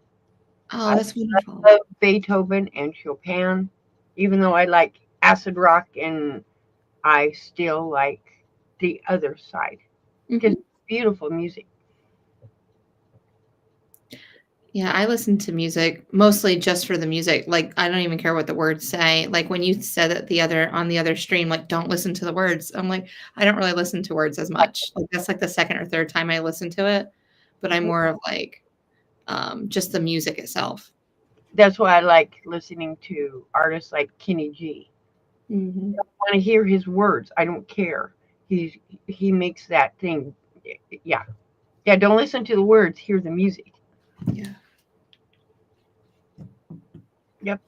B: Oh, that's wonderful.
C: I love Beethoven and Chopin, even though I like acid rock, and I still like the other side. Because it's beautiful music.
B: Yeah, I listen to music mostly just for the music. Like, I don't even care what the words say. Like when you said that on the other stream, like, don't listen to the words. I'm like, I don't really listen to words as much. Like that's like the second or third time I listen to it. But I'm more of like just the music itself.
C: That's why I like listening to artists like Kenny G. I don't want to hear his words. I don't care. He makes that thing. Yeah. Yeah, don't listen to the words. Hear the music.
B: Yeah.
C: Yep.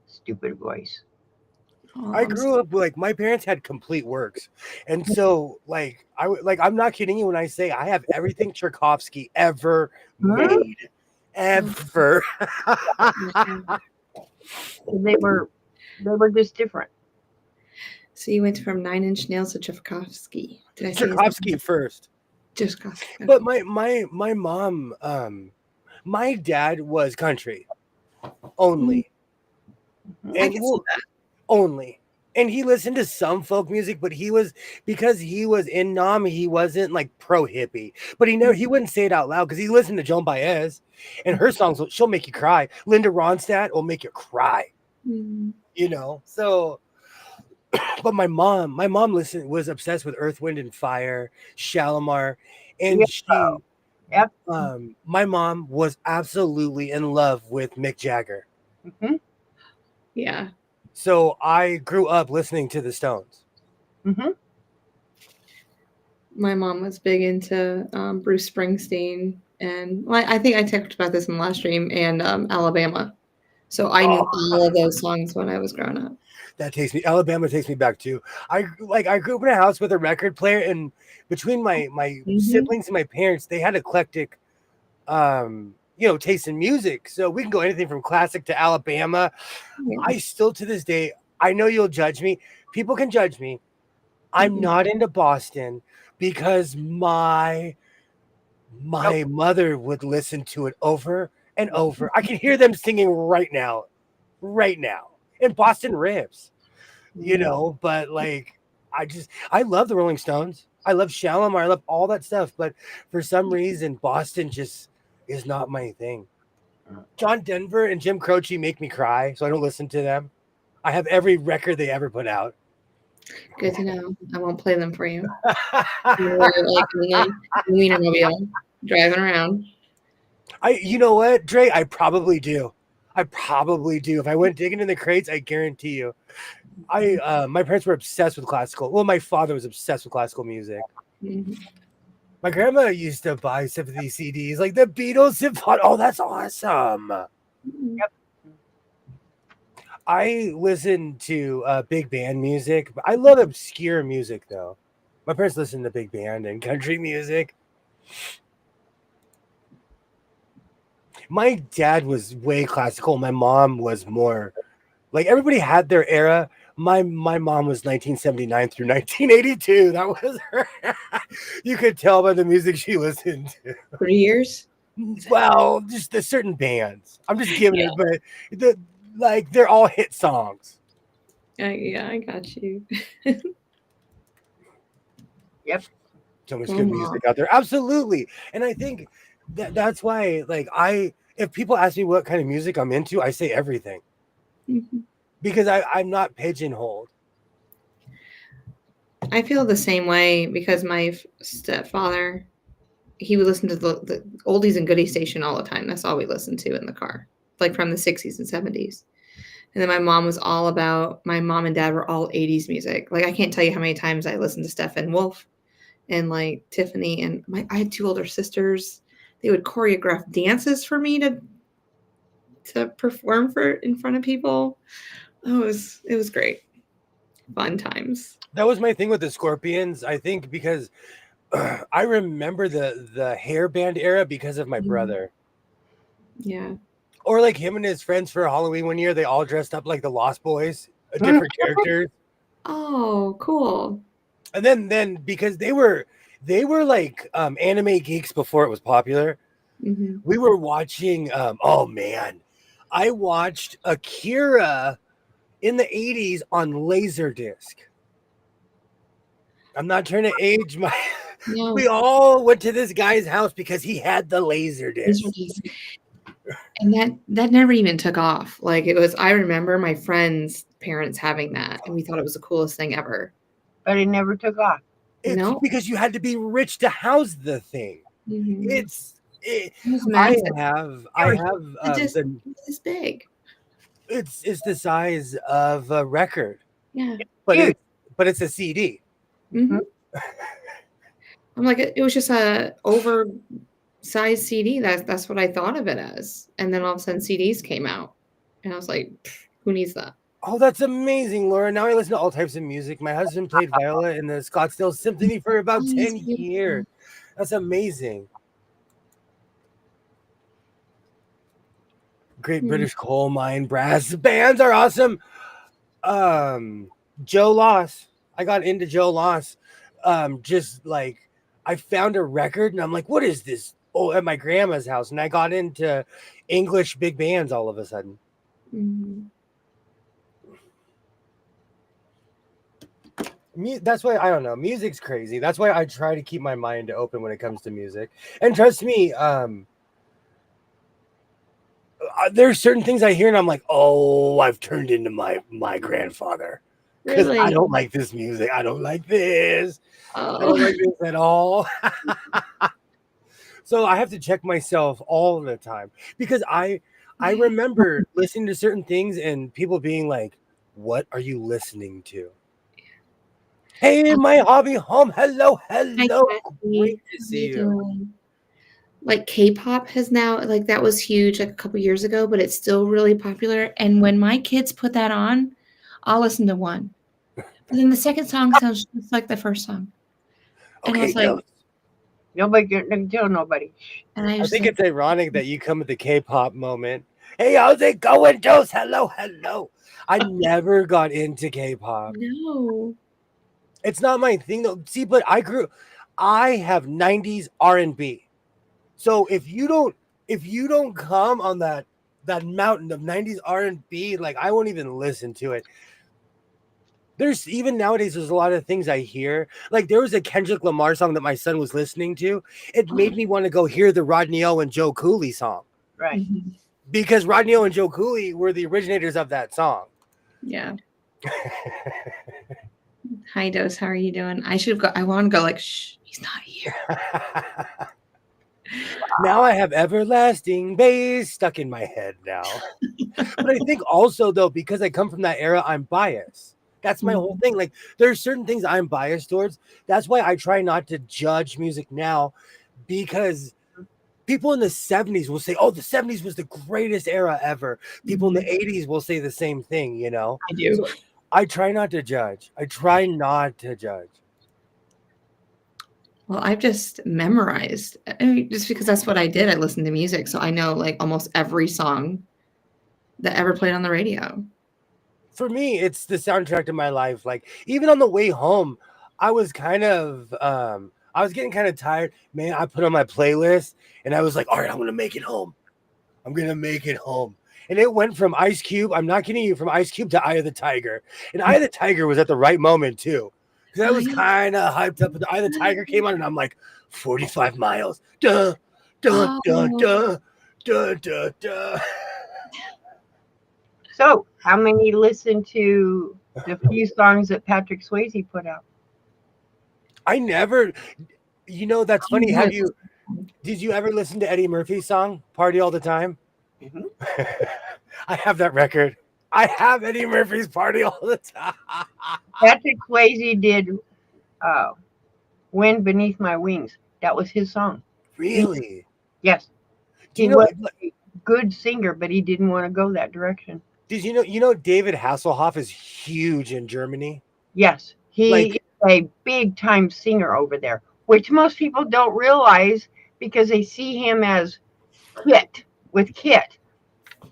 C: Stupid voice.
A: I grew up like my parents had complete works, and so like I'm not kidding you when I say I have everything Tchaikovsky ever made, ever.
C: They were just different.
B: So you went from 9 Inch Nails to Tchaikovsky. Did I say
A: Tchaikovsky first?
B: Tchaikovsky.
A: But my mom, my dad was country only, and only, and he listened to some folk music, but because he was in Nam, he wasn't like pro hippie, but he wouldn't say it out loud because he listened to Joan Baez, and her songs she'll make you cry. Linda Ronstadt will make you cry, so. But my mom was obsessed with Earth, Wind, and Fire, Shalimar, and my mom was absolutely in love with Mick Jagger.
B: Yeah.
A: So I grew up listening to the Stones.
B: My mom was big into Bruce Springsteen, and I think I talked about this in the last stream, and Alabama. So I knew all of those songs when I was growing up.
A: Alabama takes me back too. I grew up in a house with a record player, and between my siblings and my parents, they had eclectic taste in music. So we can go anything from classic to Alabama. I still to this day, I know you'll judge me. People can judge me. I'm not into Boston because my My mother would listen to it over and over. I can hear them singing right now, in Boston Ribs, but like, I love the Rolling Stones. I love Shalom. I love all that stuff. But for some reason, Boston just is not my thing. John Denver and Jim Croce make me cry, so I don't listen to them. I have every record they ever put out.
B: Good to know. I won't play them for you. You're like Wienermobile driving around.
A: You know what, Dre? I probably do. If I went digging in the crates, I guarantee you. My parents were obsessed with classical. Well, my father was obsessed with classical music.
B: Mhm.
A: My grandma used to buy sympathy CDs, like the Beatles symphony. Oh, that's awesome.
B: Yep.
A: I listen to big band music. But I love obscure music, though. My parents listen to big band and country music. My dad was way classical. My mom was more like, everybody had their era. My mom was 1979 through 1982. That was her. You could tell by the music she listened to.
B: 3 years?
A: Well, just the certain bands. I'm just giving it, but they're all hit songs.
B: Yeah, I got you.
C: Yep.
A: So much good music out there. Absolutely. And I think that's why, like, if people ask me what kind of music I'm into, I say everything.
B: Mm-hmm.
A: Because I'm not pigeonholed.
B: I feel the same way because my stepfather, he would listen to the oldies and goodies station all the time. That's all we listened to in the car, like from the 60s and 70s. And then my mom and dad were all 80s music. Like, I can't tell you how many times I listened to Stephen Wolf and like Tiffany, and I had 2 older sisters. They would choreograph dances for me to perform in front of people. Oh, it was great. Fun times.
A: That was my thing with the Scorpions. I think because I remember the hair band era because of my brother.
B: Yeah.
A: Or like him and his friends for Halloween one year, they all dressed up like the Lost Boys, different characters.
B: Oh, cool.
A: And then because they were like anime geeks before it was popular.
B: Mm-hmm.
A: We were watching oh man, I watched Akira in the 80s on Laserdisc. I'm not trying to age my
B: No.
A: We all went to this guy's house because he had the Laserdisc.
B: And that never even took off. Like, I remember my friends' parents having that, and we thought it was the coolest thing ever.
C: But it never took off.
A: It's because you had to be rich to house the thing.
B: Mm-hmm.
A: I have
B: this big.
A: It's the size of a record.
B: Yeah.
A: But it's a CD.
B: Mm-hmm. I'm like, it was just a oversized CD. That's what I thought of it as. And then all of a sudden CDs came out. And I was like, who needs that?
A: Oh, that's amazing, Laura. Now I listen to all types of music. My husband played viola in the Scottsdale Symphony for about 10 years. That's amazing. Great British Coal Mine brass bands are awesome. Joe Loss. I got into Joe Loss. Just like I found a record and I'm like, what is this? Oh, at my grandma's house. And I got into English big bands all of a sudden.
B: Mm-hmm.
A: That's why I don't know. Music's crazy. That's why I try to keep my mind open when it comes to music. And trust me, there's certain things I hear and I'm like, oh, I've turned into my grandfather because I don't like this music. I don't like this. I don't like this at all. So I have to check myself all the time because I remember listening to certain things and people being like, "What are you listening to?" Hey, my hobby home. Hello. Great to see you.
B: Like K-pop has now, like that was huge like a couple years ago, but it's still really popular. And when my kids put that on, I'll listen to one. But then the second song sounds just like the first song. And I was like,
C: nobody can tell nobody.
B: And
A: I think it's ironic that you come at the K-pop moment. Hey, how's it going, Dose? Hello. I never got into K-pop.
B: No.
A: It's not my thing though. See, but I have 90s R&B. So if you don't come on that mountain of 90s R&B, like I won't even listen to it. There's even nowadays, there's a lot of things I hear. Like there was a Kendrick Lamar song that my son was listening to. It made me want to go hear the Rodney O and Joe Cooley song
C: Right.
B: Mhm.
A: because Rodney O and Joe Cooley were the originators of that song.
B: Yeah. Hi, Dose. How are you doing? I want to go like, shh, he's not here.
A: Now I have everlasting bass stuck in my head now. But I think also though, because I come from that era, I'm biased. That's my whole thing. Like there's certain things I'm biased towards. That's why I try not to judge music now, because people in the 70s will say, oh, the 70s was the greatest era ever. People in the 80s will say the same thing, you know?
B: I do.
A: So I try not to judge. I try not to judge.
B: Well, I've just memorized, I mean, just because that's what I did. I listened to music, so I know like almost every song that ever played on the radio.
A: For me, it's the soundtrack to my life. Like even on the way home, I was I was getting kind of tired. Man, I put on my playlist and I was like, all right, I'm gonna make it home. I'm gonna make it home. And it went from Ice Cube, I'm not kidding you, from Ice Cube to Eye of the Tiger. And Eye of the Tiger was at the right moment too. Because I was kind of hyped up. But the Eye of the Tiger came on and I'm like, 45 miles. Duh, duh, duh, duh, duh, duh, duh.
C: So, how many listened to the few songs that Patrick Swayze put out?
A: I never, you know, that's funny. Did you ever listen to Eddie Murphy's song, Party All the Time?
C: Mhm.
A: I have that record. I have Eddie Murphy's Party All the Time.
C: Patrick Swayze did Wind Beneath My Wings. That was his song.
A: Really?
C: Yes.
A: Do
C: He
A: you know,
C: was a good singer, but he didn't want to go that direction.
A: did you know David Hasselhoff is huge in Germany?
C: Yes. He
A: Like,
C: is a big time singer over there, which most people don't realize because they see him as Kit with Kit.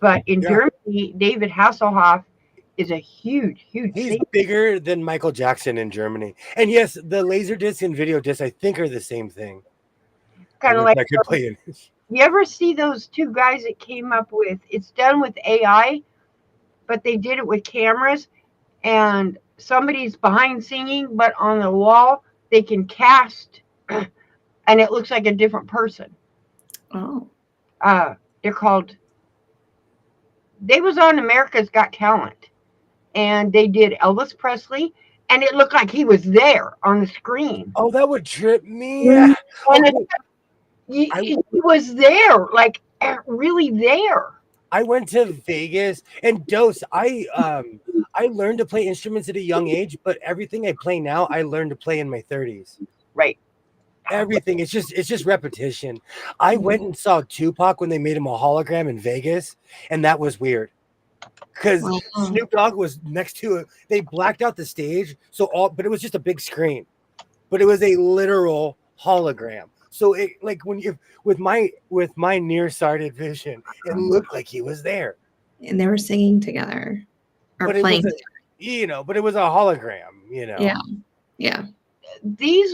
C: But in
A: yeah,
C: Germany, David Hasselhoff is a huge, huge
A: he's
C: singer.
A: bigger than Michael Jackson in Germany. And yes, the laser disc and video disc, I think, are the same thing. I
C: Kind of
A: wish
C: like
A: I could play it.
C: you ever see those two guys that came up with it's done with AI, but they did it with cameras and somebody's behind singing, but on the wall they can cast and it looks like a different person.
B: Oh,
C: They're called they was on America's Got Talent and they did Elvis Presley and it looked like he was there on the screen.
A: Oh, that would trip me.
C: And
A: Okay.
C: he was there, like really there.
A: I went to Vegas and Dose. I learned to play instruments at a young age, but everything I play now, I learned to play in my 30s.
C: Right.
A: Everything. It's just repetition. I went and saw Tupac when they made him a hologram in Vegas, and that was weird. Because
B: wow.
A: Snoop Dogg was next to it. They blacked out the stage, but it was just a big screen. But it was a literal hologram. So it like when you with my nearsighted vision, it looked like he was there.
B: And they were singing together or
A: But it
B: playing.
A: was but it was a hologram, you know.
B: Yeah. Yeah.
C: These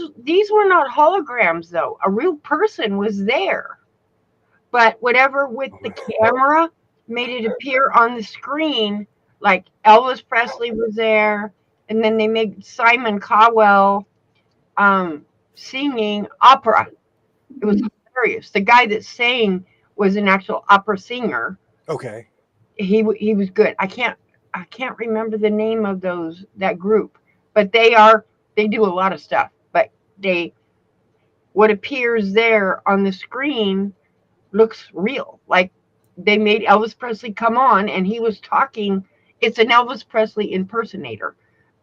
C: were not holograms though. A real person was there. But whatever with the camera made it appear on the screen, like Elvis Presley was there, and then they made Simon Cowell singing opera. It was hilarious. The guy that sang was an actual opera singer.
A: Okay.
C: He was good. I can't remember the name of that group, but they do a lot of stuff. But what appears there on the screen looks real. Like they made Elvis Presley come on and he was talking. It's an Elvis Presley impersonator,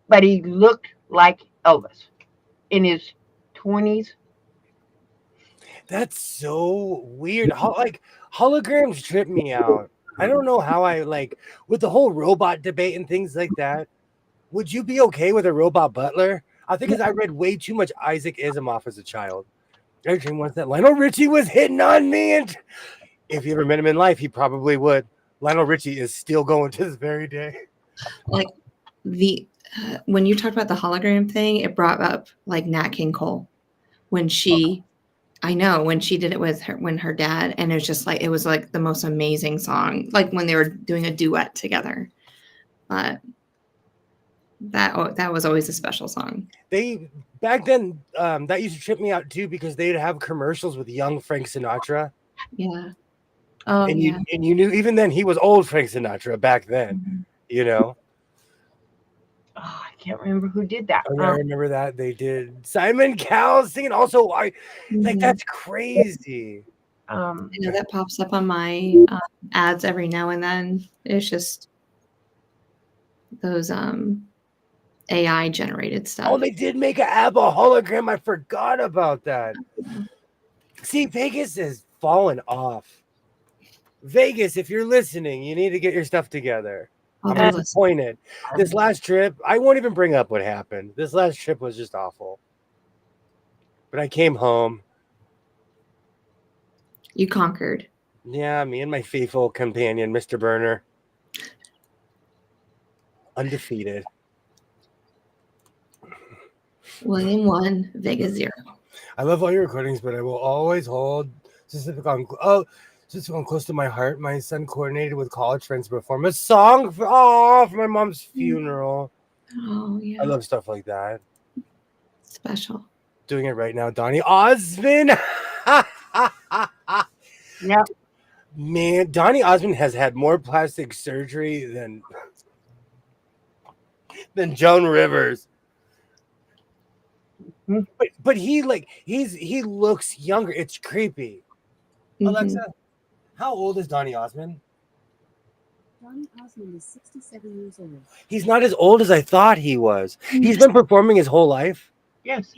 C: but he looked like Elvis in his 20s.
A: That's so weird. Like holograms trip me out. I don't know how I like with the whole robot debate and things like that. Would you be okay with a robot butler? I think because I read way too much Isaac Asimov as a child. Everything was that Lionel Richie was hitting on me, and if you ever met him in life, he probably would. Lionel Richie is still going to this very day.
B: Like when you talked about the hologram thing, it brought up like Nat King Cole when she I know when she did it with her dad, and it was like the most amazing song, like when they were doing a duet together. But that was always a special song.
A: They back then that used to trip me out too because they'd have commercials with young Frank Sinatra.
B: Yeah. Oh
A: And
B: yeah.
A: you knew even then he was old Frank Sinatra back then,
B: Mhm.
A: you know.
C: Oh, I can't remember who did that.
A: Oh, yeah, I remember that they did Simon Cowell singing. Also, like
B: Mhm.
A: that's crazy.
B: I know that pops up on my ads every now and then. It's just those AI generated stuff.
A: Oh, they did make an ABBA hologram. I forgot about that.
B: Yeah.
A: See, Vegas has fallen off. Vegas, if you're listening, you need to get your stuff together.
B: Oh,
A: I'm
B: they're listening.
A: disappointed. This last trip, I won't even bring up what happened. This last trip was just awful. But I came home.
B: You conquered.
A: Yeah, me and my faithful companion, Mr. Burner. Undefeated.
B: William 1, Vegas 0.
A: I love all your recordings, but I will always hold specific on close to my heart. My son coordinated with college friends to perform a song for my mom's funeral.
B: Oh yeah.
A: I love stuff like that.
B: Special.
A: Doing it right now, Donny Osmond.
C: Yeah.
A: Man, Donny Osmond has had more plastic surgery than Joan Rivers. But he looks younger. It's creepy.
B: Mhm.
A: Alexa, how old is Donny Osmond?
E: Donny Osmond is 67 years old.
A: He's not as old as I thought he was. He's been performing his whole life.
C: Yes.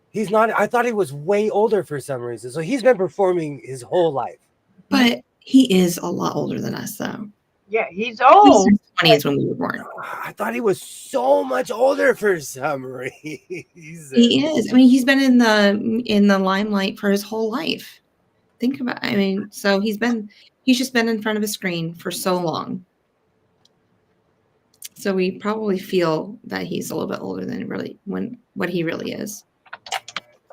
A: He's not. I thought he was way older for some reason. So he's been performing his whole life.
B: But he is a lot older than us, though.
C: Yeah, he's old.
B: He's 20s when we were born.
A: I thought he was so much older for some reason.
B: He is. I mean, he's been in the limelight for his whole life. Think about. I mean, so he's just been in front of a screen for so long. So we probably feel that he's a little bit older than what he really is.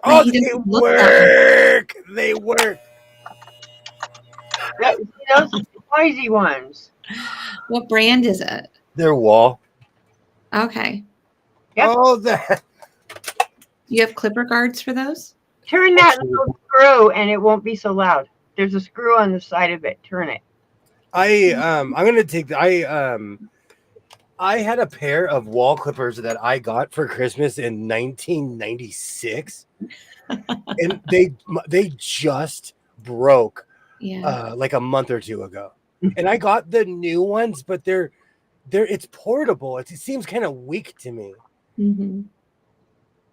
A: Oh,
B: He
A: they
B: doesn't look that
A: work. They work.
C: Those are the noisy ones.
B: What brand is it?
A: Their wall.
B: Okay.
C: Yep.
A: Oh, that.
B: You have clipper guards for those?
C: Turn that little screw and it won't be so loud. There's a screw on the side of it. Turn it.
A: I'm gonna take I had a pair of wall clippers that I got for Christmas in 1996, and they just broke like a month or two ago. And I got the new ones, but it's portable. It seems kind of weak to me.
B: Mm-hmm.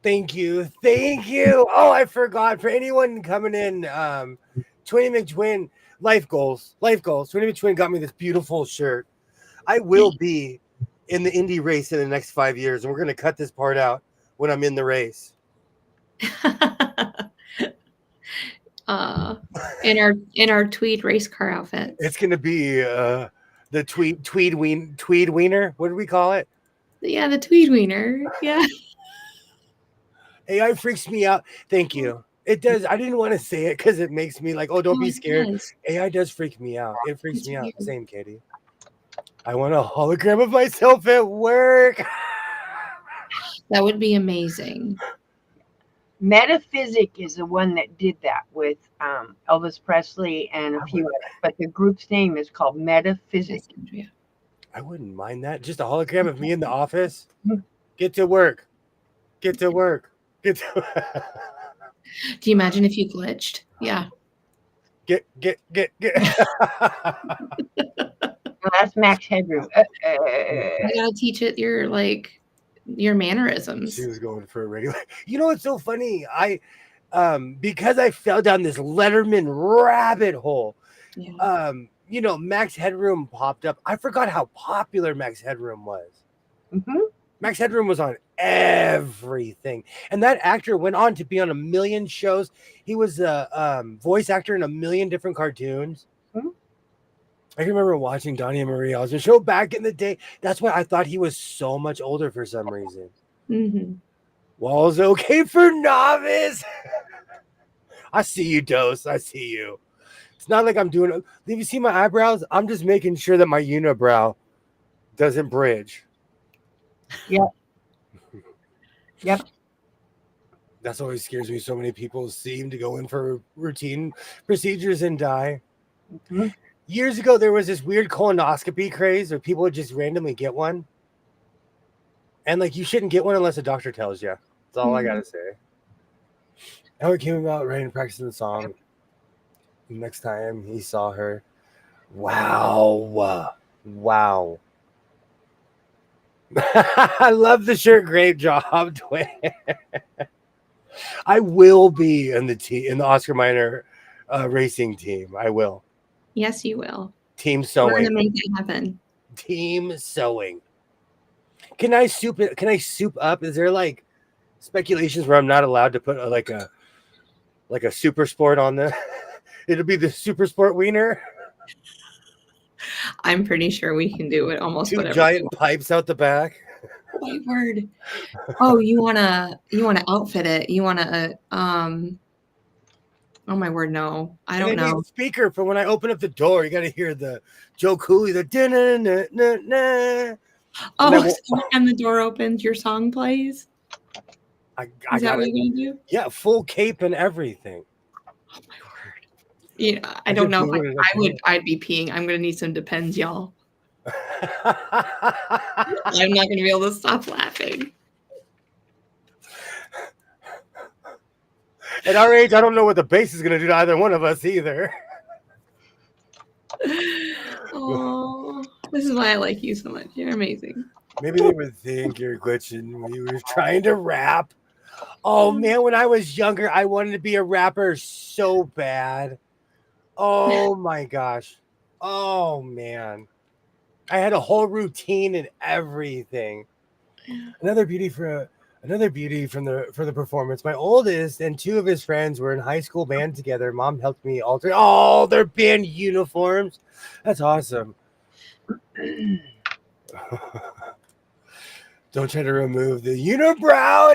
A: Thank you. Oh, I forgot. For anyone coming in, Twinny McTwin, life goals. Twinny McTwin got me this beautiful shirt. I will be in the Indy race in the next 5 years, and we're going to cut this part out when I'm in the race.
B: In our tweed race car outfit.
A: It's going to be the tweed wiener. What do we call it?
B: Yeah, the tweed wiener. Yeah.
A: AI freaks me out. Thank you. It does. I didn't want to say it because it makes me like, oh, don't be scared.
B: Does.
A: AI does freak me out. It freaks
B: It's
A: me out.
B: weird.
A: Same, Katie. I want a hologram of myself at work.
B: That would be amazing.
C: Metaphysic is the one that did that with Elvis Presley and a few others. But the group's name is called Metaphysic.
B: Yeah.
A: I wouldn't mind that. Just a hologram of me in the office. Get to work.
B: Do you imagine if you glitched? Yeah.
A: Get.
C: Well, that's Max Headroom.
B: I gotta teach it your mannerisms.
A: She was going for a regular. You know what's so funny? Because I fell down this Letterman rabbit hole.
B: Yeah.
A: Max Headroom popped up. I forgot how popular Max Headroom was.
C: Mm-hmm.
A: Max Headroom was on everything, and that actor went on to be on a million shows. He was a voice actor in a million different cartoons.
C: Mm-hmm.
A: I can remember watching Donnie and Marie Osmond show back in the day. That's why I thought he was so much older for some reason.
B: Mm-hmm.
A: Wall's okay for novice. I see you, Dose. I see you. It's not like I'm doing it. If you see my eyebrows, I'm just making sure that my unibrow doesn't bridge.
C: Yep.
A: That's always scares me. So many people seem to go in for routine procedures and die.
C: Mhm.
A: Years ago, there was this weird colonoscopy craze where people would just randomly get one. And like, you shouldn't get one unless a doctor tells you. That's all I got to say. Howard came about writing and practicing the song. Next time he saw her. Wow. Wow. I love the shirt. Great job, Dwayne. I will be in the Oscar Minor racing team. I will.
B: Yes, you will.
A: Team
B: We're
A: sewing.
B: gonna make it happen.
A: Team sewing. Can I soup it? Can I soup up? Is there like speculations where I'm not allowed to put like a super sport on the? It'll be the super sport wiener.
B: I'm pretty sure we can do it almost
A: Two
B: whatever.
A: giant pipes out the back.
B: My word. Oh, you wanna outfit it. You wanna oh my word, no. I don't
A: And they
B: know.
A: need speaker for when I open up the door. You got to hear the Joe Cooley, the na-na-na-na.
B: Oh, so when the door opens, your song plays?
A: I
B: Is that
A: got
B: what
A: it.
B: you're gonna do?
A: Yeah, full cape and everything.
B: Oh my word. Yeah, I
A: I
B: don't
A: just
B: know if
A: Googled it.
B: I'd be peeing. I'm gonna need some Depends, y'all. I'm not gonna be able to stop laughing.
A: At our age, I don't know what the bass is going to do to either one of us either.
B: Oh, this is why I like you so much. You're amazing.
A: Maybe they would think you're glitching when you were trying to rap. Oh man, when I was younger, I wanted to be a rapper so bad. Oh my gosh. Oh man. I had a whole routine and everything. Another beauty from the performance. My oldest and two of his friends were in high school band together. Mom helped me alter all their band uniforms. That's awesome. Don't try to remove the unibrow.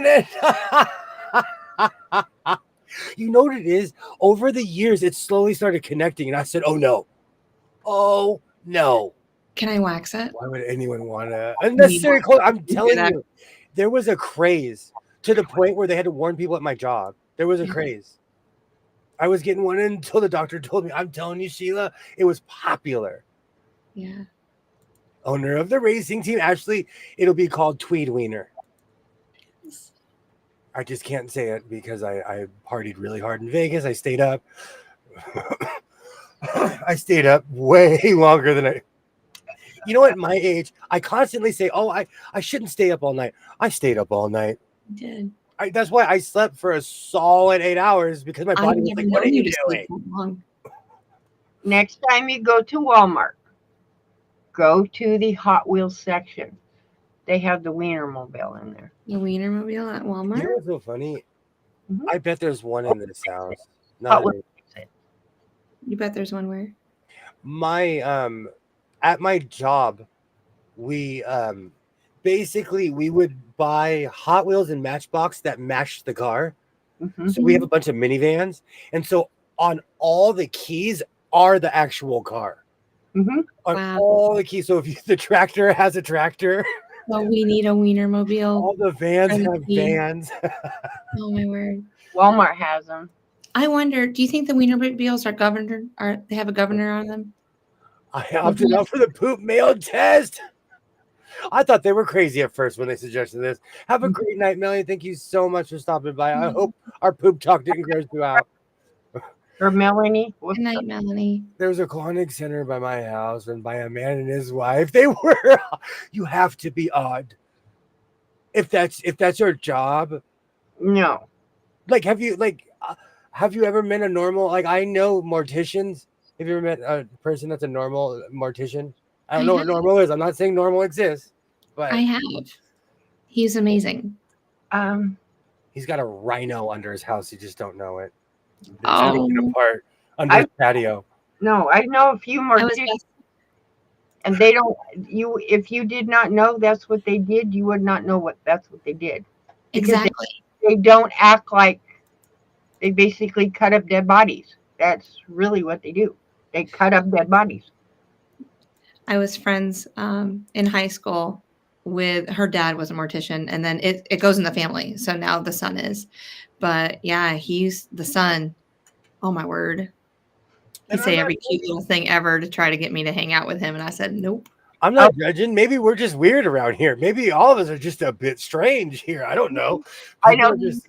A: You know what it is? Over the years, it slowly started connecting, and I said, "Oh no, oh no."
B: Can I wax it?
A: Why would anyone want to unnecessary clothes? I'm telling you, there was a craze to the point where they had to warn people at my job. There was a craze. I was getting one until the doctor told me. I'm telling you, Sheila, it was popular.
B: Yeah.
A: Owner of the racing team. Actually, it'll be called Tweed Wiener. I just can't say it because I partied really hard in Vegas. I stayed up. I stayed up way longer than I. You know, at my age, I constantly say, "Oh, I shouldn't stay up all night." I stayed up all night.
B: You did.
A: That's why I slept for a solid 8 hours because my body was like, "What are you doing?"
C: Next time you go to Walmart, go to the Hot Wheels section. They have the Wienermobile in there.
B: The Wienermobile at Walmart?
A: You know what's so funny?
C: Mhm.
A: I bet there's one in this house.
C: Hot Wheels.
B: You bet there's one where?
A: My at my job, we basically we would buy Hot Wheels and Matchbox that matched the car.
C: Mhm.
A: So we have a bunch of minivans, and so on all the keys are the actual car.
C: Mhm.
A: On
B: Wow.
A: all the keys. So if the tractor has a tractor,
B: Well, we need a Wienermobile.
A: all the vans
B: and
A: have
B: key.
A: vans.
B: Oh my word.
C: Walmart has them.
B: I wonder, do you think the Wienermobiles are governed? They have a governor on them?
A: I opted out for the poop mail test. I thought they were crazy at first when they suggested this. Have a great night, Melanie. Thank you so much for stopping by. I hope our poop talk didn't gross you out.
C: Or Melanie.
B: Good night, Melanie.
A: There was a Klondike Center by my house and by a man and his wife. They were. You have to be odd. If that's your job.
C: No.
A: Like, have you ever met a normal? Like, I know morticians. Have you ever met a person that's a normal mortician? I don't know what normal is. I'm not saying normal exists, but
B: I have. He's amazing.
A: he's got a rhino under his house. You just don't know it. It's
B: Oh.
A: taken apart under his patio.
C: No, I know a few morticians, and they don't. If you did not know that's what they did, you would not know that's what they did. Because
B: Exactly.
C: They don't act like They basically cut up dead bodies. That's really what they do. They cut up dead bodies.
B: I was friends in high school with her dad was a mortician, and then it goes in the family. So now the son is. But yeah, he's the son. Oh my word. He'd
A: And I'm
B: say
A: not
B: every cute little thing ever to try to get me to hang out with him. And I said, nope.
A: I'm not judging. Maybe we're just weird around here. Maybe all of us are just a bit strange here. I don't know.
C: I
A: People
C: know.
A: are just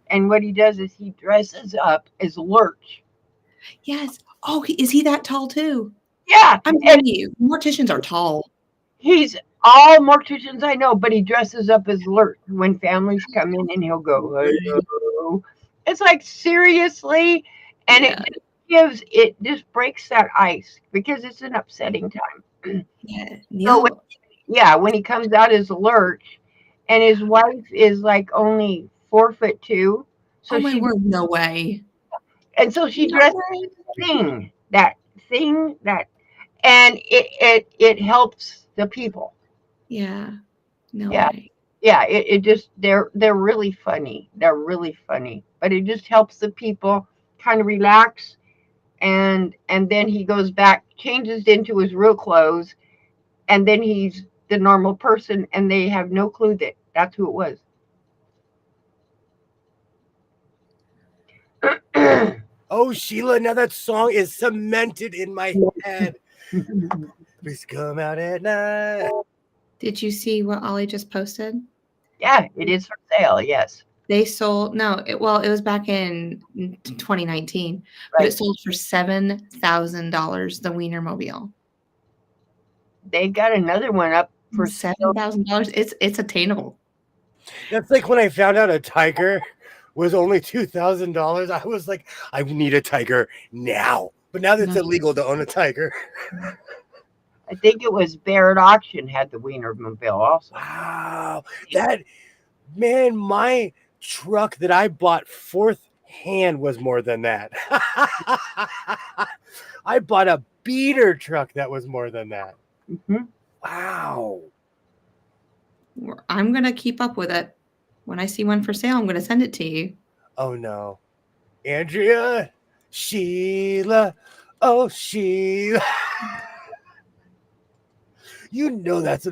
C: And what he does is he dresses up as Lurch.
B: Yes. Oh, is he that tall too?
C: Yeah,
B: I'm
C: and
B: telling you, morticians are tall.
C: he's all morticians I know, but he dresses up as Lurch when families come in, and he'll go, hello. It's like seriously, and
B: Yeah.
C: it just breaks that ice because it's an upsetting time.
B: Yeah.
C: So
B: Neil,
C: when he comes out as Lurch, and his wife is like only 4'2", so
B: oh my
C: she
B: word, no way.
C: she
B: No
C: dresses
B: way.
C: that thing that, and it helps the people.
B: Yeah. No
C: Yeah,
B: way.
C: yeah. It just they're really funny. They're really funny, but it just helps the people kind of relax, and then he goes back, changes into his real clothes, and then he's the normal person, and they have no clue that that's who it was.
A: oh, Sheila, now that song is cemented in my head. Please come out at night.
B: Did you see what Ollie just posted?
C: Yeah, it is for sale. Yes,
B: They sold it was back in 2019, but it
C: right.
B: sold for $7,000, the Wienermobile.
C: They got another one up for sale.
B: $7,000. It's attainable.
A: That's like when I found out a tiger was only $2,000. I was like, I need a tiger now. But now that it's
B: No.
A: illegal to own a tiger.
C: I think it was Barrett Auction had the Wienermobile also.
A: Wow. That man, my truck that I bought fourth hand was more than that. I bought a beater truck that was more than that.
C: Mhm.
A: Wow.
B: I'm gonna keep up with it. When I see one for sale, I'm gonna send it to you.
A: Oh no. Andrea, Sheila, oh Sheila. You know that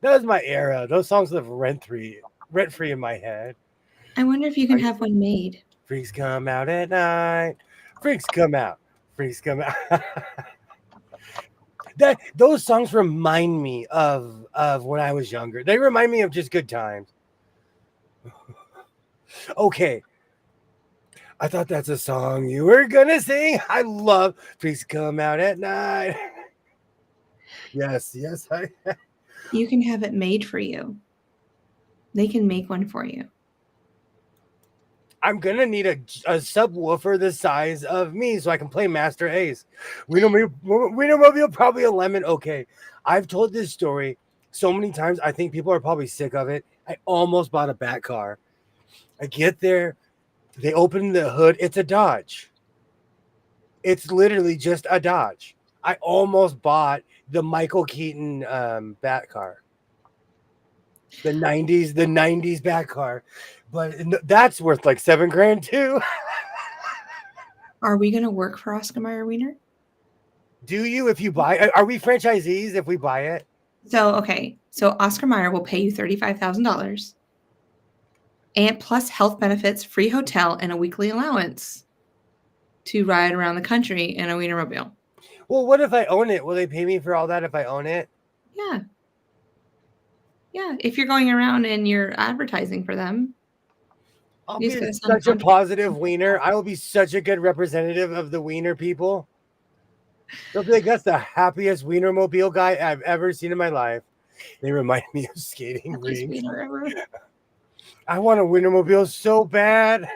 A: was my era. Those songs live rent free in my head.
B: I wonder if you can have one made.
A: Freaks come out at night. Freaks come out. Freaks come out. Those songs remind me of when I was younger. They remind me of just good times. Okay. I thought that's a song you were gonna sing. I love Freaks Come Out at Night. Yes.
B: You can have it made for you. They can make one for you.
A: I'm gonna need a subwoofer the size of me so I can play Master Ace. Wienermobile, probably a lemon. Okay, I've told this story so many times. I think people are probably sick of it. I almost bought a Bat car. I get there, they open the hood. It's a Dodge. It's literally just a Dodge. I almost bought the Michael Keaton Bat car. The 90s Bat car. But that's worth like $7,000 too.
B: Are we gonna work for Oscar Mayer Wiener?
A: Do you if you buy? Are we franchisees if we buy it?
B: So Oscar Mayer will pay you $35,000, and plus health benefits, free hotel, and a weekly allowance to ride around the country in a Wienermobile.
A: Well, what if I own it? Will they pay me for all that if I own it?
B: Yeah. If you're going around and you're advertising for them,
A: I'll
B: you
A: be
B: just gotta sign a
A: such a
B: contract.
A: positive wiener. I will be such a good representative of the wiener people. They'll be like, that's the happiest Wienermobile guy I've ever seen in my life. They remind me of skating
B: Happiest
A: rinks.
B: wiener ever.
A: I want a Wienermobile so bad.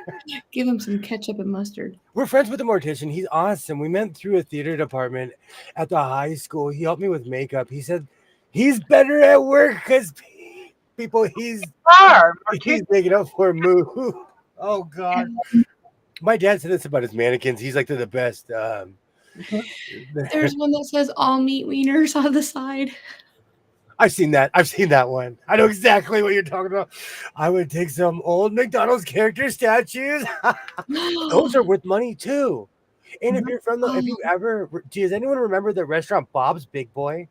B: Give him some ketchup and mustard.
A: We're friends with the mortician. He's awesome. We met through a theater department at the high school. He helped me with makeup. He said he's better at work because people he's big enough for a move. Oh God. My dad said this about his mannequins. He's like they're the best.
B: There's one that says all meat wieners on the side.
A: I've seen that. I've seen that one. I know exactly what you're talking about. I would take some old McDonald's character statues. Those are worth money too. And if you're from the, if you ever, does anyone remember the restaurant Bob's Big Boy?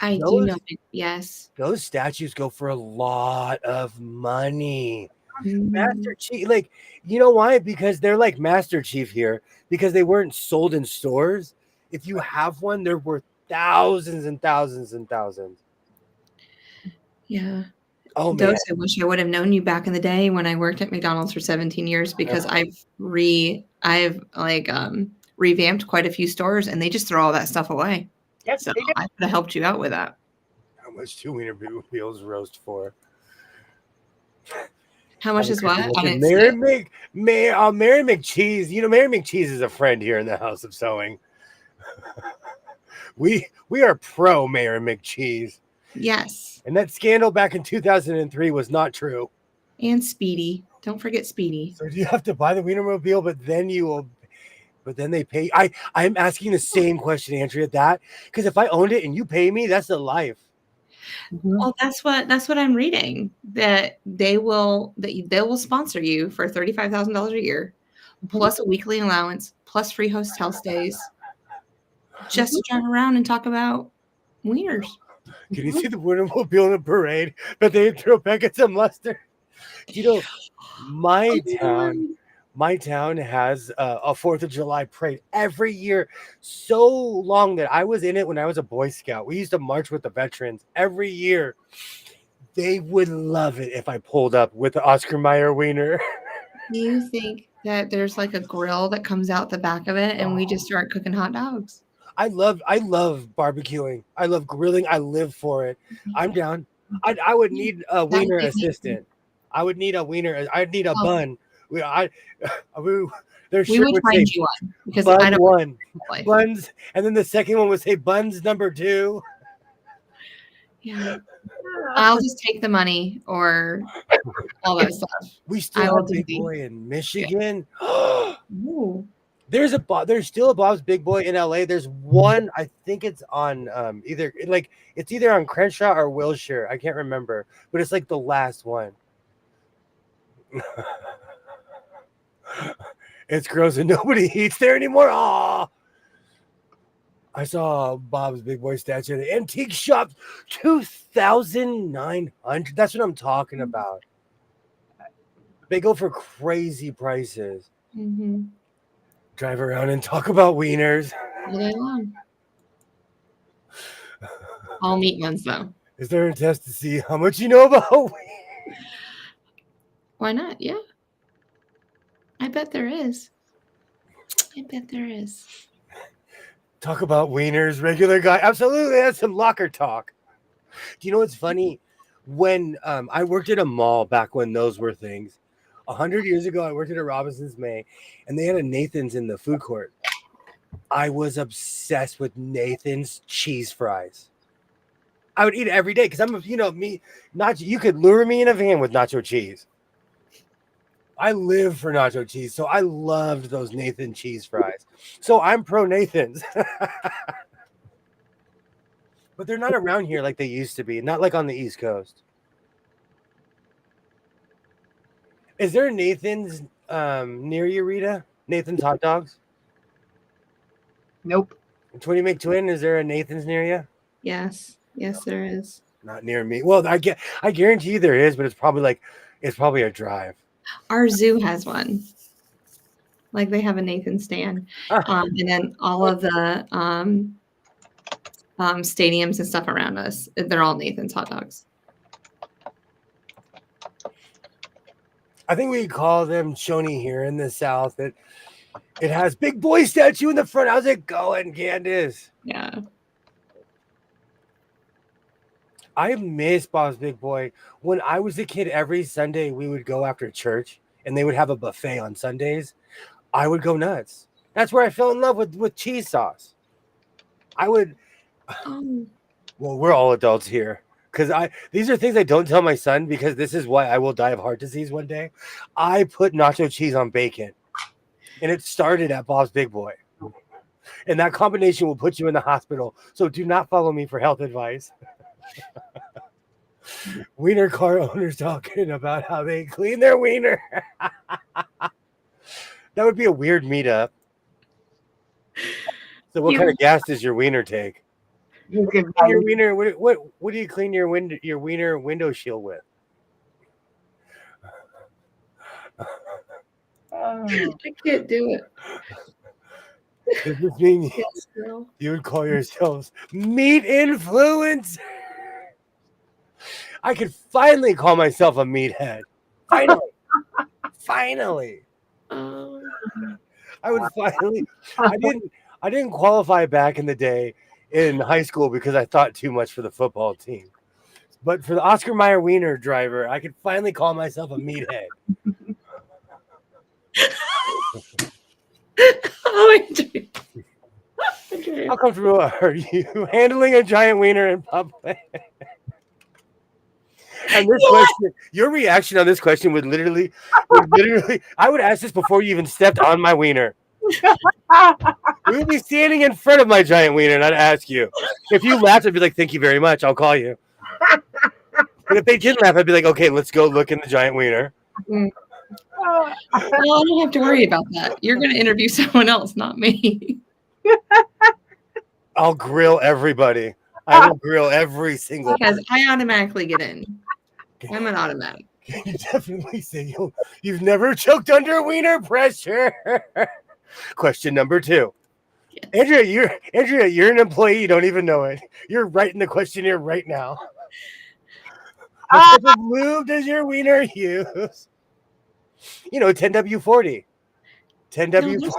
B: I do know. Yes.
A: Those statues go for a lot of money.
B: Mhm.
A: Master Chief, like, you know why? Because they're like Master Chief here, because they weren't sold in stores. If you have one, they're worth thousands and thousands and thousands.
B: Yeah.
A: Oh man,
B: Those I wish I would have known you back in the day when I worked at McDonald's for 17 years because I've revamped quite a few stores and they just throw all that stuff away.
C: Yes,
B: So
C: they do.
B: I could have helped you out with that.
A: how much two wiener wheels roast for?
B: How much is what? I didn't see
A: Mary
B: it.
A: Mary McCheese. You know, Mary McCheese is a friend here in the House of Sewing. we are pro Mary McCheese.
B: Yes.
A: And that scandal back in 2003 was not true.
B: And Speedy. Don't forget Speedy.
A: So you have to buy the Wienermobile, but then they pay. I'm asking the same question, Andrea, that because if I owned it and you pay me, that's the life.
B: Well, that's what I'm reading. That they will sponsor you for $35,000 a year, plus a weekly allowance, plus free hotel stays, just to drive around and talk about wieners.
A: Can you see the Wienermobile in the parade? But they throw packets of mustard. You know, my town has a 4th of July parade every year, so long that I was in it when I was a Boy Scout. We used to march with the veterans every year. They would love it if I pulled up with the Oscar Mayer wiener.
B: Do you think that there's like a grill that comes out the back of it and we just start cooking hot dogs?
A: I love barbecuing. I love grilling. I live for it. I'm down. I would need a wiener assistant. I would need a wiener. I'd need a bun. Their
B: We
A: shirt
B: would
A: would
B: find
A: say
B: you one because
A: bun
B: I don't
A: 1,
B: life.
A: buns, and then the second one would say buns number 2.
B: Yeah. I'll just take the money or all that stuff.
A: We
B: I
A: still
B: will
A: have
B: do
A: Big
B: the-
A: Boy in Michigan.
B: Ooh.
A: There's still a Bob's Big Boy in LA. There's one, I think it's on it's either on Crenshaw or Wilshire. I can't remember, but it's like the last one. It's gross and nobody eats there anymore. Aw. I saw Bob's Big Boy statue at the antique shop, $2,900. That's what I'm talking about. They go for crazy prices.
B: Mm-hmm.
A: Drive around and talk about wieners.
B: All day long. All meat ones though.
A: Is there a test to see how much you know about wieners?
B: Why not? Yeah. I bet there is.
A: Talk about wieners, regular guy. Absolutely, that's some locker talk. Do you know what's funny? When I worked at a mall back when those were things, 100 years ago, I worked at a Robinson's May, and they had a Nathan's in the food court. I was obsessed with Nathan's cheese fries. I would eat it every day because you could lure me in a van with nacho cheese. I live for nacho cheese, so I loved those Nathan cheese fries. So I'm pro Nathan's. But they're not around here like they used to be, not like on the East Coast. Is there Nathan's near you, Rita? Nathan's hot dogs?
C: Nope.
A: Twinny McTwin, is there a Nathan's near you?
B: Yes, there is.
A: Not near me. Well, I guarantee you there is, but it's probably a drive.
B: Our zoo has one. Like they have a Nathan stand, and then all of the stadiums and stuff around us, they're all Nathan's hot dogs.
A: I think we call them Shoney here in the South. It has Big Boy statue in the front. How's it going, Candace?
B: Yeah.
A: I miss Bob's Big Boy. When I was a kid, every Sunday we would go after church, and they would have a buffet on Sundays. I would go nuts. That's where I fell in love with cheese sauce. I would.
B: Oh.
A: Well, we're all adults here. Because these are things I don't tell my son because this is why I will die of heart disease one day. I put nacho cheese on bacon, and it started at Bob's Big Boy. And that combination will put you in the hospital. So do not follow me for health advice. Wiener car owners talking about how they clean their wiener. That would be a weird meetup. So, what kind of gas does your wiener take?
C: You
A: What do
C: can
A: you
C: buy
A: clean your wiener? What do you clean your wiener window shield with?
B: I can't do it.
A: Does this mean
B: Yes, girl.
A: you would call yourselves meat influence? I could finally call myself a meathead. Finally. I would finally. I didn't qualify back in the day in high school because I thought too much for the football team. But for the Oscar Mayer Wiener driver, I could finally call myself a meathead.
B: Oh, okay.
A: How comfortable are you handling a giant wiener in public? And this question, your reaction on this question would literally, I would ask this before you even stepped on my wiener. We would be standing in front of my giant wiener, and I'd ask you. If you laughed, I'd be like, "Thank you very much. I'll call you." But if they didn't laugh, I'd be like, "Okay, let's go look in the giant wiener."
B: Well, I don't have to worry about that. You're going to interview someone else, not me.
A: I'll grill everybody. I will grill every single.
B: Because I automatically get in. I'm an automatic.
A: Can you definitely say you've never choked under wiener pressure? Question number 2. Yes. Andrea, you're an employee. You don't even know it. You're writing the questionnaire right now. What type of lube does your wiener use? 10W40. 10W40.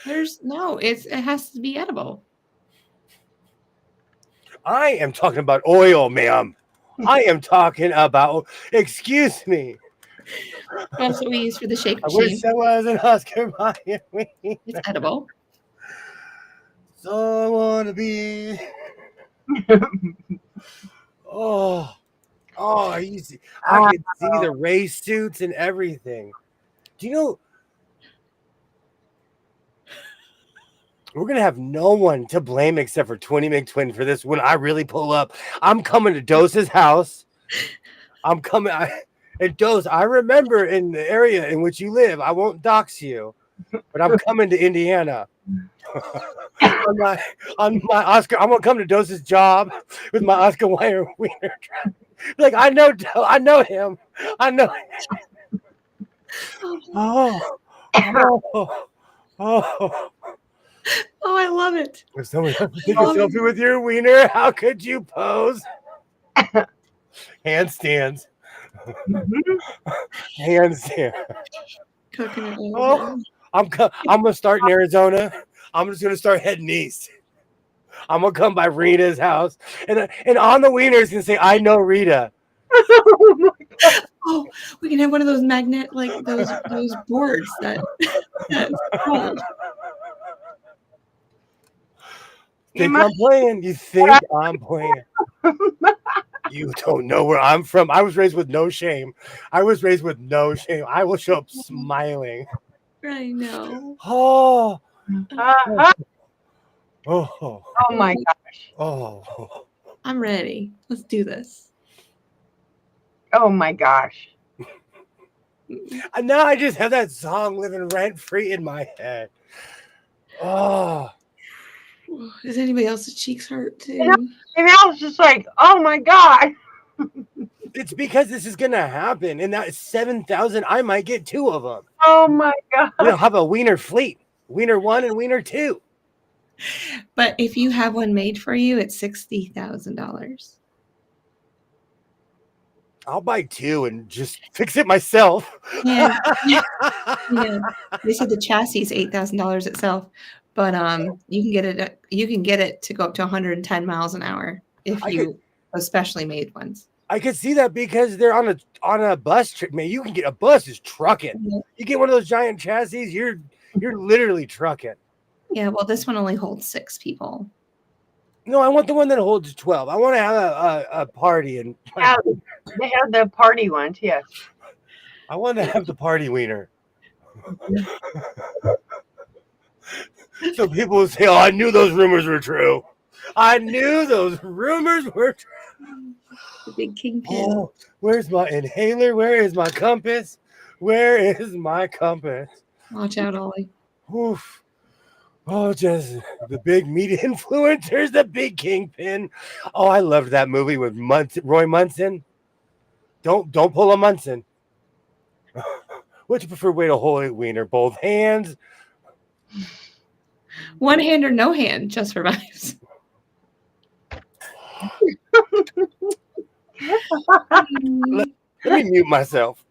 B: It has to be edible.
A: I am talking about oil, ma'am. I am talking about, excuse me.
B: That's what we use for the shake
A: I
B: machine.
A: wish I was an Oscar Mayer.
B: It's edible.
A: So I want to be. I can see the race suits and everything. Do you know? We're going to have no one to blame except for 20 McTwin for this when I really pull up. I'm coming to Dose's house. And Dose, I remember in the area in which you live. I won't dox you, but I'm coming to Indiana. on my Oscar, I'm going to come to Dose's job with my Oscar Mayer wiener. Like, I know him. I know him.
B: Oh, I love it.
A: If someone has to take a selfie with your wiener, how could you pose? Handstands. Handstand.
B: Coconut
A: oil. I'm gonna start in Arizona. I'm just gonna start heading east. I'm gonna come by Rita's house, and on the wiener is gonna say, "I know Rita."
B: Oh, we can have one of those magnet, like those boards that hold.
A: Think I'm playing? You think I'm playing? You don't know where I'm from. I was raised with no shame. I will show up smiling.
B: I know.
A: Oh
C: my gosh.
A: Oh.
B: I'm ready. Let's do this.
C: Oh my gosh.
A: And now I just have that song living rent free in my head. Oh.
B: Does anybody else's cheeks hurt too?
C: And I was just like, oh my God.
A: It's because this is going to happen. And that 7,000, I might get 2 of them.
C: Oh my God.
A: We'll have a wiener fleet. Wiener 1 and wiener 2.
B: But if you have one made for you, it's $60,000.
A: I'll buy 2 and just fix it myself.
B: Yeah. They said the chassis is $8,000 itself, but you can get it to go up to 110 miles an hour if you especially made ones.
A: I could see that because they're on a bus trip. Man, you can get a bus is trucking. Mm-hmm. You get one of those giant chassis, you're literally trucking.
B: Yeah, well, this one only holds 6 people.
A: No, I want the one that holds 12. I want to have a party and
C: they have the party ones, yes.
A: I want to have the party wiener. So people will say, "Oh, I knew those rumors were true." I knew those rumors were.
B: The big kingpin.
A: Oh, where's my inhaler? Where is my compass? Where is my compass?
B: Watch out, Ollie.
A: Oof. Oh, just the big media influencers, the big kingpin. Oh, I loved that movie with Roy Munson. Don't pull a Munson. What's your preferred way to hold a wiener? Both hands.
B: One hand or no hand just survives.
A: Let me mute myself.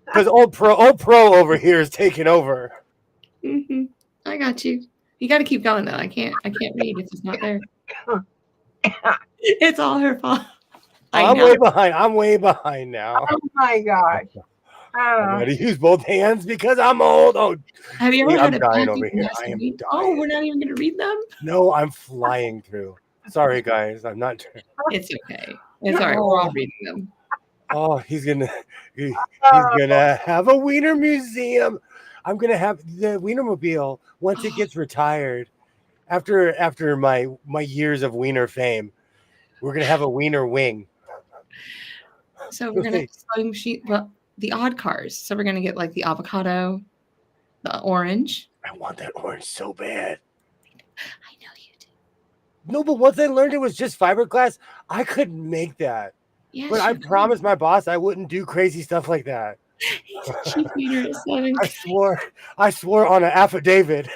A: Because old pro over here is taking over.
B: Mm-hmm. I got you. You got to keep going though. I can't read if it's not there. It's all her fault.
A: I'm way behind. I'm way behind now.
C: Oh my gosh.
A: I gotta use both hands because I'm old. Oh,
B: have you ever
A: I'm
B: had
A: dying
B: a
A: over here. I am dying.
B: Oh, we're not even gonna read them.
A: No, I'm flying through. Sorry, guys. I'm not.
B: It's okay. It's all right. We're all reading them.
A: Oh, he's gonna have a wiener museum. I'm gonna have the Wienermobile once it gets retired. After my years of wiener fame, we're gonna have a wiener wing.
B: So we're gonna have sewing machine. Well, the odd cars. So we're gonna get like the avocado, the orange.
A: I want that orange so bad.
B: I know you do.
A: No, but once I learned it was just fiberglass, I couldn't make that.
B: Yeah,
A: but I promised my boss I wouldn't do crazy stuff like that.
B: He's a cheap wiener at 7.
A: I swore on an affidavit.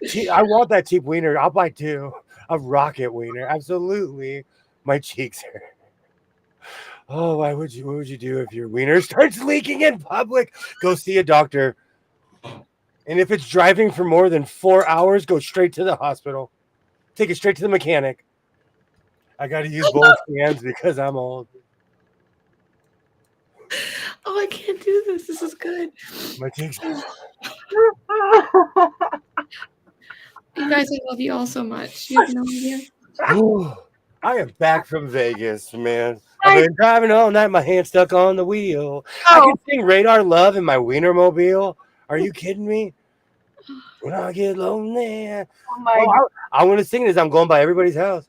A: I want that cheap wiener. I'll buy 2. A rocket wiener. Absolutely. My cheeks hurt. Oh, what would you do if your wiener starts leaking in public? Go see a doctor. And if it's driving for more than 4 hours, go straight to the hospital. Take it straight to the mechanic. I got to use both hands because I'm old.
B: Oh, I can't do this. This is good.
A: My cheeks.
B: You guys, I love you all so much. You have no idea.
A: Ooh, I am back from Vegas, man. I've been driving all night, my hand stuck on the wheel. I can sing Radar Love in my Wienermobile. Are you kidding me? When I get lonely. I want to sing it as I'm going by everybody's house.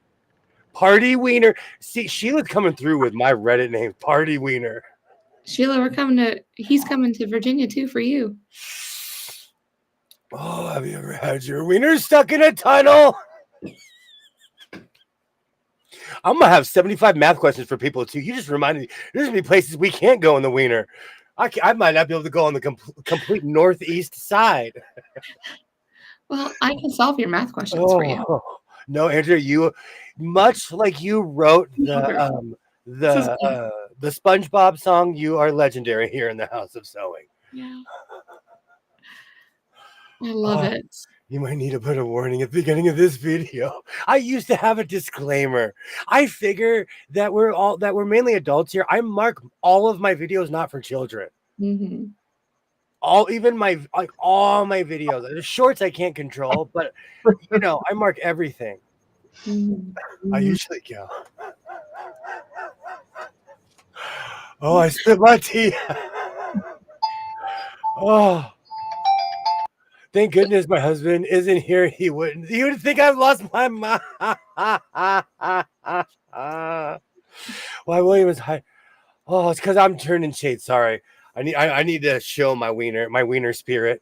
A: Party Wiener. See, Sheila's coming through with my Reddit name, Party Wiener.
B: Sheila, he's coming to Virginia too for you.
A: Oh, have you ever had your wiener stuck in a tunnel? I'm going to have 75 math questions for people too. You just reminded me, there's going to be places we can't go in the wiener. I might not be able to go on the complete northeast side.
B: Well, I can solve your math questions for you.
A: No, Andrea, you much like you wrote the SpongeBob song, you are legendary here in the House of Sewing.
B: Yeah. I love it.
A: You might need to put a warning at the beginning of this video. I used to have a disclaimer. I figure that we're mainly adults here. I mark all of my videos not for children.
B: Mm-hmm.
A: All my videos. The shorts I can't control, but I mark everything.
B: Mm-hmm.
A: I usually go. Oh, I spit my tea. Oh. Thank goodness my husband isn't here. He would think I've lost my mind. Why William is high? Oh, it's because I'm turning shade. Sorry. I need to show my wiener spirit.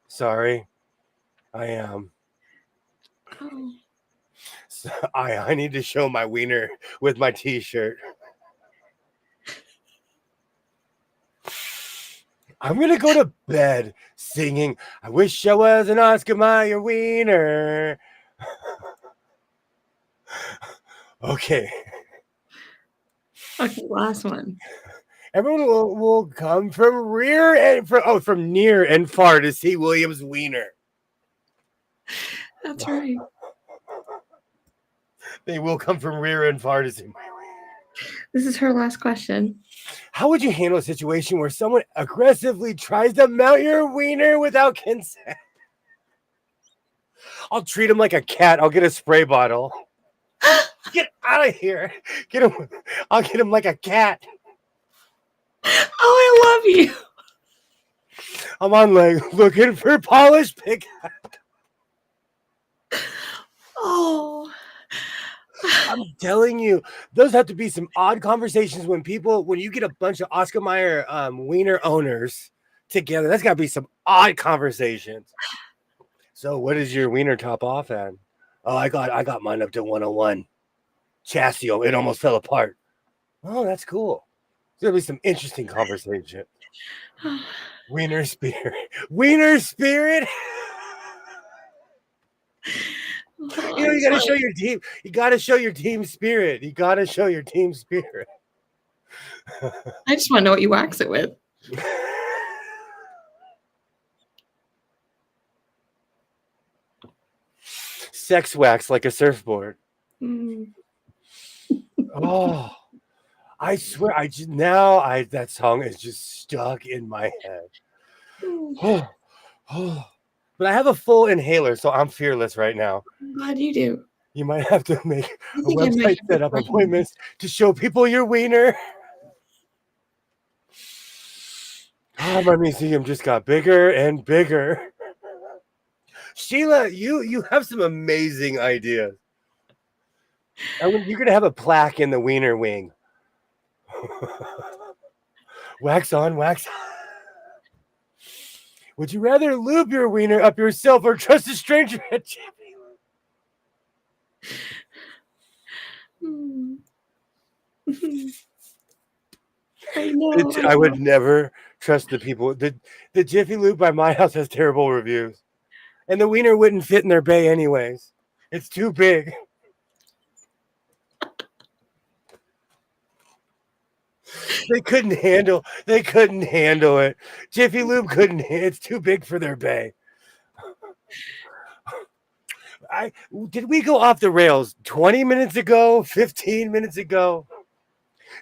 A: Sorry. I am.
B: Oh.
A: So I need to show my wiener with my t-shirt. I'm going to go to bed singing, I wish I was an Oscar Mayer wiener. Okay.
B: Okay, last one.
A: Everyone will come from near and far to see William's wiener.
B: That's right.
A: They will come from rear and far to see my wiener.
B: This is her last question.
A: How would you handle a situation where someone aggressively tries to mount your wiener without consent? I'll treat him like a cat. I'll get a spray bottle. Get out of here. Get him. I'll get him like a cat.
B: Oh, I love you.
A: I'm on looking for polished pickup. I'm telling you, those have to be some odd conversations when you get a bunch of Oscar Mayer wiener owners together. That's got to be some odd conversations. So, what is your wiener top off at? Oh, I got mine up to 101. Chassis, it almost fell apart. Oh, that's cool. There'll be some interesting conversation. Wiener spirit. Wiener spirit. You got to show your team. You got to show your team spirit. You got to show your team spirit.
B: I just want to know what you wax it with.
A: Sex wax like a surfboard.
B: Mm.
A: Oh, I swear, that song is just stuck in my head. Oh. But I have a full inhaler, so I'm fearless right now.
B: I'm glad you do.
A: You might have to make
B: I
A: a
B: think I might
A: website
B: have
A: set
B: to
A: up
B: try.
A: appointments to show people your wiener. Oh, my museum just got bigger and bigger. Sheila, you have some amazing ideas. You're gonna have a plaque in the wiener wing. Wax on, wax on. Would you rather lube your wiener up yourself or trust a stranger at Jiffy
B: Mm. I know.
A: I would never trust the people. The Jiffy Lube by my house has terrible reviews. And the wiener wouldn't fit in their bay anyways. It's too big. They couldn't handle it. Jiffy Lube couldn't. It's too big for their bay. Did we go off the rails 20 minutes ago, 15 minutes ago?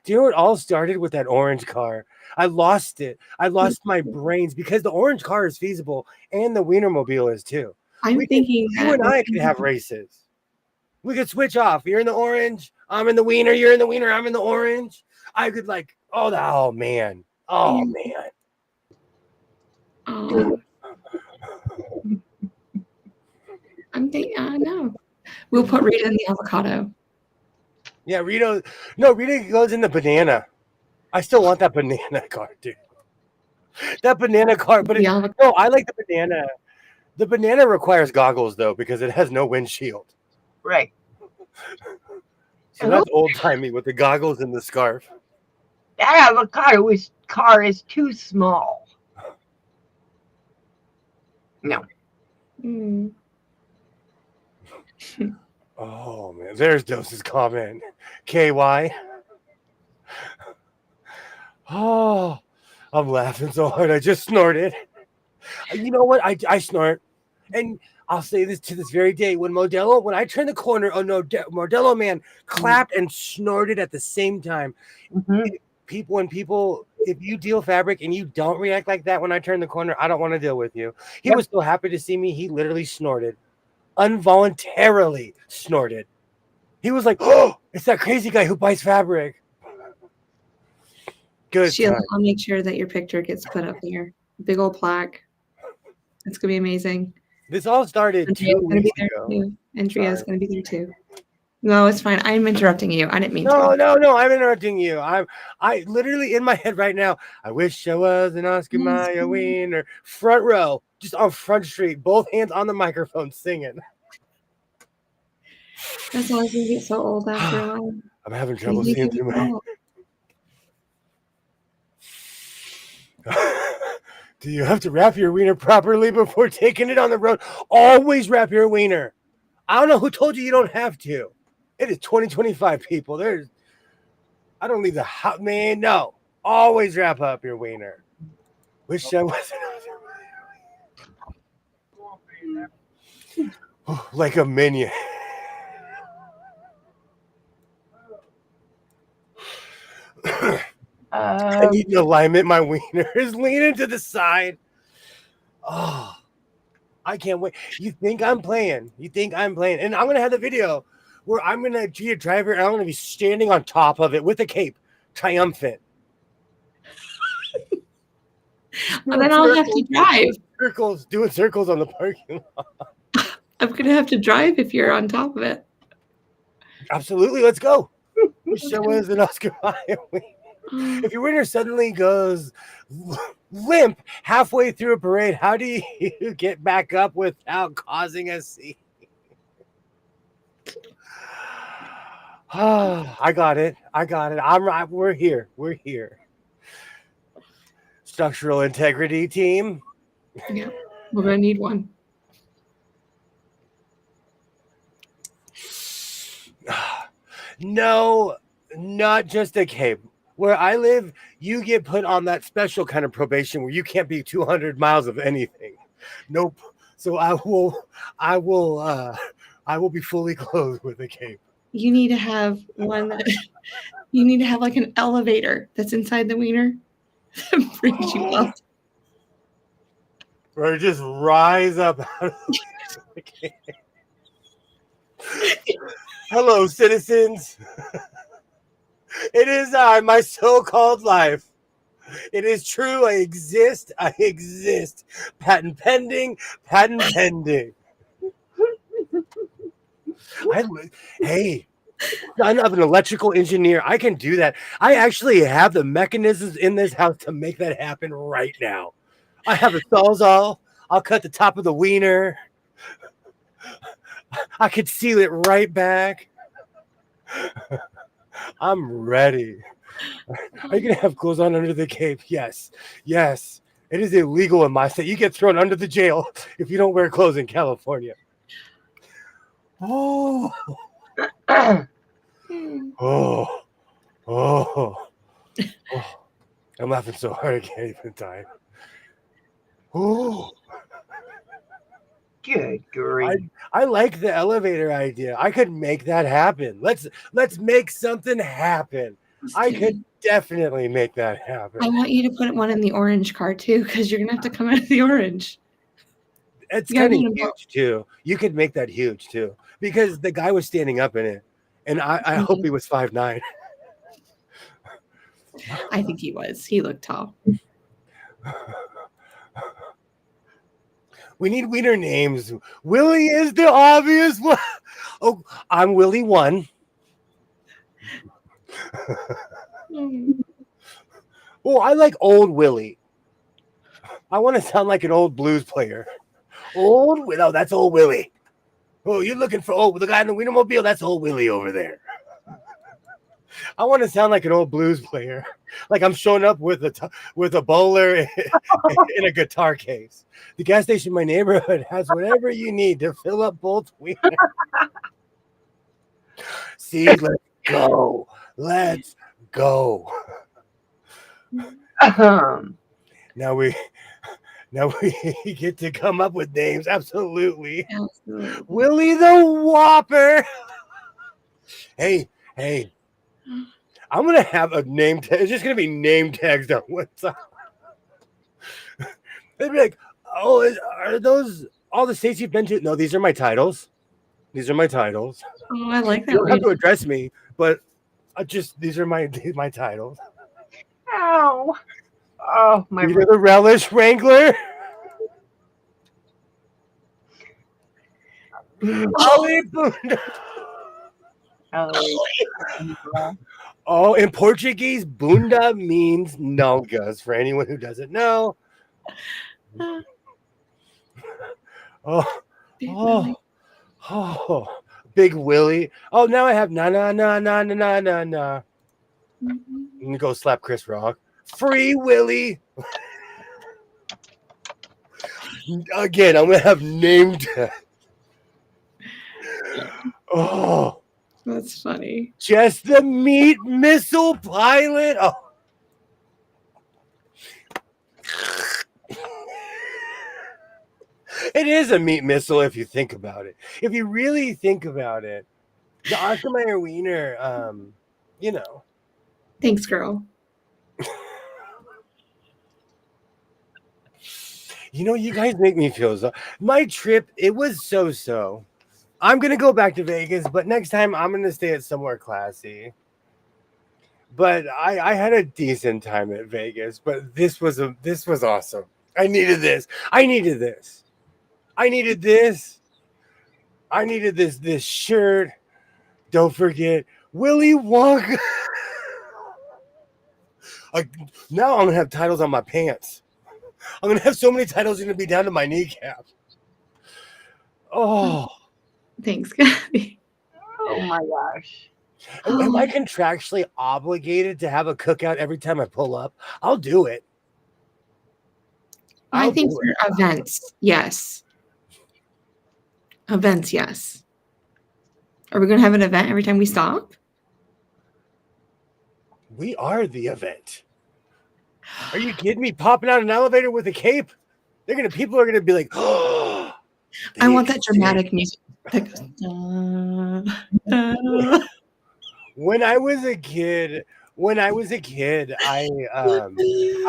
A: Do you know what all started with that orange car? I lost it. I lost my brains because the orange car is feasible and the Wienermobile is too.
B: Thinking
A: you and I could have races. We could switch off. You're in the orange. I'm in the wiener. You're in the wiener. I'm in the orange. I could oh man. Oh man.
B: Oh. I know. We'll put Rita in the avocado.
A: Yeah, Rita goes in the banana. I still want that banana car, dude. That banana car, but I like the banana. The banana requires goggles though because it has no windshield.
C: Right.
A: So that's old timey with the goggles and the scarf.
C: That avocado car is too small. No.
B: Mm.
A: Oh man, there's Dose's comment. KY. Oh, I'm laughing so hard. I just snorted. You know what? I snort. And I'll say this to this very day. When I turned the corner, Modelo man clapped and snorted at the same time.
C: Mm-hmm.
A: If you deal fabric and you don't react like that when I turn the corner, I don't want to deal with you. He was so happy to see me. He literally snorted. Involuntarily snorted. He was like, "Oh, it's that crazy guy who buys fabric." Good.
B: Sheila, I'll make sure that your picture gets put up there. Big old plaque. It's gonna be amazing.
A: This all started 2 weeks ago.
B: Andrea's gonna be there too. No, it's fine. I'm interrupting you. I didn't mean
A: to.
B: No,
A: I'm interrupting you. I literally in my head right now. I wish I was an Oscar Mayer wiener. Front row, just on Front Street, both hands on the microphone, singing.
B: That's why you get so old after a while.
A: I'm having trouble seeing through my. Do you have to wrap your wiener properly before taking it on the road? Always wrap your wiener. I don't know who told you don't have to. It is 2025, people. I don't leave the house, man. No. Always wrap up your wiener. Wish I wasn't. Like a minion. I need an alignment. My wiener is leaning to the side. Oh, I can't wait. You think I'm playing? And I'm going to have the video where I'm going to be a driver and I'm going to be standing on top of it with a cape, triumphant.
B: And then I'll have to drive.
A: Doing circles on the parking lot.
B: I'm going to have to drive if you're on top of it.
A: Absolutely, let's go. Show us an Oscar Mayer wiener. If your wiener suddenly goes limp halfway through a parade, how do you get back up without causing a scene? I got it. I'm right. We're here. Structural integrity team.
B: Yeah, we're gonna need one.
A: No, not just a cape. Where I live, you get put on that special kind of probation where you can't be 200 miles of anything. Nope. So I will be fully clothed with a cape.
B: You need to have one. You need to have like an elevator that's inside the wiener that brings you up.
A: Or just rise up out of the cape. Hello, citizens. It is I, my so-called life. It is true. I exist. Patent pending. Hey, son of an electrical engineer, I can do that. I actually have the mechanisms in this house to make that happen right now. I have a sawzall. I'll cut the top of the wiener. I could seal it right back. I'm ready. Are you going to have clothes on under the cape? Yes. It is illegal in my state. You get thrown under the jail if you don't wear clothes in California. Oh. I'm laughing so hard I can't even type. Oh.
C: Good grief.
A: I like the elevator idea. I could make that happen. Let's make something happen. I could definitely make that happen.
B: I want you to put one in the orange car too, because you're gonna have to come out of the orange.
A: It's kind of huge too. You could make that huge too, because the guy was standing up in it, and I hope he was 5'9".
B: I think he was. He looked tall.
A: We need wiener names. Willie is the obvious one. Oh, I'm Willie 1. Oh, I like Old Willie. I want to sound like an old blues player. No, that's Old Willie. Oh, you're looking for the guy in the Wienermobile? That's Old Willie over there. I want to sound like an old blues player, like I'm showing up with a bowler in a guitar case. The gas station in my neighborhood has whatever you need to fill up both wieners. See, let's go. Now we get to come up with names. Absolutely. Willie the Whopper. Hey. I'm going to have a name tag. It's just going to be name tags on one side. They'd be like, are those all the states you've been to? No, these are my titles. Oh,
B: I like that.
A: You don't have to address me, but these are my titles.
C: Ow. Oh, my.
A: You're the Relish Wrangler. Ollie Bunda. Oh, in Portuguese, bunda means nalgas, for anyone who doesn't know. Oh, Big Willie. Oh, now I have na. I'm gonna go slap Chris Rock. Free Willie. Again, I'm gonna have named. Oh.
B: That's funny.
A: Just the meat missile pilot. Oh. It is a meat missile if you think about it. If you really think about it, the Oscar Mayer wiener,
B: Thanks, girl.
A: You guys make me feel my trip, it was so. I'm going to go back to Vegas, but next time I'm going to stay at somewhere classy. But I had a decent time at Vegas, but this was awesome. I needed this. I needed this shirt. Don't forget Willy Wonka. Now I'm gonna have titles on my pants. I'm gonna have so many titles, gonna be down to my kneecap. Oh,
B: Thanks, Gabby.
C: Oh my gosh.
A: am I contractually obligated to have a cookout every time I pull up? I'll do it.
B: I think
A: do
B: for events, yes. Events, yes. Are we going to have an event every time we stop?
A: We are the event. Are you kidding me? Popping out an elevator with a cape? People are gonna be like, oh.
B: I want that dramatic music that goes.
A: When I was a kid, I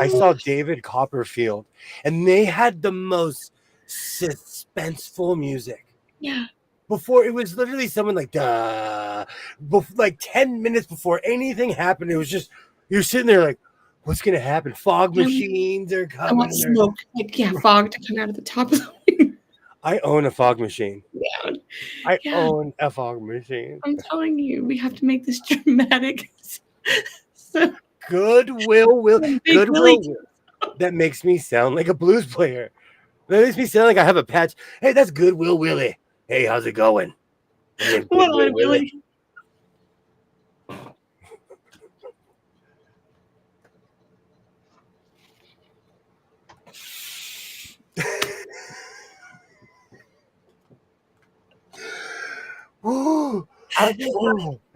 A: saw David Copperfield, and they had the most suspenseful music.
B: Yeah.
A: Before it was literally someone like duh, like 10 minutes before anything happened, it was just you're sitting there like, what's gonna happen? Fog machines are coming.
B: I want smoke, fog to come out of the top of the wing.
A: I own a fog machine.
B: Yeah.
A: I own a fog machine.
B: I'm telling you, we have to make this dramatic. So,
A: Goodwill. That makes me sound like a blues player. That makes me sound like I have a patch. Hey, that's Goodwill Willie. Hey, how's it going?
B: What on, Willie?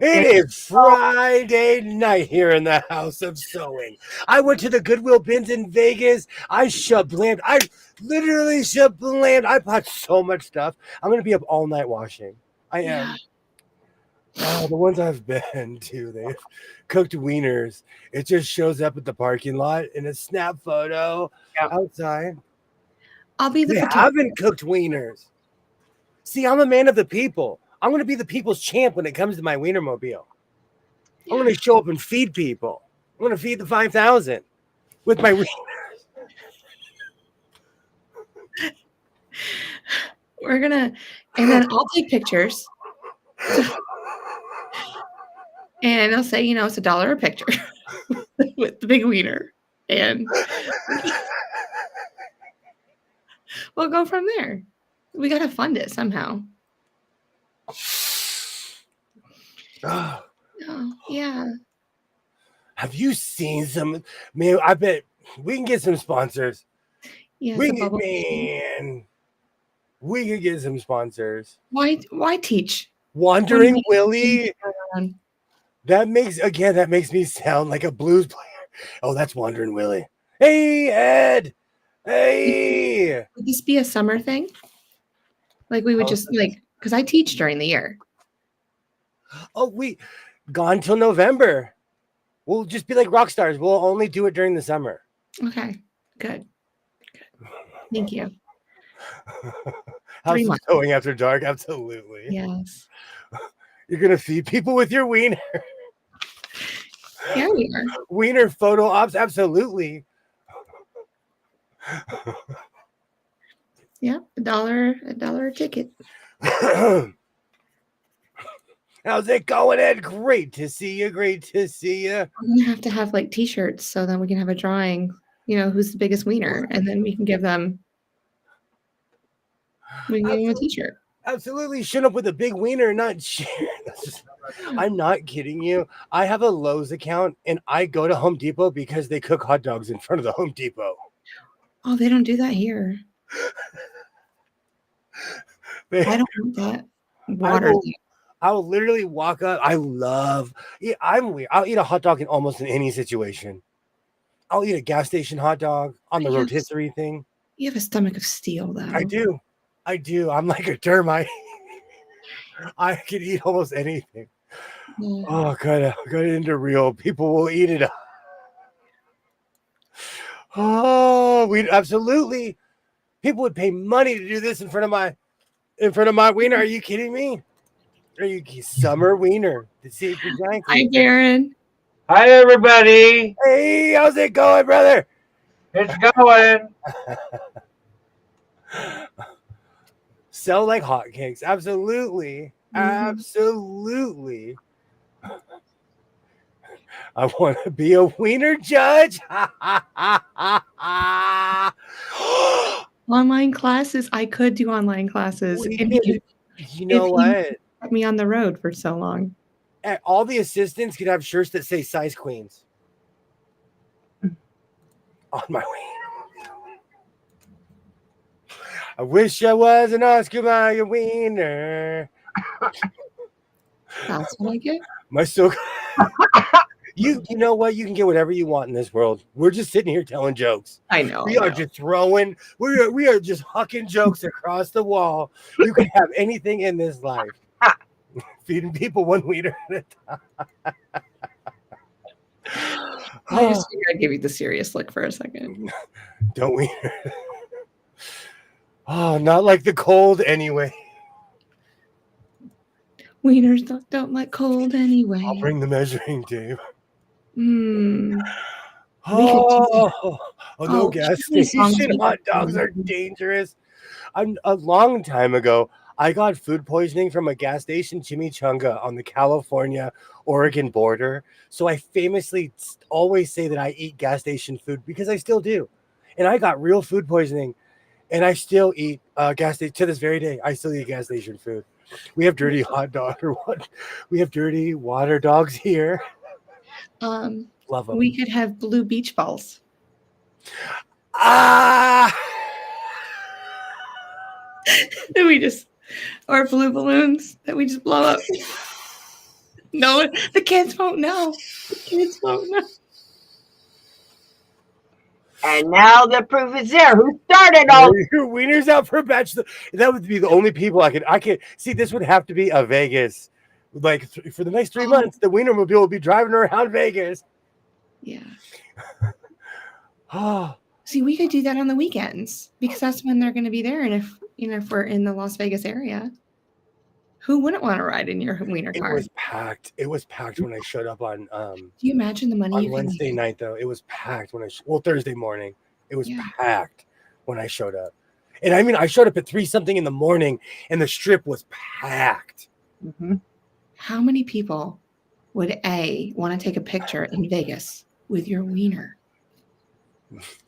A: It is Friday night here in the House of Sewing. I went to the Goodwill bins in Vegas. I shablammed. I literally shablammed. I bought so much stuff. I'm going to be up all night washing. I am. Oh, the ones I've been to, they've cooked wieners. It just shows up at the parking lot in a snap photo outside.
B: I'll be the
A: photographer. Haven't cooked wieners. See, I'm a man of the people. I'm going to be the people's champ when it comes to my Wienermobile. I'm going to show up and feed people. I'm going to feed the 5,000 with my wieners.
B: We're going to, and then I'll take pictures. And I'll say, it's $1 a picture with the big wiener. And we'll go from there. We got to fund it somehow. Oh, yeah.
A: Have you seen some? Man, I bet we can get some sponsors.
B: Yeah,
A: we can get some sponsors.
B: Why teach?
A: Wandering Willie. That makes me sound like a blues player. Oh, that's Wandering Willie. Hey, Ed. Hey.
B: Would this be a summer thing? Like we would just because I teach during the year.
A: Oh, we gone till November. We'll just be like rock stars. We'll only do it during the summer.
B: Okay, good. Thank you.
A: How's it going after dark? Absolutely.
B: Yes.
A: You're gonna feed people with your wiener.
B: Yeah, we are.
A: Wiener photo ops, absolutely.
B: Yeah, $1 a ticket.
A: How's it going, Ed? Great to see you. Great to see you.
B: I'm gonna have to have t-shirts so then we can have a drawing. Who's the biggest wiener, and then we can give them. We can give them a t-shirt.
A: Absolutely, shoot up with a big wiener, not share. I'm not kidding you. I have a Lowe's account, and I go to Home Depot because they cook hot dogs in front of the Home Depot.
B: Oh, they don't do that here. I don't want that water.
A: I will literally walk up. I'm weird. I'll eat a hot dog in almost any situation. I'll eat a gas station hot dog on the rotisserie thing.
B: You have a stomach of steel, though.
A: I do. I'm like a termite. I can eat almost anything. Yeah. Oh, got into real. People will eat it. Oh, we absolutely. People would pay money to do this in front of my wiener. Are you kidding me? Are you summer wiener? See exactly.
B: Hi, Darren.
F: Hi, everybody.
A: Hey, how's it going, brother?
F: It's going.
A: sell like hotcakes. Absolutely. Absolutely. I want to be a wiener judge.
B: Online classes. I could do online classes.
A: You know what?
B: Put me on the road for so long.
A: All the assistants could have shirts that say size queens on my wiener. I wish I was an Oscar Mayer wiener.
B: That's what I get.
A: My so you know what? You can get whatever you want in this world. We're just sitting here telling jokes.
B: I know.
A: We are just throwing. We are just hucking jokes across the wall. You can have anything in this life. Feeding people one wiener at a time.
B: I just figured I'd give you the serious look for a second.
A: Don't we? Oh, not like the cold anyway.
B: Wieners don't like cold anyway.
A: I'll bring the measuring tape.
B: Oh,
A: no gas station hot dogs are dangerous. A long time ago, I got food poisoning from a gas station chimichanga on the California-Oregon border. So I famously always say that I eat gas station food because I still do. And I got real food poisoning, and I still eat gas station to this very day. I still eat gas station food. We have dirty hot dog or what? We have dirty water dogs here. Love them.
B: We could have blue beach balls. Or blue balloons that we just blow up. No, the kids won't know.
C: And now the proof is there. Who started all?
A: Your wiener's out for a bachelor. That would be the only people I could see. This would have to be a Vegas. Like for the next 3 months, the Wienermobile will be driving around Vegas.
B: Yeah.
A: Oh.
B: See, we could do that on the weekends because that's when they're going to be there. And if we're in the Las Vegas area, who wouldn't want to ride in your wiener car?
A: It was packed. It was packed when I showed up on.
B: Do you imagine the money
A: on Wednesday night though? It was packed when Thursday morning. It was packed when I showed up, and I mean I showed up at 3-something in the morning, and the strip was packed.
C: Mm-hmm.
B: How many people would want to take a picture in Vegas with your wiener?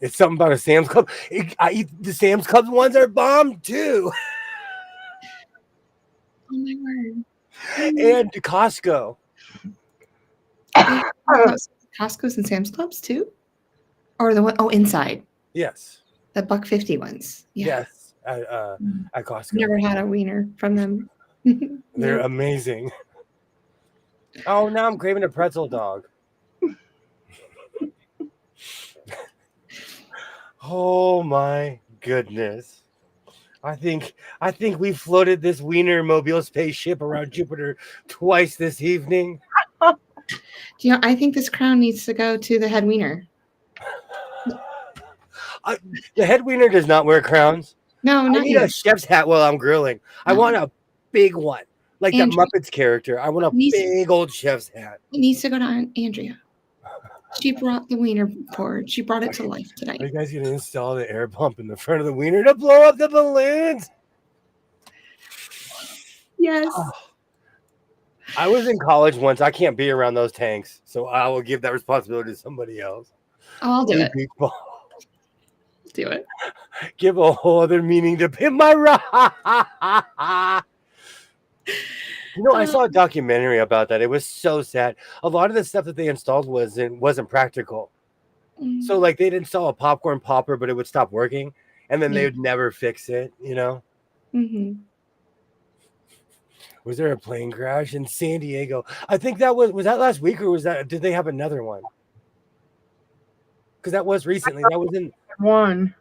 A: It's something about a Sam's Club. The Sam's Club ones are bomb too.
B: Oh my word!
A: And Costco.
B: Costco's and Sam's Clubs too, or the one inside.
A: Yes.
B: The $1.50 ones. Yeah.
A: Yes. At Costco.
B: Never had a wiener from them.
A: They're amazing. Oh, now I'm craving a pretzel dog. Oh my goodness. I think we floated this Wienermobile spaceship around Jupiter twice this evening.
B: I think this crown needs to go to the head wiener.
A: The head wiener does not wear crowns.
B: No,
A: I
B: not
A: need
B: you.
A: a chef's hat while I'm grilling. I want a big one, like the Muppets character. I want a big old chef's hat.
B: It needs to go to Andrea. She brought the wiener forward. She brought it to life tonight.
A: Are you guys going to install the air pump in the front of the wiener to blow up the balloons?
B: Yes.
A: Oh. I was in college once. I can't be around those tanks, so I will give that responsibility to somebody else.
B: I'll do it. Do it.
A: Give a whole other meaning to pimp my ride. I saw a documentary about that. It was so sad. A lot of the stuff that they installed wasn't practical. So like they'd install a popcorn popper, but it would stop working, and then they would never fix it.
B: Mm-hmm.
A: Was there a plane crash in San Diego? I think that was that last week, or did they have another one? Because that was recently. That was in
C: one.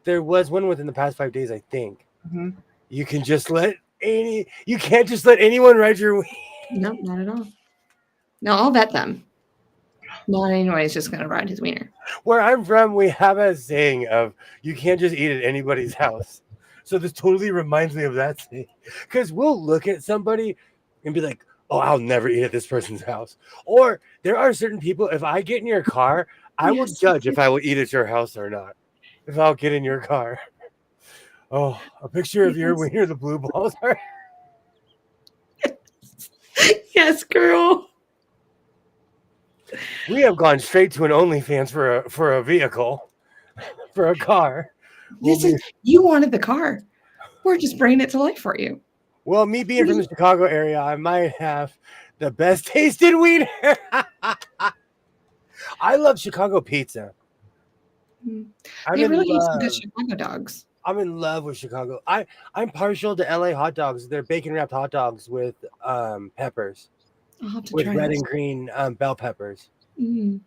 A: There was one within the past 5 days, I think.
C: Mm-hmm.
A: You can't just let anyone ride your wiener.
B: No, not at all. No, I'll vet them. Not anybody's just gonna ride his wiener.
A: Where I'm from, we have a saying of you can't just eat at anybody's house. So this totally reminds me of that thing. Because we'll look at somebody and be like, oh, I'll never eat at this person's house. Or there are certain people, if I get in your car, I will judge if I will eat at your house or not. If I'll get in your car. Oh, a picture of your wiener, the blue balls are.
B: Yes, girl.
A: We have gone straight to an OnlyFans for a vehicle, for a car.
B: You wanted the car. We're just bringing it to life for you.
A: Well, me being from the Chicago area, I might have the best tasted wiener. I love Chicago pizza.
B: They really use some good Chicago dogs.
A: I'm in love with Chicago. I'm partial to LA hot dogs. They're bacon wrapped hot dogs with peppers,
B: I'll have to
A: with
B: try
A: red
B: those.
A: and green bell peppers.
B: Mm.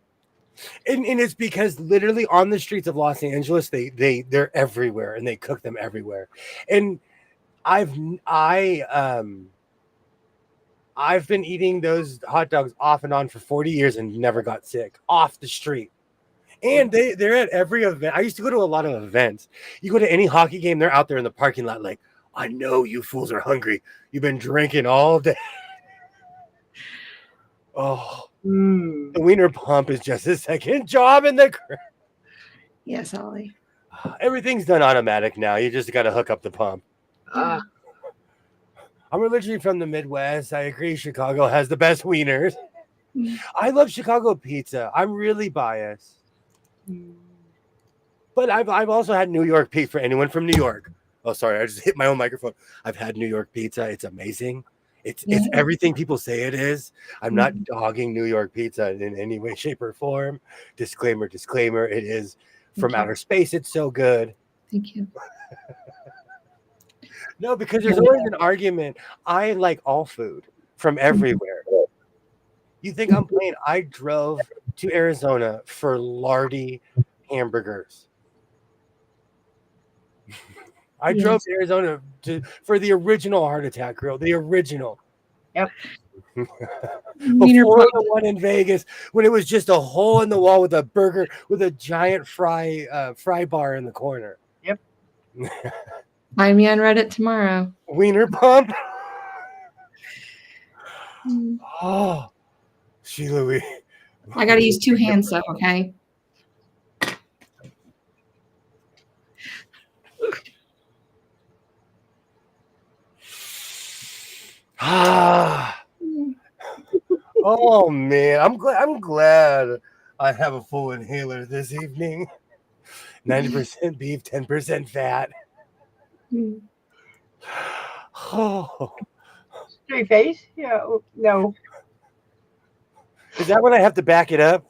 A: And it's because literally on the streets of Los Angeles, they're everywhere and they cook them everywhere. And I've been eating those hot dogs off and on for 40 years and never got sick off the street. And they're at every event. I used to go to a lot of events. You go to any hockey game, they're out there in the parking lot like, I know you fools are hungry. You've been drinking all day. Oh, the wiener pump is just a second job in the.
B: Yes, Ollie.
A: Everything's done automatic now. You just got to hook up the pump. I'm originally from the Midwest. I agree. Chicago has the best wieners. I love Chicago pizza. I'm really biased. But I've also had New York pizza for anyone from New York. Oh, sorry. I just hit my own microphone. I've had New York pizza. It's amazing. It's everything people say it is. I'm not dogging New York pizza in any way, shape, or form. Disclaimer. It is from outer space. It's so good.
B: Thank you.
A: No, because there's always an argument. I like all food from everywhere. You think I'm playing? I drove to Arizona for Lardy hamburgers. I drove to Arizona for the original Heart Attack Grill, the original.
C: Yep.
A: Before the one in Vegas, when it was just a hole in the wall with a burger with a giant fry bar in the corner.
C: Yep.
B: Find me on Reddit tomorrow.
A: Wiener pump. Oh, Sheila,
B: I got to use two hands, though. Okay.
A: Oh man, I'm glad I have a full inhaler this evening. 90% beef, 10% fat. Oh.
C: Straight face? Yeah. No.
A: Is that when I have to back it up?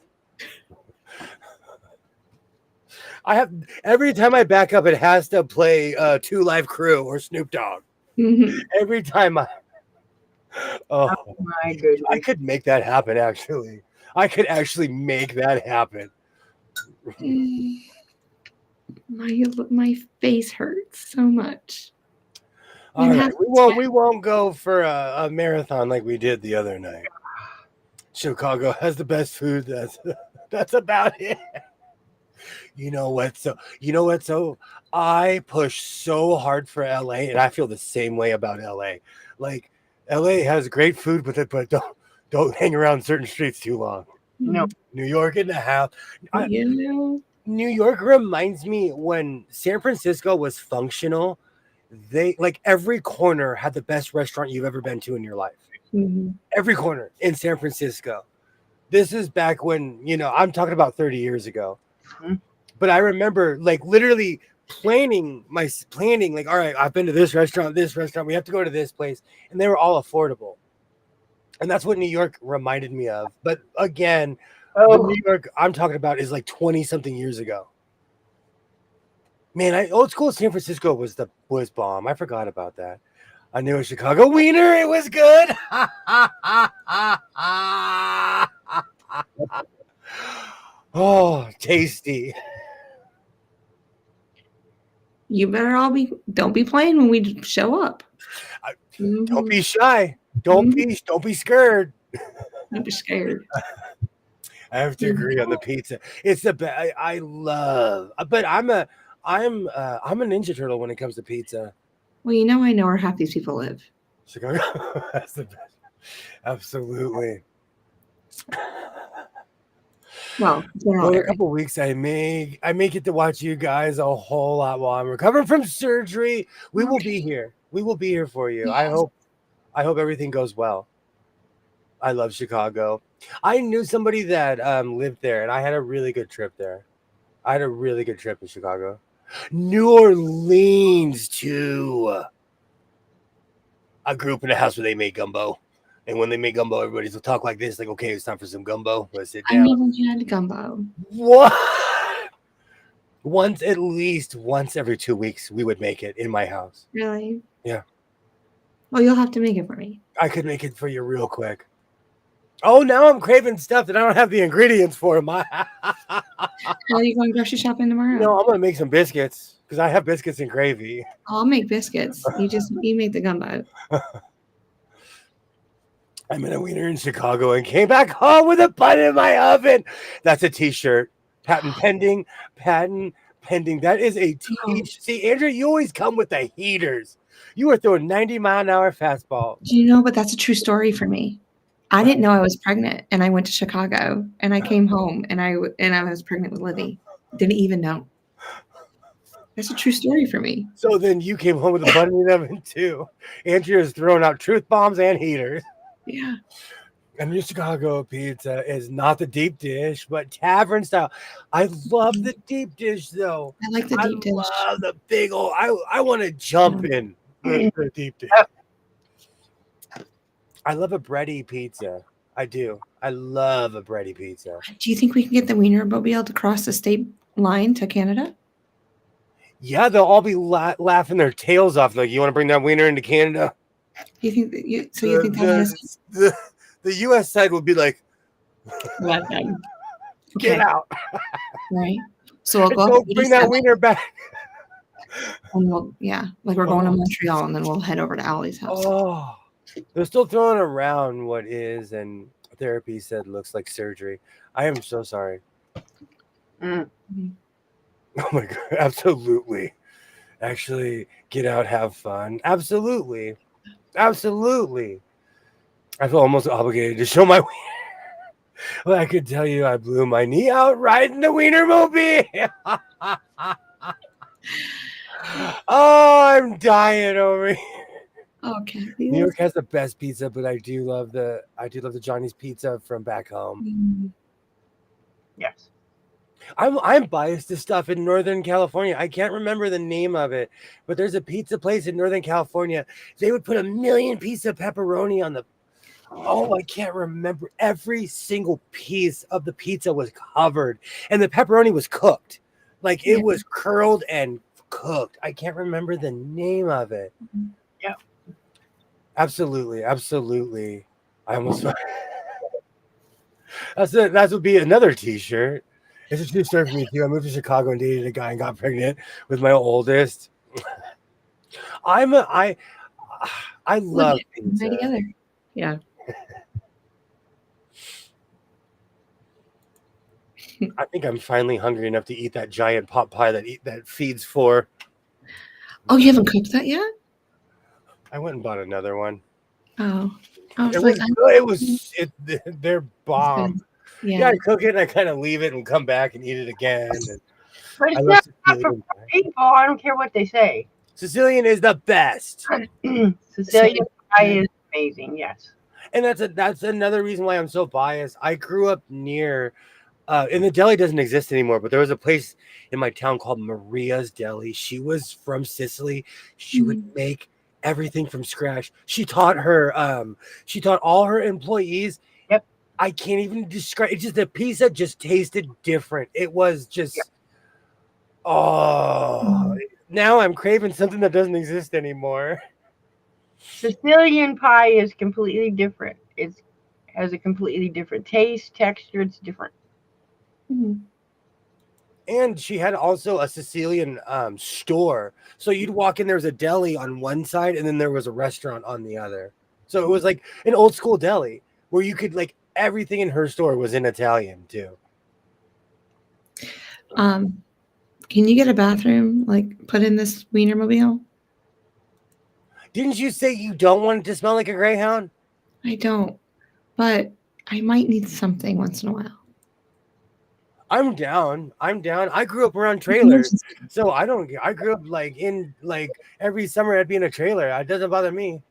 A: I have every time I back up, it has to play 2 Live Crew or Snoop Dogg. Every time oh
C: my goodness.
A: I could make that happen. Actually, I could actually make that happen.
B: My face hurts so much.
A: All right, we won't go for a marathon like we did the other night. Chicago has the best food. That's about it. You know what? So I push so hard for LA, and I feel the same way about LA. Like LA has great food with it, but don't hang around certain streets too long.
C: No.
A: New York in the house.
B: You
A: New York reminds me when San Francisco was functional. They like every corner had the best restaurant you've ever been to in your life. Every corner in San Francisco. This is back when, I'm talking about 30 years ago. But I remember like literally planning, like, all right, I've been to this restaurant, we have to go to this place. And they were all affordable. And that's what New York reminded me of. But again, the New York I'm talking about is like 20 something years ago. Man, old school San Francisco was bomb. I forgot about that. I knew a Chicago wiener. It was good. Oh, tasty.
B: You better don't be playing when we show up.
A: Don't be shy. Don't be scared.
B: Don't be scared.
A: I have to agree on the pizza. It's the best. I love, but I'm a Ninja Turtle when it comes to pizza.
B: Well, I know where half these people live.
A: Chicago, that's the best. Absolutely.
B: Well, general
A: Well, in a
B: area.
A: couple of weeks, I may get to watch you guys a whole lot while I'm recovering from surgery. We will be here. We will be here for you. I hope everything goes well. I love Chicago. I knew somebody that lived there, and I had a really good trip there. I had a really good trip in Chicago. New Orleans too. I grew up in a house where they made gumbo. And when they make gumbo, everybody's will talk like this, like, okay, it's time for some gumbo. Let's sit
B: I
A: down.
B: never had gumbo.
A: What? At least once every 2 weeks, we would make it in my house.
B: Really?
A: Yeah.
B: Well, you'll have to make it for me.
A: I could make it for you real quick. Oh, now I'm craving stuff that I don't have the ingredients for.
B: Well, are you going grocery shopping tomorrow?
A: No, I'm gonna make some biscuits because I have biscuits and gravy.
B: I'll make biscuits. You make the gumbo.
A: I met a wiener in Chicago and came back home with a bun in my oven. That's a T-shirt. Patent pending. That is a T-shirt. See, Andrew, you always come with the heaters. You were throwing 90-mile-an-hour fastball.
B: Do you know? But that's a true story for me. I didn't know I was pregnant, and I went to Chicago, and I came home, and I was pregnant with Livy. Didn't even know. That's a true story for me.
A: So then you came home with a bun in the oven too. Andrew is throwing out truth bombs and heaters.
B: Yeah.
A: And your Chicago pizza is not the deep dish, but tavern style. I love the deep dish, though.
B: I like the deep dish.
A: I love the big old. I want to jump in the deep dish. I love a bready pizza. I do. I love a bready pizza.
B: Do you think we can get the Wienermobile to cross the state line to Canada?
A: Yeah, they'll all be laughing their tails off. Like, you want to bring that wiener into Canada?
B: You think that you think that
A: the U.S. side will be like,
B: okay.
A: get out.
B: Right. So we'll
A: Go bring that wiener back.
B: And we're going to Montreal, and then we'll head over to Allie's house.
A: Oh, they're still throwing around what is, and therapy said looks like surgery. I am so sorry.
B: Mm-hmm.
A: Oh my God, absolutely. Actually, get out, have fun. Absolutely. I feel almost obligated to show my wiener. Well, I could tell you I blew my knee out riding the Wienermobile. Oh, I'm dying over here.
B: Okay.
A: New York has the best pizza, but I do love the Johnny's Pizza from back home.
B: Mm-hmm.
C: Yes.
A: I'm biased to stuff in Northern California. I can't remember the name of it, but there's a pizza place in Northern California. They would put a million piece of pepperoni on the. Oh, I can't remember. Every single piece of the pizza was covered, and the pepperoni was cooked, like it was curled and cooked. I can't remember the name of it.
C: Yeah.
A: Absolutely. I almost. That would be another T-shirt. It's a true story for me too. I moved to Chicago and dated a guy and got pregnant with my oldest. I love pizza.
B: Together. Yeah.
A: I think I'm finally hungry enough to eat that giant pot pie that feeds four.
B: Oh, you haven't cooked that yet?
A: I went and bought another one.
B: Oh.
A: They're bomb. Yeah, I cook it and I kind of leave it and come back and eat it again.
C: But it's not for people. I don't care what they say.
A: Sicilian is the best.
C: Sicilian pie is amazing. Yes.
A: And that's another reason why I'm so biased. I grew up near, and the deli doesn't exist anymore, but there was a place in my town called Maria's Deli. She was from Sicily. She would make everything from scratch. She taught all her employees.
C: Yep.
A: I can't even describe. It's just the pizza just tasted different. It was just, now I'm craving something that doesn't exist anymore.
C: Sicilian pie is completely different. It has a completely different taste, texture. It's different.
B: Mm-hmm.
A: And she had also a Sicilian store. So you'd walk in, there was a deli on one side, and then there was a restaurant on the other. So it was like an old school deli where you could, like, everything in her store was in Italian too.
B: Can you get a bathroom, like, put in this Wienermobile?
A: Didn't you say you don't want it to smell like a Greyhound?
B: I don't, but I might need something once in a while.
A: I'm down. I grew up around trailers, so I don't. I grew up like every summer I'd be in a trailer. It doesn't bother me.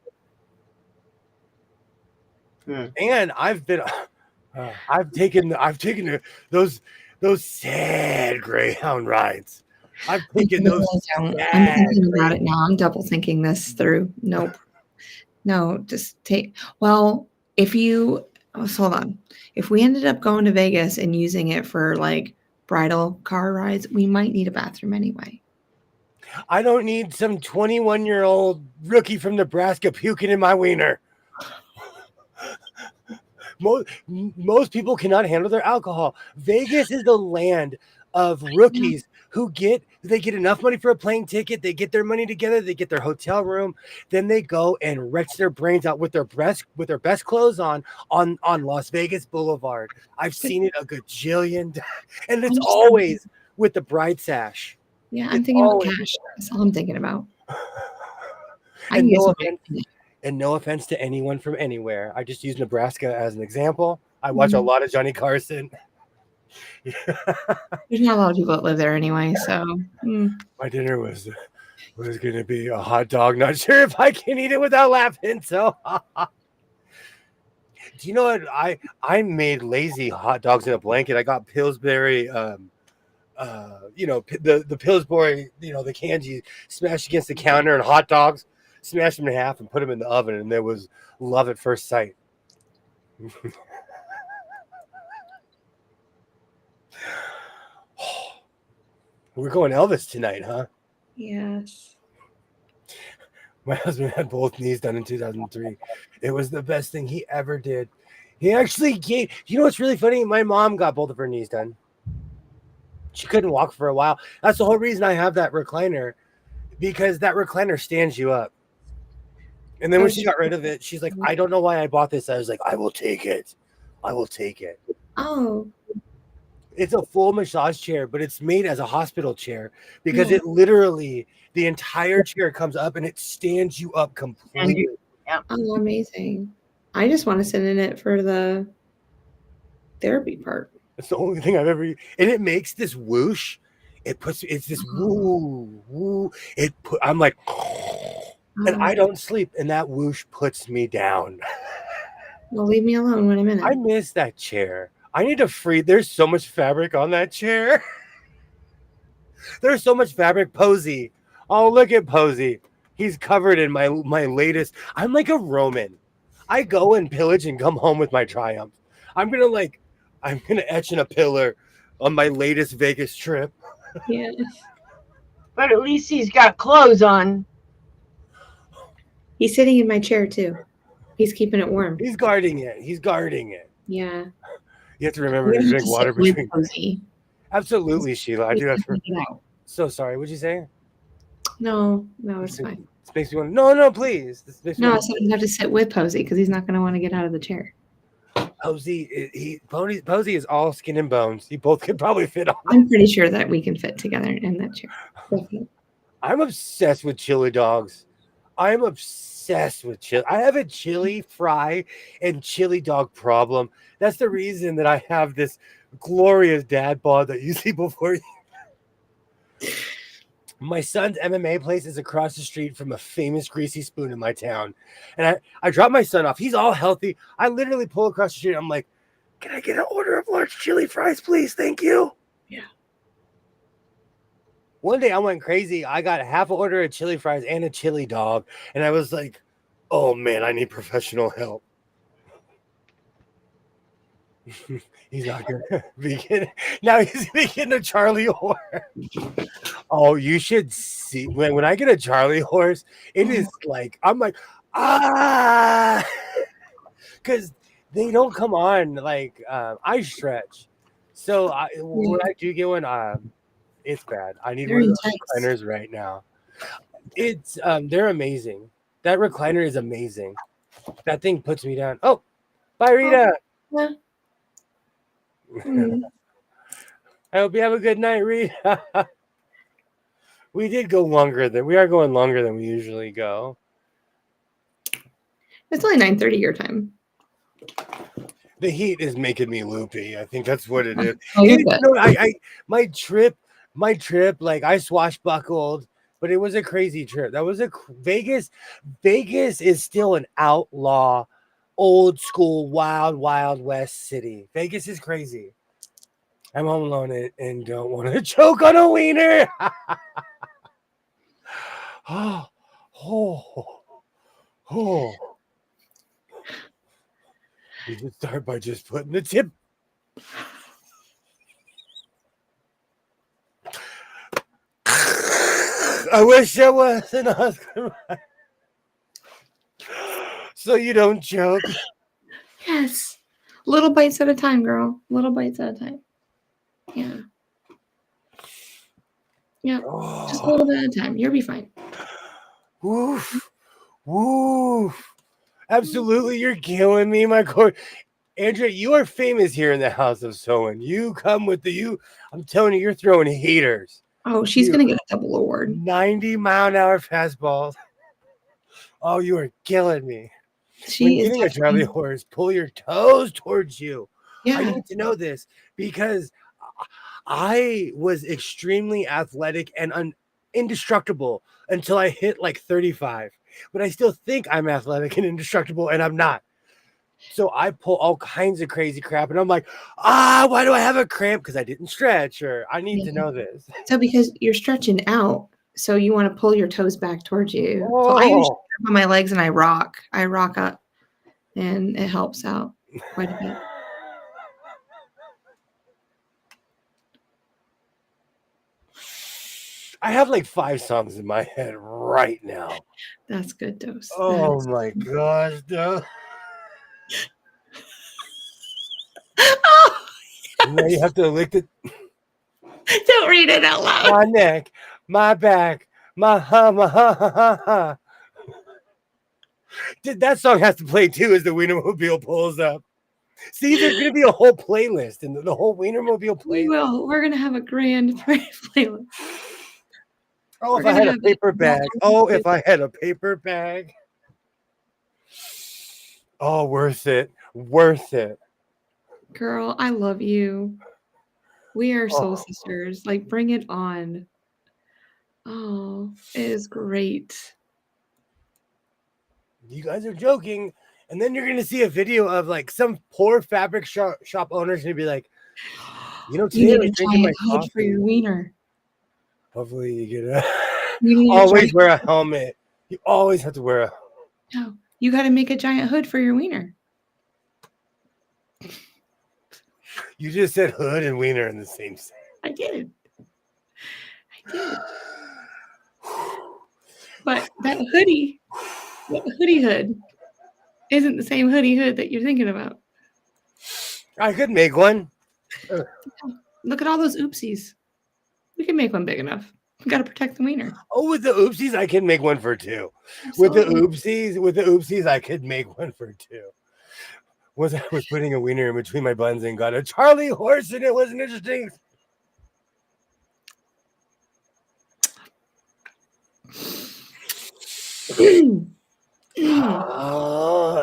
A: And I've been, I've taken those sad Greyhound rides. I've taken those.
B: I'm
A: sad
B: thinking about it
A: Greyhound.
B: now. I'm double thinking this through. Nope. No, just take. Well, if you hold on, if we ended up going to Vegas and using it for like bridal car rides, we might need a bathroom anyway.
A: I don't need some 21-year-old rookie from Nebraska puking in my wiener. Most people cannot handle their alcohol. Vegas is the land of rookies who get enough money for a plane ticket. They get their money together. They get their hotel room. Then they go and wretch their brains out with their best clothes on Las Vegas Boulevard. I've seen it a gajillion times, and it's always with the bride sash.
B: Yeah, I'm thinking about cash. That's all I'm thinking about.
A: And no offense to anyone from anywhere. I just use Nebraska as an example. I watch a lot of Johnny Carson.
B: There's not a lot of people that live there anyway, so.
A: My dinner was going to be a hot dog. Not sure if I can eat it without laughing. So, do you know what? I made lazy hot dogs in a blanket. I got Pillsbury, the Pillsbury, the cans you smash against the counter, and hot dogs. Smash them in half and put them in the oven, and there was love at first sight. We're going Elvis tonight, huh?
B: Yes.
A: My husband had both knees done in 2003. It was the best thing he ever did. He actually gave. You know what's really funny? My mom got both of her knees done. She couldn't walk for a while. That's the whole reason I have that recliner, because that recliner stands you up. And then when she got rid of it, she's like, I don't know why I bought this. I was like, I will take it. I will take it.
B: Oh.
A: It's a full massage chair, but it's made as a hospital chair because it literally, the entire chair comes up and it stands you up completely.
B: Oh, amazing. I just want to sit in it for the therapy part.
A: It's the only thing I've ever, and it makes this whoosh. It's this woo, woo. I'm like, and I don't sleep, and that whoosh puts me down.
B: Well, leave me alone when I'm in it.
A: I miss that chair. I need to free. There's so much fabric on that chair. There's so much fabric. Posey. Oh, look at Posey. He's covered in my latest. I'm like a Roman. I go and pillage and come home with my triumph. I'm gonna etch in a pillar on my latest Vegas trip.
B: Yeah.
C: But at least he's got clothes on.
B: He's sitting in my chair too. He's keeping it warm.
A: He's guarding it.
B: Yeah.
A: You have to remember to drink water between. Absolutely, Sheila. I do have to. So sorry. What'd you say?
B: No, it's fine.
A: This makes me want. No, please.
B: No, I said you have to sit with Posey because he's not going to want to get out of the chair.
A: Posey is all skin and bones. You both could probably fit on.
B: I'm pretty sure that we can fit together in that chair.
A: I'm obsessed with chili dogs. I'm obsessed with chili. I have a chili fry and chili dog problem. That's the reason that I have this glorious dad bod that you see before you. My son's MMA place is across the street from a famous greasy spoon in my town. And I drop my son off. He's all healthy. I literally pull across the street. I'm like, can I get an order of large chili fries, please? Thank you.
B: Yeah.
A: One day I went crazy. I got half an order of chili fries and a chili dog. And I was like, oh, man, I need professional help. He's not going to be getting. Now he's getting a Charlie horse. Oh, you should see. When I get a Charlie horse, it is like, I'm like, because they don't come on. Like, I stretch. So when I do get one, it's bad. I need one of those recliners right now. It's they're amazing. That recliner is amazing. That thing puts me down. Oh, bye, Rita.
B: Yeah.
A: I hope you have a good night, Rita. We are going longer than we usually go.
B: It's only 9:30 your time.
A: The heat is making me loopy. I think that's what it is.
B: Oh, you're
A: Hey,
B: good.
A: no, my trip, like I swashbuckled, but it was a crazy trip. That was Vegas. Vegas is still an outlaw, old school, wild west city. Vegas is crazy. I'm home alone and don't want to choke on a wiener. oh, oh, oh. We should start by just putting the tip. I wish I was an Oscar. So you don't choke.
B: Yes. Little bites at a time, girl. Little bites at a time. Yeah. Yeah. Just a little bit at a time. You'll be fine.
A: Woof. Woof. Absolutely, you're killing me, my cord. Andrea, you are famous here in the House of Sewing. You come with I'm telling you, you're throwing heaters.
B: Oh, she's going to get a double award.
A: 90-mile-an-hour fastballs. Oh, you are killing me.
B: She
A: When
B: is
A: getting a Charlie horse, pull your toes towards you.
B: Yeah.
A: I need to know this because I was extremely athletic and indestructible until I hit like 35. But I still think I'm athletic and indestructible, and I'm not. So I pull all kinds of crazy crap, and I'm like, why do I have a cramp? Because I didn't stretch, or I need to know this.
B: So because you're stretching out, so you want to pull your toes back towards you.
A: Oh.
B: So I usually grab on my legs and I rock up, and it helps out quite a bit.
A: I have like 5 songs in my head right now.
B: That's good, Dose.
A: Oh my gosh, Dose.
B: Oh, yes.
A: Now you have to lick it.
B: Don't read it out loud.
A: My neck, my back, my ha. That song has to play too as the Wienermobile pulls up. See, there's going to be a whole playlist and the whole Wienermobile
B: We
A: playlist.
B: will. We're going to have a grand playlist.
A: Oh, if I had a paper bag. Oh, if I had a paper bag. Oh, worth it. Worth it.
B: Girl, I love you. We are soul sisters. Like, bring it on. Oh, it is great.
A: You guys are joking. And then you're going to see a video of like some poor fabric shop owner's going to be like,
B: You
A: today I
B: need
A: was
B: a
A: drinking my
B: giant hood
A: coffee.
B: for your wiener.
A: Hopefully you get a...
B: You need
A: always wear a helmet. You always have to wear a...
B: No, you got to make a giant hood for your wiener.
A: You just said hood and wiener in the same sentence.
B: I did. But that hoodie hood isn't the same hoodie hood that you're thinking about.
A: I could make one.
B: Look at all those oopsies. We can make one big enough. We got to protect the wiener.
A: Oh, with the oopsies, I can make one for 2.
B: Absolutely.
A: With the oopsies, I could make one for 2. I was putting a wiener in between my buns and got a Charlie horse, and it wasn't interesting.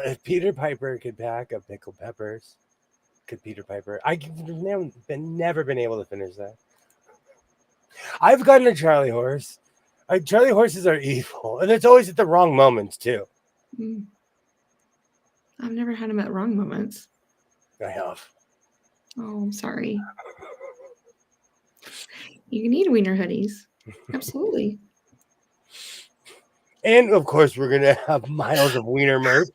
A: If Peter Piper could pack a pickled peppers, could Peter Piper? I've never been able to finish that. I've gotten a Charlie horse. Charlie horses are evil, and it's always at the wrong moments too.
B: I've never had them at wrong moments.
A: I have.
B: Oh, I'm sorry. You can eat wiener hoodies. Absolutely.
A: And of course, we're gonna have miles of wiener merch.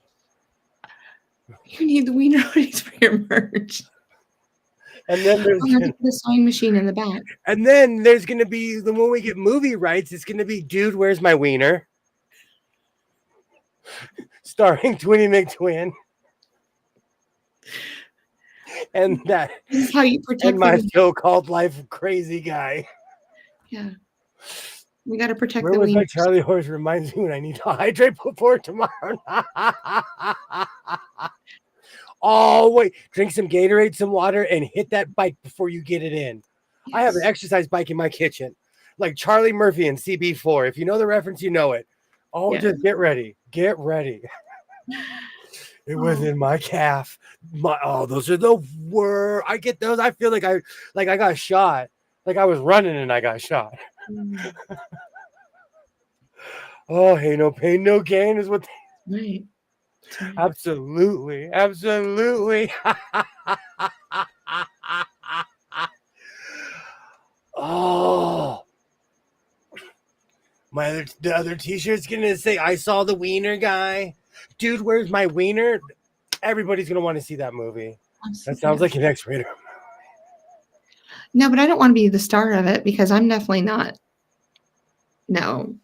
B: You need the wiener hoodies for your merch.
A: And then there's
B: the sewing machine in the back.
A: And then there's gonna be when we get movie rights, it's gonna be Dude, Where's My Wiener? Starring Twinnie McTwin. And that
B: This is how you protect
A: and my so-called life crazy guy.
B: Yeah. We got to protect
A: Where
B: the
A: was
B: wiener.
A: my Charlie horse? Reminds me when I need to hydrate before tomorrow. Oh, wait. Drink some Gatorade, some water, and hit that bike before you get it in. Yes. I have an exercise bike in my kitchen. Like Charlie Murphy in CB4. If you know the reference, you know it. Oh, yes. Just get ready. Get ready. It was in my calf. Those are the worst. I get those. I feel like I got shot. Like I was running and I got shot.
B: Mm,
A: Oh, hey, no pain, no gain is what.
B: right. That's right.
A: Absolutely. Oh, the other T-shirt's gonna say, "I saw the wiener guy." Dude, where's my wiener? Everybody's gonna want to see that movie. That sounds like an X-rated.
B: No, but I don't want to be the star of it because I'm definitely not. No,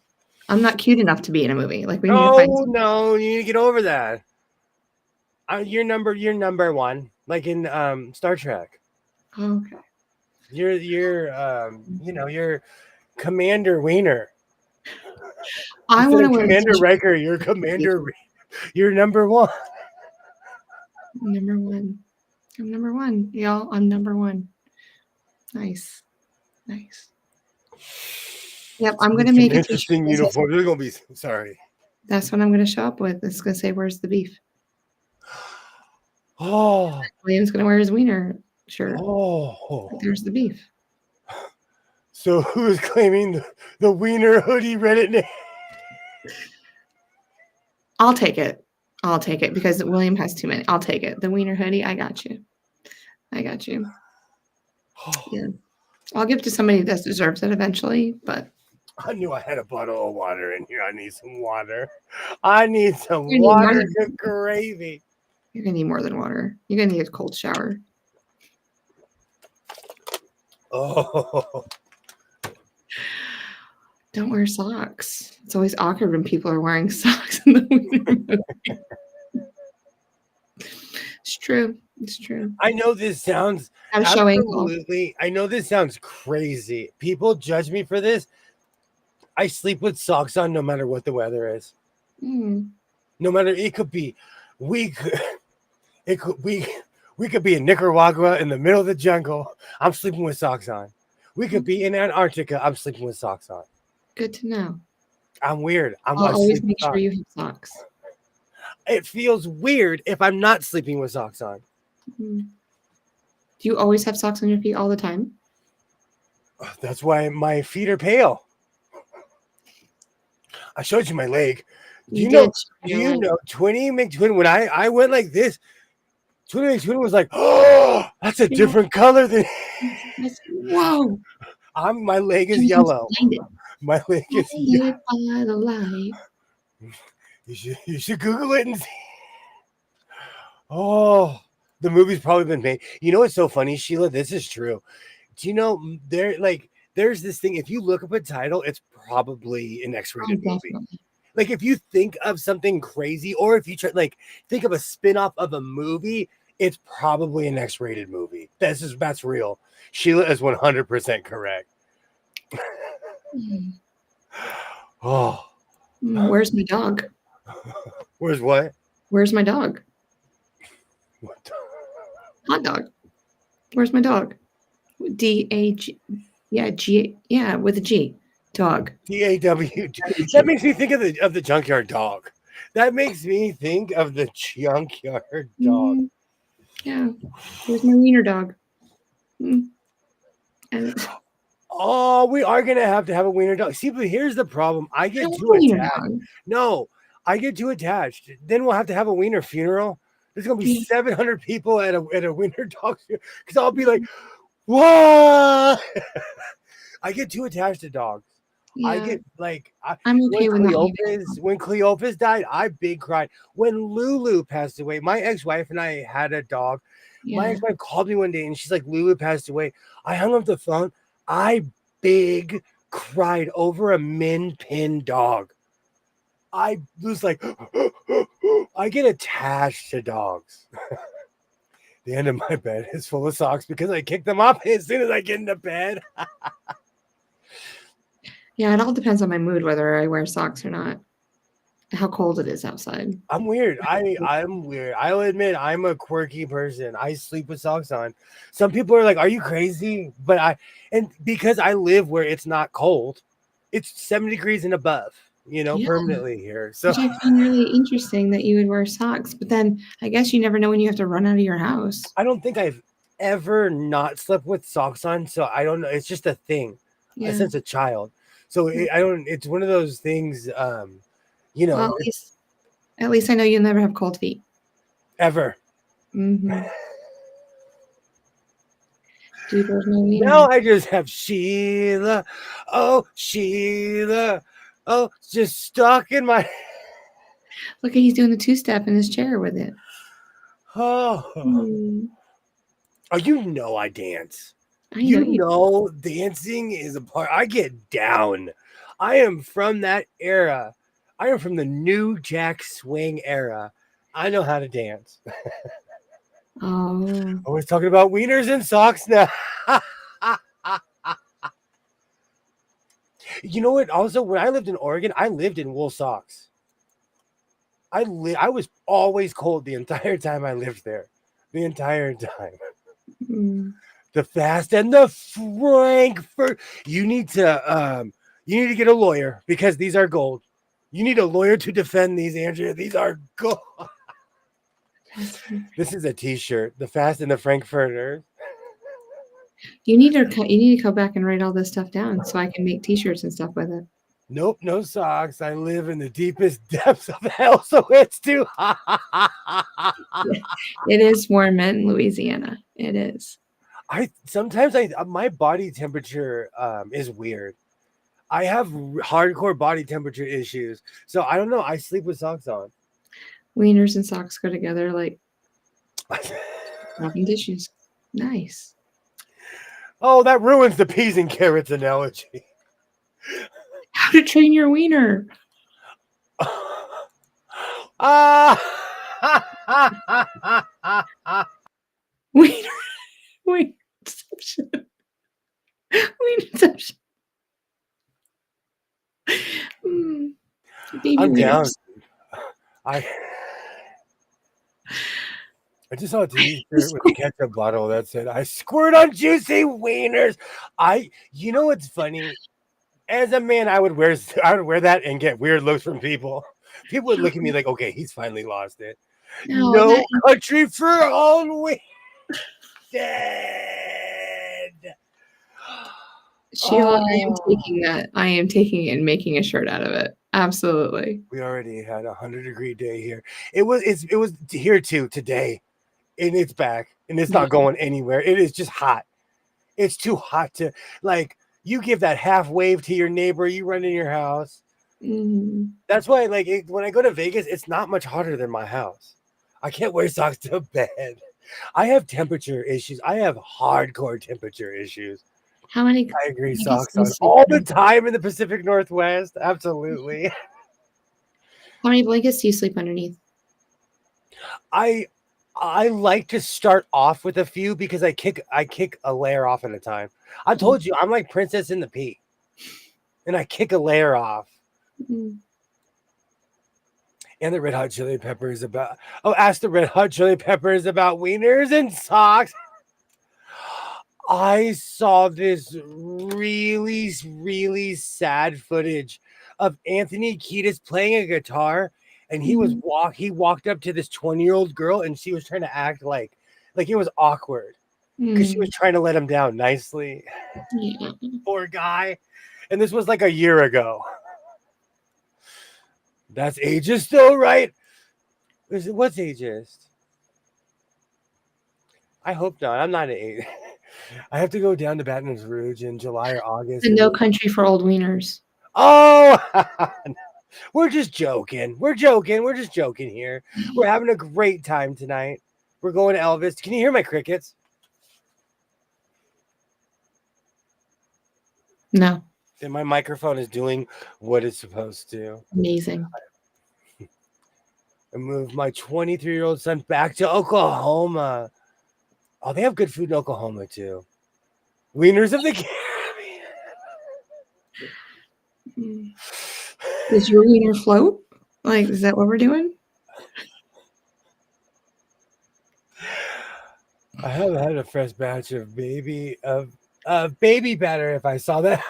B: I'm not cute enough to be in a movie. Like we need to find.
A: No, you need to get over that. You're number one, like in Star Trek.
B: Okay.
A: You're Commander Wiener.
B: I
A: Instead
B: want to
A: of
B: wear
A: Commander Riker. You're Commander. You're number one.
B: number one. I'm number one, y'all. I'm number one. Nice. Yep, I'm gonna make a
A: interesting
B: t-shirt.
A: uniform. There's gonna be sorry.
B: That's what I'm gonna show up with. It's gonna say, "Where's the beef?"
A: Oh,
B: William's gonna wear his wiener shirt.
A: oh.
B: There's the beef.
A: So who is claiming the wiener hoodie Reddit name?
B: I'll take it because William has too many. I'll take it. The wiener hoodie. I got you. Yeah. I'll give it to somebody that deserves it eventually, but
A: I knew I had a bottle of water in here. I need some water. I need some
B: You need
A: water
B: more
A: to gravy.
B: you're gonna need more than water. You're gonna need a cold shower.
A: Oh,
B: Don't wear socks. It's always awkward when people are wearing socks in the wiener movie. It's true.
A: I know this sounds
B: I'm showing off.
A: absolutely. I know this sounds crazy. People judge me for this. I sleep with socks on no matter what the weather is.
B: Mm.
A: No matter it could be we could be in Nicaragua in the middle of the jungle. I'm sleeping with socks on. We could be in Antarctica. I'm sleeping with socks on.
B: Good to know.
A: I'm weird.
B: I'll always make sure you have socks.
A: It feels weird if I'm not sleeping with socks on.
B: Mm. Do you always have socks on your feet all the time?
A: That's why my feet are pale. I showed you my leg. Do you know Twinnie McTwin? When I went like this, Twinnie McTwin was like, "Oh, that's a different color than."
B: Whoa!
A: My leg is yellow. My leg is yellow.
B: By the light.
A: You should Google it and see. Oh, the movie's probably been made. You know what's so funny, Sheila? This is true. Do you know there's this thing? If you look up a title, it's probably an X-rated movie. Like if you think of something crazy, or if you try think of a spin-off of a movie, it's probably an X-rated movie. That's real. Sheila is 100% correct. Oh,
B: where's my dog?
A: Where's what?
B: Where's my dog?
A: What?
B: Hot dog. Where's my dog? D-A-G. Yeah, G. Yeah, with a G. Dog.
A: D-A-W. That makes me think of the junkyard dog. That makes me think of the junkyard dog.
B: Yeah. Where's my wiener dog?
A: Oh, we are gonna have to have a wiener dog. See, but here's the problem. I get too attached. No, I get too attached. Then we'll have to have a wiener funeral. There's gonna be 700 people at a wiener dog because I'll be like, what? I get too attached to dogs. Yeah. I get
B: I'm okay
A: when Cleopas died, I big cried. When Lulu passed away, my ex-wife and I had a dog. Yeah. My ex-wife called me one day and she's like, Lulu passed away. I hung up the phone. I big cried over a min pin dog. I was like, I get attached to dogs. The end of my bed is full of socks because I kick them off as soon as I get into bed.
B: Yeah, it all depends on my mood, whether I wear socks or not. How cold it is outside.
A: I'm weird. I'm weird. I'll admit I'm a quirky person. I sleep with socks on. Some people are like, "Are you crazy?" But because I live where it's not cold, it's 7 degrees and above.
B: Yeah.
A: permanently here. So
B: Which I find really interesting that you would wear socks, but then I guess you never know when you have to run out of your house.
A: I don't think I've ever not slept with socks on. So I don't know. It's just a thing
B: Yeah.
A: since a child. So it's one of those things,
B: Well, at least I know you'll never have cold feet.
A: ever.
B: Mm-hmm. Dude, there's no wiener.
A: Now I just have Sheila. Oh, Sheila. Oh, just stuck in my.
B: Look, he's doing the two-step in his chair with it.
A: Oh, I dance.
B: I know you.
A: know dancing is a part. I get down. I am from that era. I am from the new Jack Swing era. I know how to dance.
B: Oh,
A: Always talking about wieners and socks now. You know what? Also, when I lived in Oregon, I lived in wool socks. I was always cold the entire time I lived there. The entire time. The Fast and the Frankfurt. You need to get a lawyer because these are gold. You need a lawyer to defend these, Andrea. These are gold. This is a T-shirt. The Fast and the Frankfurter.
B: You need to go back and write all this stuff down so I can make T-shirts and stuff with it.
A: Nope, no socks. I live in the deepest depths of hell, so it's too hot.
B: It is warm in Louisiana. It is.
A: Sometimes my body temperature is weird. I have hardcore body temperature issues, so I don't know. I sleep with socks on.
B: Wieners and socks go together like rubbing dishes. Nice.
A: Oh, that ruins the peas and carrots analogy.
B: How to train your wiener. Wienerception. Wienerception. Baby
A: I'm down.
B: wieners.
A: I just saw a t-shirt with a ketchup bottle that said, "I squirt on juicy wieners." You know what's funny? As a man, I would wear that and get weird looks from people. People would look at me like, "Okay, he's finally lost it." No country for old wieners. Dead.
B: Sheila, I am taking it and making a shirt out of it. Absolutely.
A: We already had a 100-degree day here. It was here too today, and it's back, and it's not going anywhere. It is just hot. It's too hot to you give that half wave to your neighbor, you run in your house. That's why when I go to Vegas, it's not much hotter than my house. I can't wear socks to bed. I have temperature issues. I have hardcore temperature issues.
B: How many?
A: I agree. Socks on all the time in the Pacific Northwest. Absolutely.
B: How many blankets do you sleep underneath?
A: I like to start off with a few because I kick a layer off at a time. I told you I'm like Princess in the Pea, and I kick a layer off. And the Red Hot Chili Peppers ask the Red Hot Chili Peppers about wieners and socks. I saw this really, really sad footage of Anthony Kiedis playing a guitar, and he walked up to this 20-year-old girl, and she was trying to act like it was awkward because she was trying to let him down nicely. Poor guy. And this was like a year ago. That's ageist though, right? What's ageist? I hope not. I'm not an ageist. I have to go down to Baton Rouge in July or August.
B: The No Country for Old Wieners.
A: Oh, we're just joking. We're just joking here. We're having a great time tonight. We're going to Elvis. Can you hear my crickets?
B: No.
A: And my microphone is doing what it's supposed to.
B: Amazing.
A: I moved my 23-year-old son back to Oklahoma. Oh, they have good food in Oklahoma too. Wieners of the Caribbean.
B: Does your wiener float? Is that what we're doing?
A: I haven't had a fresh batch of baby batter if I saw that.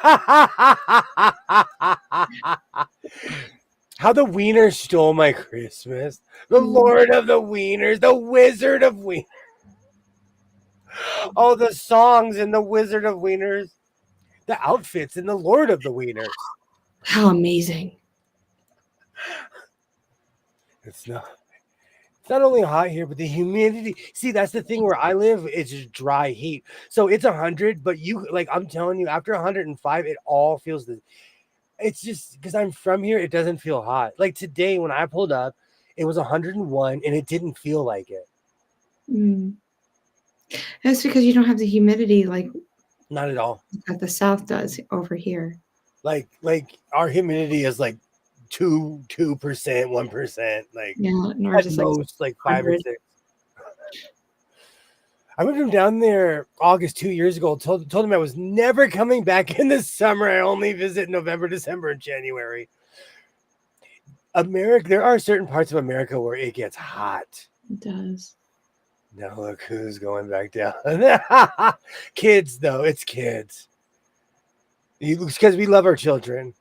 A: How the Wiener stole my Christmas. The Lord of the Wieners, the Wizard of Wieners. Oh, the songs in the Wizard of Wieners. The outfits in the Lord of the Wieners.
B: How amazing.
A: It's not only hot here, but the humidity. See, that's the thing where I live. It's just dry heat. So it's 100, but I'm telling you, after 105, it all feels the. It's just because I'm from here, it doesn't feel hot. Like today when I pulled up, it was 101 and it didn't feel like it.
B: That's because you don't have the humidity like
A: Not at all.
B: that the South does over here.
A: Like our humidity is like 2%, 1%. Like
B: Yeah, and
A: at
B: ours is
A: most like 5 or
B: 100.
A: 6. I moved him down there August 2 years ago. Told him I was never coming back in the summer. I only visit November, December, and January. America, there are certain parts of America where it gets hot.
B: It does.
A: Now look who's going back down. Kids, though, it's kids. Because we love our children.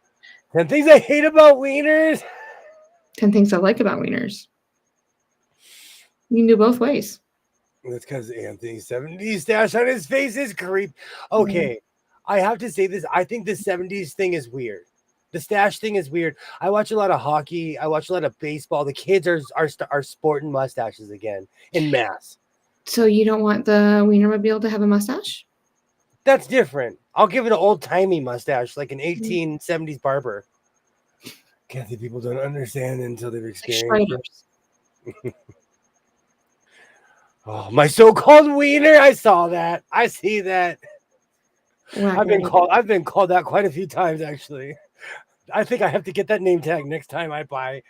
A: 10 things I hate about wieners.
B: 10 things I like about wieners. You can do both ways.
A: That's because Anthony's 70s stash on his face is creep. Okay, I have to say this. I think the 70s thing is weird. The stash thing is weird. I watch a lot of hockey. I watch a lot of baseball. The kids are sporting mustaches again in mass.
B: So you don't want the Wienermobile to have a mustache?
A: That's different. I'll give it an old-timey mustache, like an 1870s barber. Can't think people don't understand until they've experienced it. Oh, my so-called wiener! I saw that. I see that. I've been called that quite a few times, actually. I think I have to get that name tag next time I buy.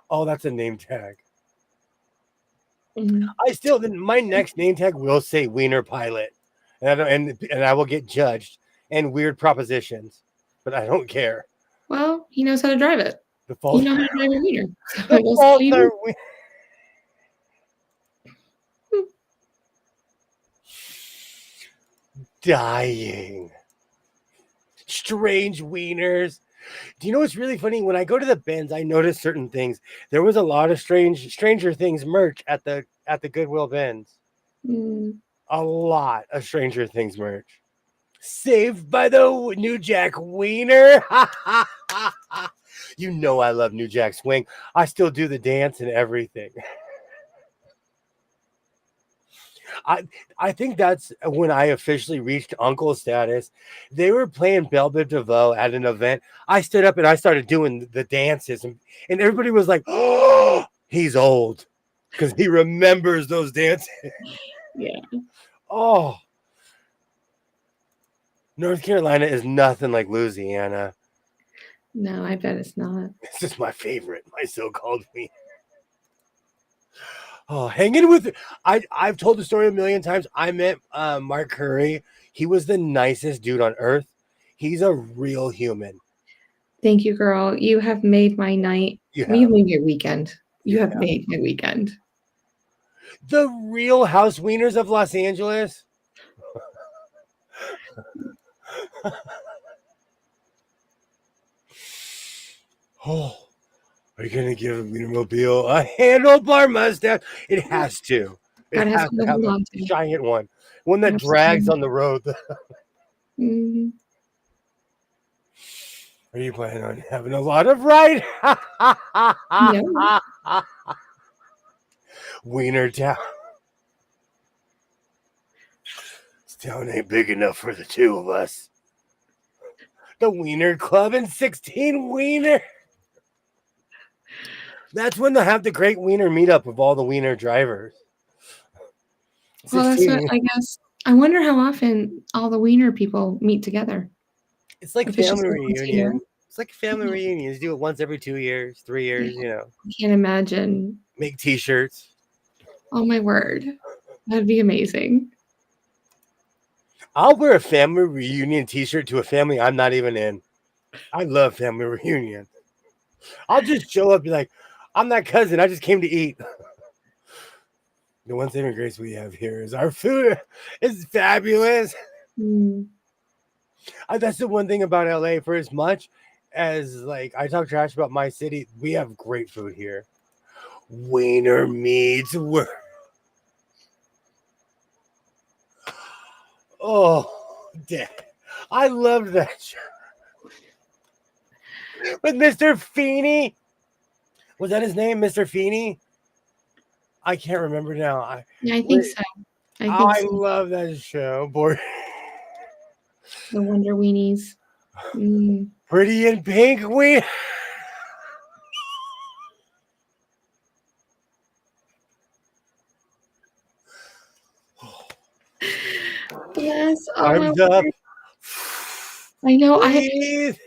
A: Oh, that's a name tag. My next name tag will say Wiener Pilot, and I will get judged and weird propositions, but I don't care.
B: Well, he knows how to drive it.
A: The fault.
B: You know how to drive a wiener.
A: The fault are dying. Strange wieners. Do you know what's really funny? When I go to the bins, I notice certain things. There was a lot of Stranger Things merch at the Goodwill bins. A lot of Stranger Things merch. Saved by the New Jack Wiener. You know I love New Jack Swing. I still do the dance and everything. I think that's when I officially reached uncle status. They were playing Belle Biv DeVoe at an event. I stood up and I started doing the dances, and everybody was like, "Oh, he's old," because he remembers those dances.
B: Yeah.
A: Oh, North Carolina is nothing like Louisiana.
B: No, I bet it's not.
A: This is my favorite, my so-called wiener. Oh, hanging with I've told the story a million times. I met Mark Curry. He was the nicest dude on earth. He's a real human.
B: Thank you, girl. You have made my night. You made your weekend. You have made my weekend.
A: The Real House Wieners of Los Angeles. Oh. Are you going to give a Wienermobile a handlebar mustache? It has to. It has to have a giant one. One that drags on the road.
B: Mm-hmm.
A: Are you planning on having a lot of ride?
B: No.
A: Wiener Town. This town ain't big enough for the two of us. The Wiener Club and 16 Wiener. That's when they'll have the great wiener meetup of all the wiener drivers.
B: Well, that's what I guess. I wonder how often all the wiener people meet together.
A: It's like family reunion. It's like family reunions. Do it once every 2 years, 3 years, you know.
B: I can't imagine.
A: Make t-shirts.
B: Oh, my word. That'd be amazing.
A: I'll wear a family reunion t-shirt to a family I'm not even in. I love family reunion. I'll just show up and be like, I'm that cousin. I just came to eat. The one saving grace we have here is our food is fabulous. That's the one thing about LA. For as much as like I talk trash about my city, we have great food here. Wiener meats were damn. I loved that show. With Mr. Feeney. Was that his name, Mr. Feeney? I can't remember now.
B: Yeah, I think so.
A: I love that show. Boy.
B: The Wonder Weenies. Mm.
A: Pretty in Pink.
B: Yes.
A: Arms up.
B: I know.
A: Breathe.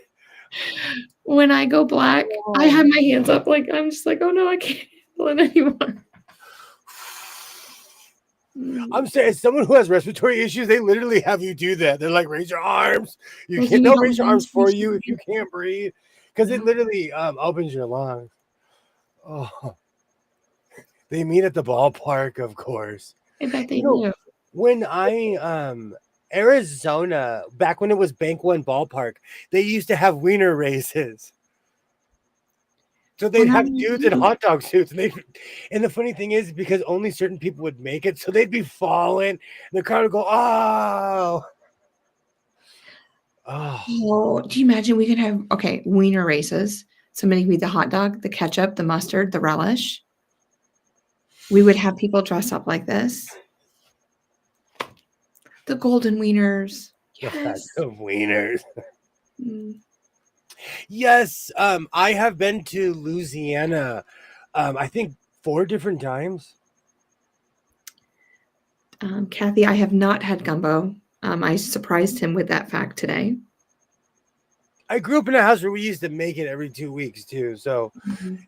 B: When I go black, I have my hands up. Like I'm just like, oh no, I can't handle it anymore.
A: I'm saying, as someone who has respiratory issues, they literally have you do that. They're like, raise your arms. You can't. They'll raise your arms for you if you can't breathe, because it literally opens your lungs. Oh, they meet at the ballpark, of course.
B: I bet they do.
A: When I Arizona, back when it was Bank One Ballpark, they used to have wiener races. So they'd have dudes in hot dog suits, and the funny thing is, because only certain people would make it, so they'd be falling, and the crowd would go, "Oh,
B: oh!" Do you imagine we could have wiener races? Somebody could be the hot dog, the ketchup, the mustard, the relish. We would have people dress up like this. The golden wieners. Yes,
A: the wieners.
B: Mm.
A: Yes, I have been to Louisiana, I think 4 different times.
B: Kathy, I have not had gumbo. I surprised him with that fact today.
A: I grew up in a house where we used to make it every 2 weeks too. So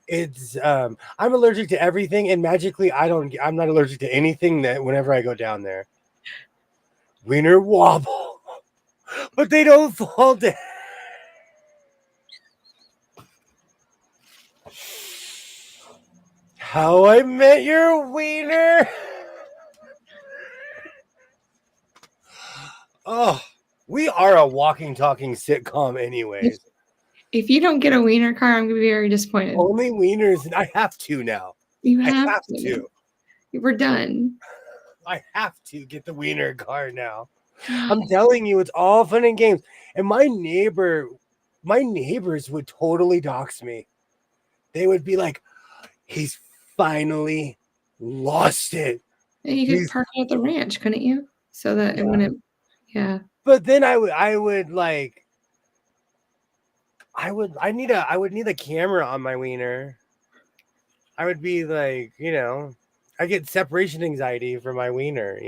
A: it's I'm allergic to everything, and magically I'm not allergic to anything that whenever I go down there. Wiener wobble, but they don't fall down. How I Met Your Wiener. Oh, we are a walking, talking sitcom anyways.
B: If you don't get a wiener car, I'm going to be very disappointed.
A: Only wieners, and I have to now.
B: You
A: I
B: have
A: have
B: to.
A: to.
B: We're done.
A: I have to get the wiener car now. I'm telling you, it's all fun and games. And my neighbors would totally dox me. They would be like, he's finally lost it.
B: You could park it at the ranch, couldn't you? So that it wouldn't,
A: But then I would need a camera on my wiener. I would be like, I get separation anxiety for my wiener,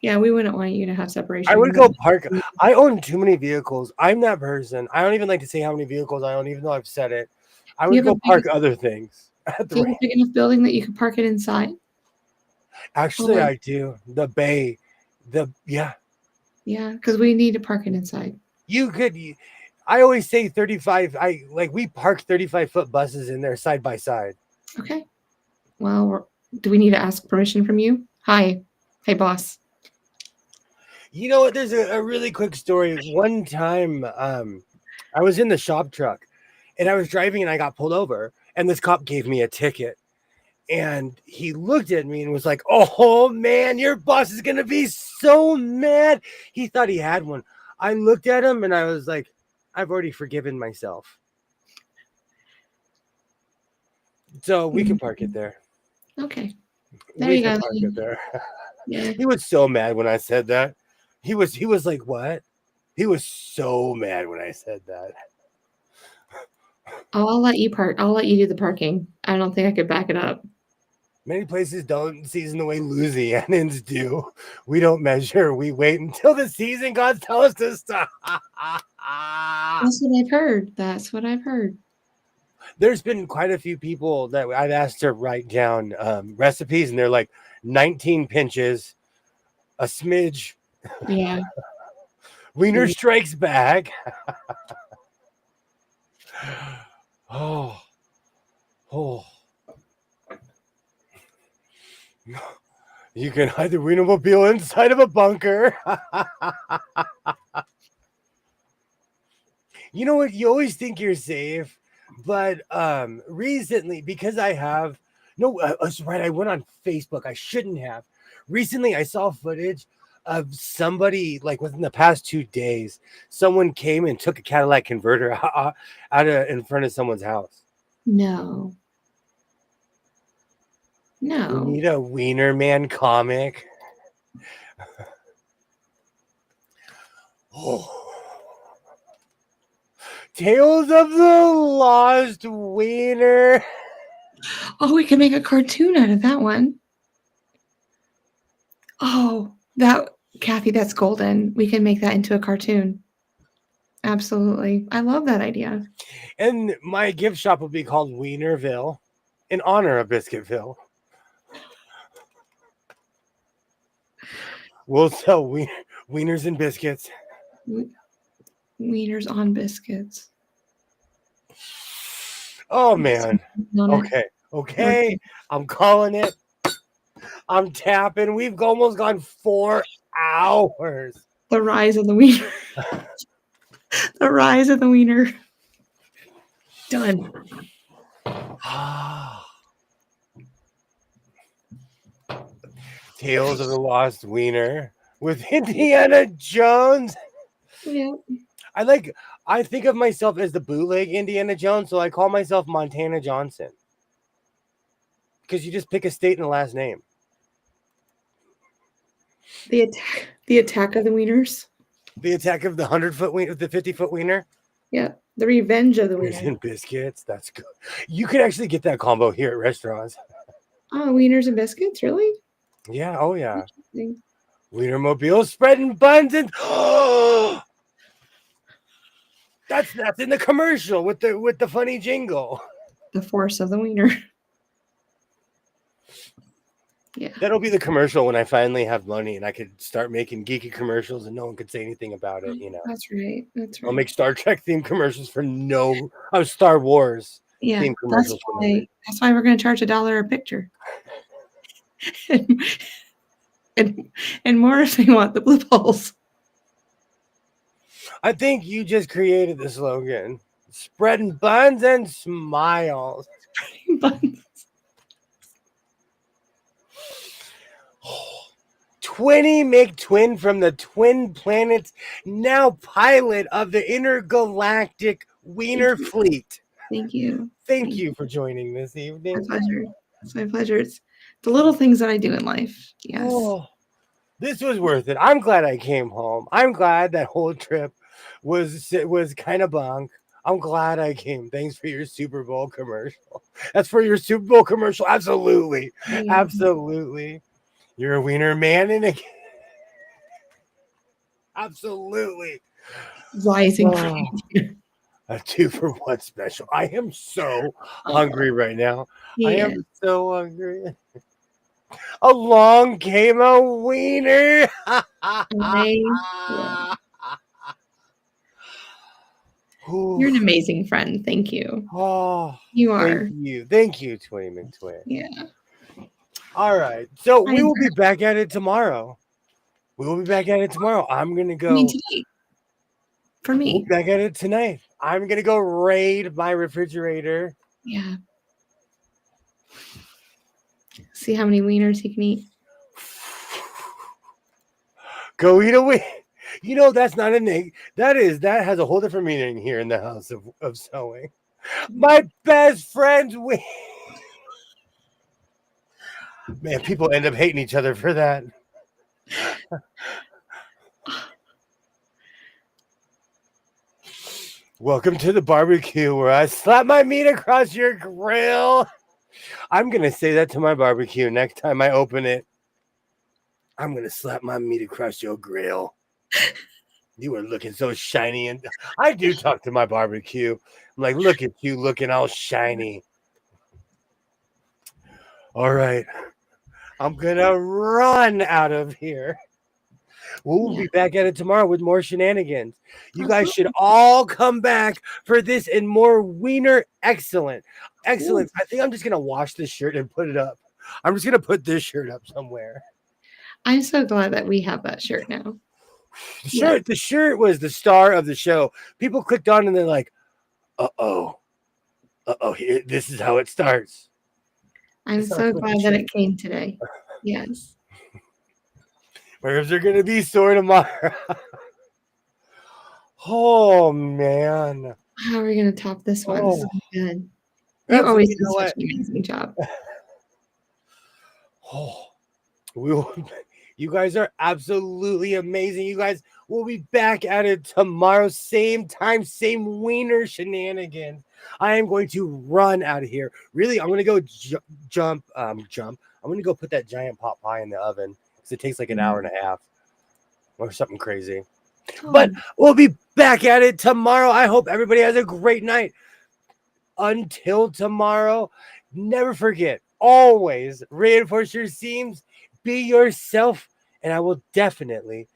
B: Yeah, we wouldn't want you to have separation.
A: I would go park. I own too many vehicles. I'm that person. I don't even like to say how many vehicles I own, even though I've said it. I would go park other things.
B: Do you have a big enough building that you could park it inside?
A: Actually, I do. The bay. Yeah,
B: because we need to park it inside.
A: You could. I always say 35. We park 35-foot buses in there side by side.
B: Okay. Well, do we need to ask permission from you? Hi. Hey, boss.
A: You know what? There's a really quick story. One time, I was in the shop truck, and I was driving, and I got pulled over, and this cop gave me a ticket. And he looked at me and was like, "Oh, man, your boss is going to be so mad." He thought he had one. I looked at him, and I was like, "I've already forgiven myself." So we can park it there.
B: Okay. There you go.
A: Park it there.
B: Yeah.
A: He was so mad when I said that. He was like, "What?" He was so mad when I said that.
B: Oh, I'll let you park. I'll let you do the parking. I don't think I could back it up.
A: Many places don't season the way Louisianans do. We don't measure. We wait until the season gods tell us to stop.
B: That's what I've heard. That's what I've heard.
A: There's been quite a few people that I've asked to write down recipes, and they're like 19 pinches, a smidge.
B: Yeah.
A: Wiener strikes back. Oh. You can hide the Wienermobile inside of a bunker. You know what? You always think you're safe, but recently, because I have no, that's right. I went on Facebook. I shouldn't have. Recently, I saw footage of somebody like within the past 2 days. Someone came and took a Cadillac converter out of in front of someone's house.
B: No.
A: We
B: No.
A: need a Wiener Man comic. Oh. Tales of the Lost Wiener.
B: Oh, we can make a cartoon out of that one. Oh, Kathy, that's golden. We can make that into a cartoon. Absolutely. I love that idea.
A: And my gift shop will be called Wienerville in honor of Biscuitville. We'll sell wieners and biscuits.
B: Wieners on biscuits.
A: Oh, man.
B: On it.
A: Okay. I'm calling it. I'm tapping. We've almost gone 4 hours.
B: The rise of the wiener. The rise of the wiener. Done.
A: Tales of the Lost Wiener with Indiana Jones.
B: Yeah.
A: I think of myself as the bootleg Indiana Jones, so I call myself Montana Johnson. Because you just pick a state and a last name.
B: The attack of the wieners.
A: The attack of the 100-foot wiener, the 50-foot wiener.
B: Yeah. The revenge of the
A: Wieners
B: wiener.
A: and biscuits. That's good. You could actually get that combo here at restaurants.
B: Oh, wieners and biscuits, really?
A: Yeah. Oh yeah.
B: Interesting.
A: Wienermobile spreading buns and that's in the commercial with the funny jingle.
B: The force of the wiener. Yeah.
A: That'll be the commercial when I finally have money and I could start making geeky commercials and no one could say anything about it, you know.
B: That's right. That's right.
A: I'll make Star Trek themed commercials for Star Wars
B: Yeah,
A: themed commercials for no reason.
B: that's why we're going to charge $1 a picture. and more if they want the blue balls.
A: I think you just created the slogan. Spreading buns and smiles.
B: Buns.
A: Twinny McTwin from the Twin Planets, now pilot of the intergalactic Wiener Fleet.
B: Thank you.
A: Thank you for joining this evening.
B: My pleasure. It's my pleasure. It's the little things that I do in life. Yes.
A: Oh, this was worth it. I'm glad I came home. I'm glad that whole trip was kind of bunk. I'm glad I came. Thanks for your Super Bowl commercial. That's for your Super Bowl commercial. Absolutely.
B: Yeah.
A: Absolutely. You're a wiener man in a absolutely.
B: Rising.
A: A 2-for-1 special. I am so hungry right now.
B: Yeah.
A: I am so hungry. Along came a wiener.
B: You're an amazing friend. Thank you.
A: Oh,
B: You are.
A: Thank you, Twinny McTwin.
B: Yeah.
A: All right. So we will be back at it tomorrow. I'm going to go.
B: I mean, today. For me.
A: We'll be back at it tonight. I'm going to go raid my refrigerator.
B: Yeah. See how many wieners he can eat.
A: Go eat a wiener. You know, that's not a name. That has a whole different meaning here in the house of sewing. My best friend's wiener. Man, people end up hating each other for that. Welcome to the barbecue where I slap my meat across your grill. I'm going to say that to my barbecue next time I open it. I'm going to slap my meat across your grill. You are looking so shiny. And I do talk to my barbecue. I'm like, look at you looking all shiny. All right. I'm going to run out of here. We'll be back at it tomorrow with more shenanigans. You guys should all come back for this and more wiener. Excellent. Excellent. I think I'm just going to wash this shirt and put it up. I'm just going to put this shirt up somewhere.
B: I'm so glad that we have that shirt now.
A: The shirt was the star of the show. People clicked on and they're like, this is how it starts.
B: I'm
A: It's not
B: so
A: good
B: glad that
A: shit.
B: it came today. Yes.
A: My ribs are gonna be sore tomorrow. Oh man.
B: How are we going to top this one? This is
A: Oh.
B: good.
A: That's-
B: You always
A: you
B: do
A: know
B: such
A: what?
B: an amazing job.
A: Oh, you guys are absolutely amazing. You guys will be back at it tomorrow, same time, same wiener shenanigans. I am going to run out of here. Really, I'm going to go jump. I'm going to go put that giant pot pie in the oven because it takes like an hour and a half or something crazy. But we'll be back at it tomorrow. I hope everybody has a great night. Until tomorrow, never forget, always reinforce your seams, be yourself, and I will definitely